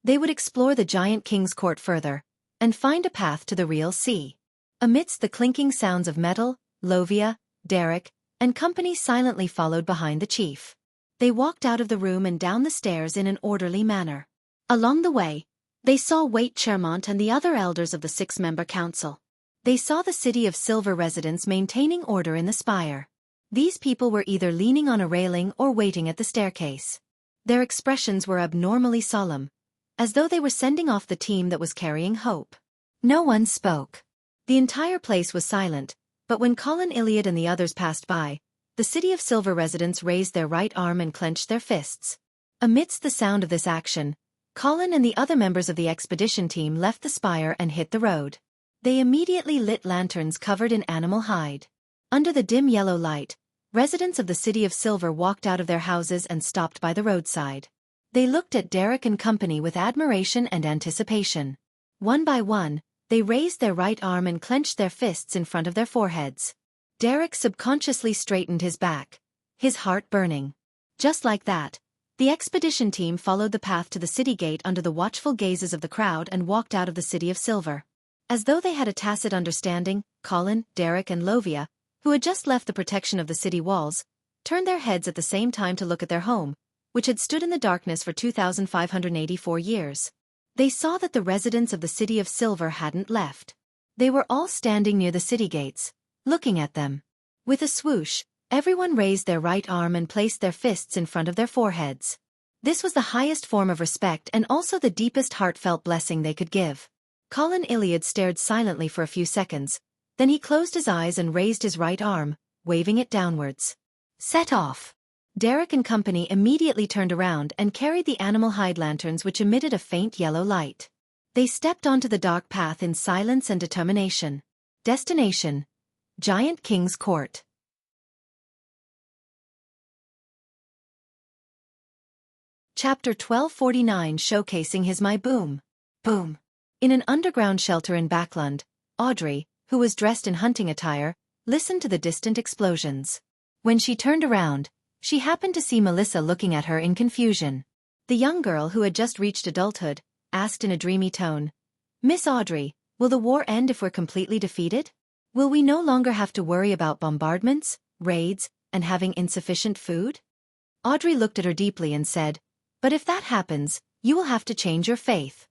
They would explore the giant king's court further, and find a path to the real sea. Amidst the clinking sounds of metal, Wuxia, Derek, and company silently followed behind the chief. They walked out of the room and down the stairs in an orderly manner. Along the way, they saw Wait Chermont and the other elders of the six-member council. They saw the City of Silver residents maintaining order in the spire. These people were either leaning on a railing or waiting at the staircase. Their expressions were abnormally solemn, as though they were sending off the team that was carrying hope. No one spoke. The entire place was silent, but when Colin Iliad and the others passed by, the City of Silver residents raised their right arm and clenched their fists. Amidst the sound of this action, Colin and the other members of the expedition team left the spire and hit the road. They immediately lit lanterns covered in animal hide. Under the dim yellow light, residents of the City of Silver walked out of their houses and stopped by the roadside. They looked at Derek and company with admiration and anticipation. One by one, they raised their right arm and clenched their fists in front of their foreheads. Derek subconsciously straightened his back, his heart burning. Just like that, the expedition team followed the path to the city gate under the watchful gazes of the crowd and walked out of the City of Silver. As though they had a tacit understanding, Colin, Derek and Wuxia, who had just left the protection of the city walls, turned their heads at the same time to look at their home, which had stood in the darkness for 2,584 years. They saw that the residents of the City of Silver hadn't left. They were all standing near the city gates, looking at them. With a swoosh, everyone raised their right arm and placed their fists in front of their foreheads. This was the highest form of respect and also the deepest heartfelt blessing they could give. Colin Iliad stared silently for a few seconds, then he closed his eyes and raised his right arm, waving it downwards. Set off! Derek and company immediately turned around and carried the animal hide lanterns which emitted a faint yellow light. They stepped onto the dark path in silence and determination. Destination: Giant King's Court. Chapter 1249 Showcasing his My Boom. Boom. In an underground shelter in Backland, Audrey, who was dressed in hunting attire, listened to the distant explosions. When she turned around, she happened to see Melissa looking at her in confusion. The young girl who had just reached adulthood asked in a dreamy tone, "Miss Audrey, will the war end if we're completely defeated? Will we no longer have to worry about bombardments, raids, and having insufficient food?" Audrey looked at her deeply and said, "But if that happens, you will have to change your faith."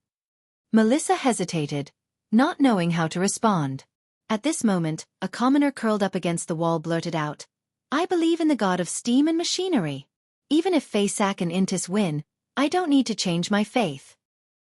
Melissa hesitated, not knowing how to respond. At this moment, a commoner curled up against the wall blurted out, "I believe in the god of steam and machinery. Even if Faysac and Intis win, I don't need to change my faith.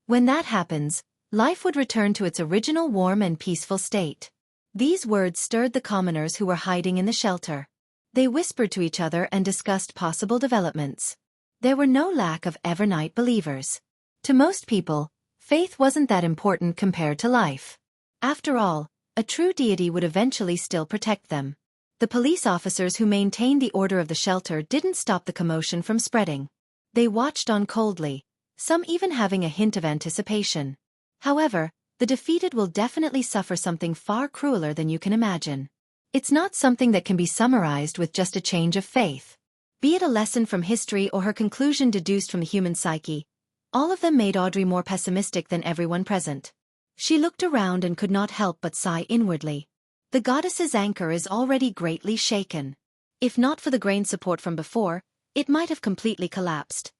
When that happens, life would return to its original warm and peaceful state." These words stirred the commoners who were hiding in the shelter. They whispered to each other and discussed possible developments. There were no lack of Evernight believers. To most people, faith wasn't that important compared to life. After all, a true deity would eventually still protect them. The police officers who maintained the order of the shelter didn't stop the commotion from spreading. They watched on coldly, some even having a hint of anticipation. However, the defeated will definitely suffer something far crueler than you can imagine. It's not something that can be summarized with just a change of faith. Be it a lesson from history or her conclusion deduced from the human psyche, all of them made Audrey more pessimistic than everyone present. She looked around and could not help but sigh inwardly. The goddess's anchor is already greatly shaken. If not for the grain support from before, it might have completely collapsed.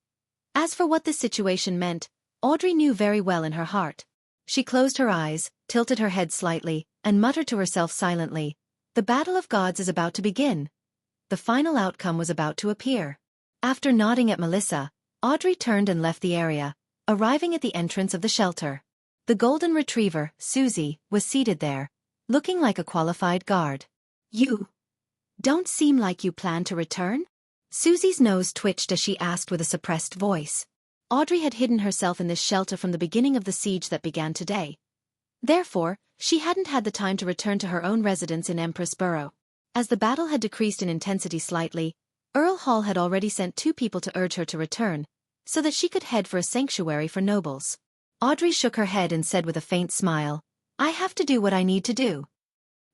As for what this situation meant, Audrey knew very well in her heart. She closed her eyes, tilted her head slightly, and muttered to herself silently, "The battle of gods is about to begin." The final outcome was about to appear. After nodding at Melissa, Audrey turned and left the area, arriving at the entrance of the shelter. The golden retriever, Susie, was seated there, looking like a qualified guard. "You don't seem like you plan to return?" Susie's nose twitched as she asked with a suppressed voice. Audrey had hidden herself in this shelter from the beginning of the siege that began today. Therefore, she hadn't had the time to return to her own residence in Empress Borough. As the battle had decreased in intensity slightly, Earl Hall had already sent 2 people to urge her to return, so that she could head for a sanctuary for nobles. Audrey shook her head and said with a faint smile, "I have to do what I need to do."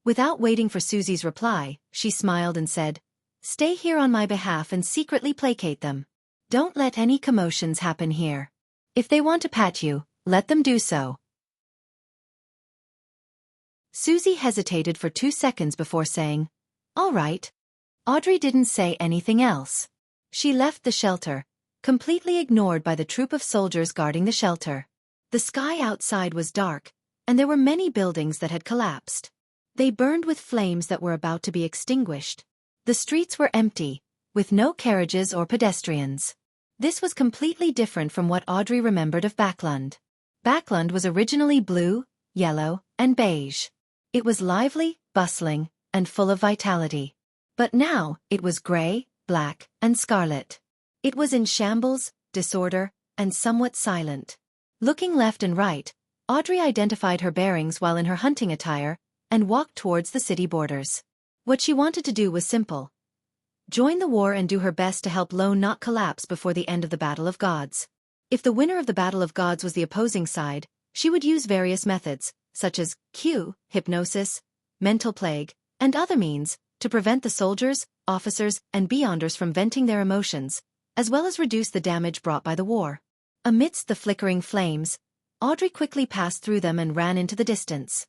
Without waiting for Susie's reply, she smiled and said, "Stay here on my behalf and secretly placate them. Don't let any commotions happen here." If they want to pat you, let them do so. Susie hesitated for 2 seconds before saying, "All right." Audrey didn't say anything else. She left the shelter, completely ignored by the troop of soldiers guarding the shelter. The sky outside was dark, and there were many buildings that had collapsed. They burned with flames that were about to be extinguished. The streets were empty, with no carriages or pedestrians. This was completely different from what Audrey remembered of Backlund. Backlund was originally blue, yellow, and beige. It was lively, bustling, and full of vitality. But now, it was gray, black, and scarlet. It was in shambles, disorder, and somewhat silent. Looking left and right, Audrey identified her bearings while in her hunting attire, and walked towards the city borders. What she wanted to do was simple. Join the war and do her best to help Lone not collapse before the end of the Battle of Gods. If the winner of the Battle of Gods was the opposing side, she would use various methods, such as hypnosis, mental plague, and other means, to prevent the soldiers, officers, and beyonders from venting their emotions, as well as reduce the damage brought by the war. Amidst the flickering flames, Audrey quickly passed through them and ran into the distance.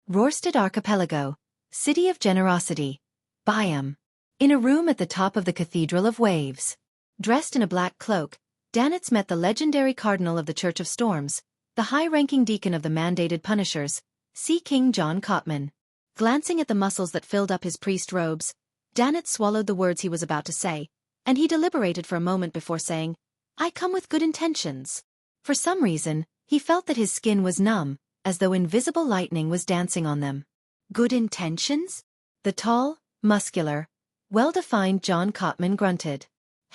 Rorstad Archipelago, City of Generosity, Byam. In a room at the top of the Cathedral of Waves. Dressed in a black cloak, Danitz met the legendary Cardinal of the Church of Storms, the high-ranking deacon of the mandated Punishers, Sea King John Cotman. Glancing at the muscles that filled up his priest robes, Danitz swallowed the words he was about to say, and he deliberated for a moment before saying, "I come with good intentions." For some reason, he felt that his skin was numb, as though invisible lightning was dancing on them. Good intentions? The tall, muscular, well-defined John Cotman grunted.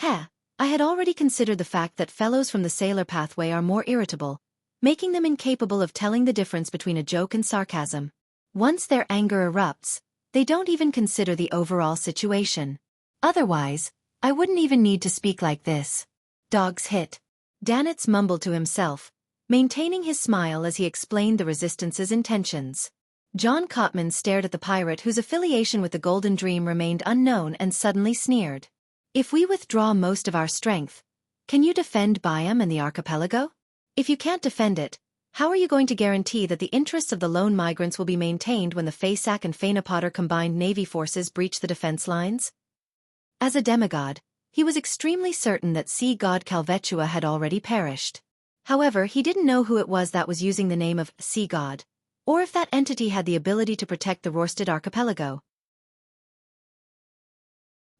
I had already considered the fact that fellows from the sailor pathway are more irritable, making them incapable of telling the difference between a joke and sarcasm. Once their anger erupts, they don't even consider the overall situation. Otherwise, I wouldn't even need to speak like this. Dogs hit. Danitz mumbled to himself, maintaining his smile as he explained the resistance's intentions. John Cotman stared at the pirate whose affiliation with the Golden Dream remained unknown and suddenly sneered. "If we withdraw most of our strength, can you defend Byam and the archipelago? If you can't defend it, how are you going to guarantee that the interests of the lone migrants will be maintained when the Faesak and Fainapotter combined navy forces breach the defense lines?" As a demigod, he was extremely certain that sea god Calvetua had already perished. However, he didn't know who it was that was using the name of sea god, or if that entity had the ability to protect the Rorstad archipelago.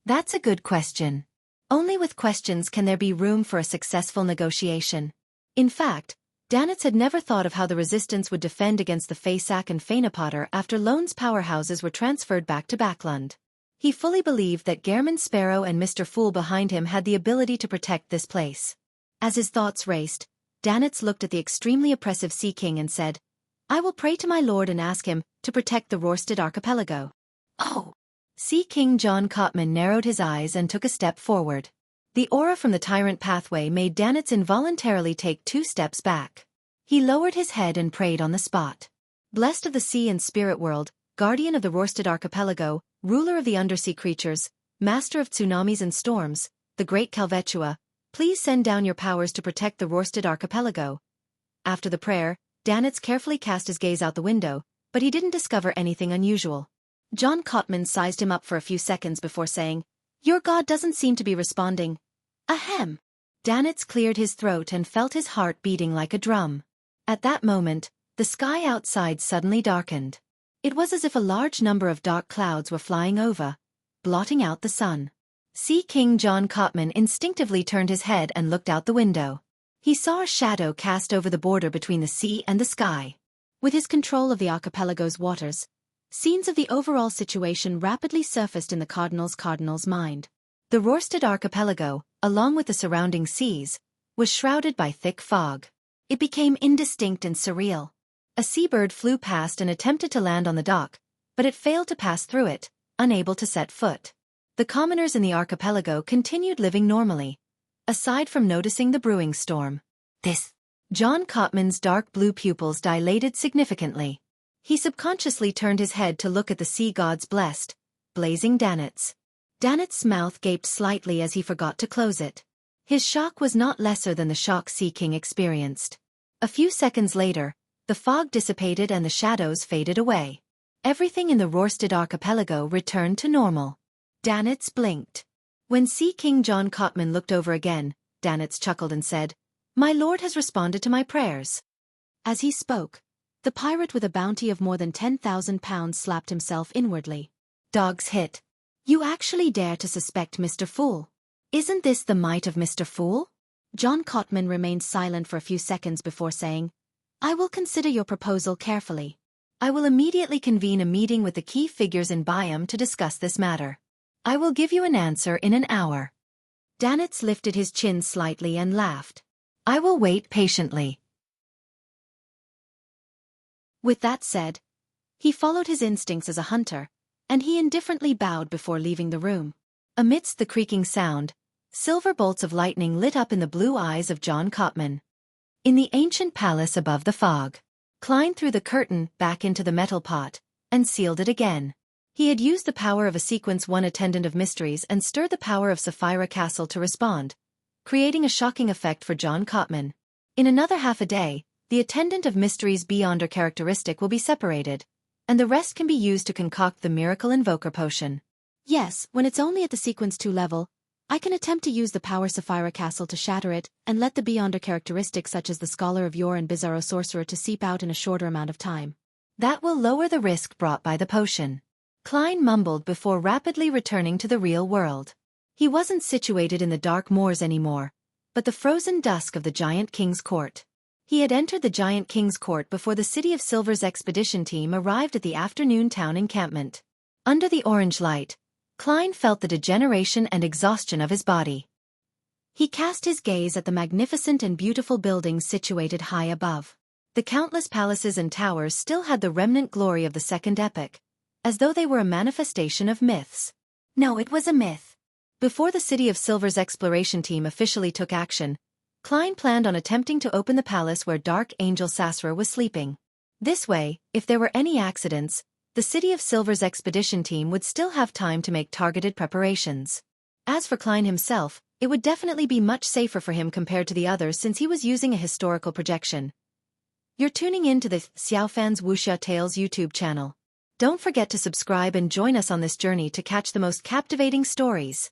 That's a good question. Only with questions can there be room for a successful negotiation. In fact, Danitz had never thought of how the resistance would defend against the Faesak and Fainapotter after Lone's powerhouses were transferred back to Backlund. He fully believed that Gehrman Sparrow and Mr. Fool behind him had the ability to protect this place. As his thoughts raced, Danitz looked at the extremely oppressive Sea King and said, "I will pray to my lord and ask him to protect the Rorstad archipelago." "Oh!" Sea King John Cotman narrowed his eyes and took a step forward. The aura from the tyrant pathway made Danitz involuntarily take 2 steps back. He lowered his head and prayed on the spot. "Blessed of the sea and spirit world, guardian of the Rorstad archipelago, ruler of the undersea creatures, master of tsunamis and storms, the great Calvetua, please send down your powers to protect the Rorstad archipelago." After the prayer, Danitz carefully cast his gaze out the window, but he didn't discover anything unusual. John Cotman sized him up for a few seconds before saying, "Your god doesn't seem to be responding." "Ahem." Danitz cleared his throat and felt his heart beating like a drum. At that moment, the sky outside suddenly darkened. It was as if a large number of dark clouds were flying over, blotting out the sun. Sea King John Cotman instinctively turned his head and looked out the window. He saw a shadow cast over the border between the sea and the sky. With his control of the archipelago's waters, scenes of the overall situation rapidly surfaced in the Cardinal's mind. The Rorstad archipelago, along with the surrounding seas, was shrouded by thick fog. It became indistinct and surreal. A seabird flew past and attempted to land on the dock, but it failed to pass through it, unable to set foot. The commoners in the archipelago continued living normally, aside from noticing the brewing storm. John Cotman's dark blue pupils dilated significantly. He subconsciously turned his head to look at the sea god's blessed, blazing Danitz. Danitz's mouth gaped slightly as he forgot to close it. His shock was not lesser than the shock Sea King experienced. A few seconds later, the fog dissipated and the shadows faded away. Everything in the Rorstad archipelago returned to normal. Danitz blinked. When Sea King John Cotman looked over again, Danitz chuckled and said, "My lord has responded to my prayers." As he spoke, the pirate with a bounty of more than 10,000 pounds slapped himself inwardly. Dogs hit. You actually dare to suspect Mr. Fool? Isn't this the might of Mr. Fool? John Cotman remained silent for a few seconds before saying, "I will consider your proposal carefully. I will immediately convene a meeting with the key figures in Byam to discuss this matter. I will give you an answer in an hour." Danitz lifted his chin slightly and laughed. "I will wait patiently." With that said, he followed his instincts as a hunter, and he indifferently bowed before leaving the room. Amidst the creaking sound, silver bolts of lightning lit up in the blue eyes of John Cotman. In the ancient palace above the fog, Klein threw the curtain back into the metal pot and sealed it again. He had used the power of a Sequence 1 attendant of mysteries and stirred the power of Sapphira Castle to respond, creating a shocking effect for John Cotman. In another half a day, the attendant of mysteries beyonder characteristic will be separated, and the rest can be used to concoct the miracle invoker potion. Yes, when it's only at the Sequence 2 level, I can attempt to use the power Sapphira Castle to shatter it and let the beyonder characteristics such as the Scholar of Yore and Bizarro Sorcerer to seep out in a shorter amount of time. That will lower the risk brought by the potion. Klein mumbled before rapidly returning to the real world. He wasn't situated in the dark moors anymore, but the frozen dusk of the Giant King's court. He had entered the Giant King's court before the City of Silver's expedition team arrived at the afternoon town encampment. Under the orange light, Klein felt the degeneration and exhaustion of his body. He cast his gaze at the magnificent and beautiful buildings situated high above. The countless palaces and towers still had the remnant glory of the Second Epoch, as though they were a manifestation of myths. No, it was a myth. Before the City of Silver's exploration team officially took action, Klein planned on attempting to open the palace where Dark Angel Sasra was sleeping. This way, if there were any accidents, the City of Silver's expedition team would still have time to make targeted preparations. As for Klein himself, it would definitely be much safer for him compared to the others since he was using a historical projection. You're tuning in to the Xiaofan's Wuxia Tales YouTube channel. Don't forget to subscribe and join us on this journey to catch the most captivating stories.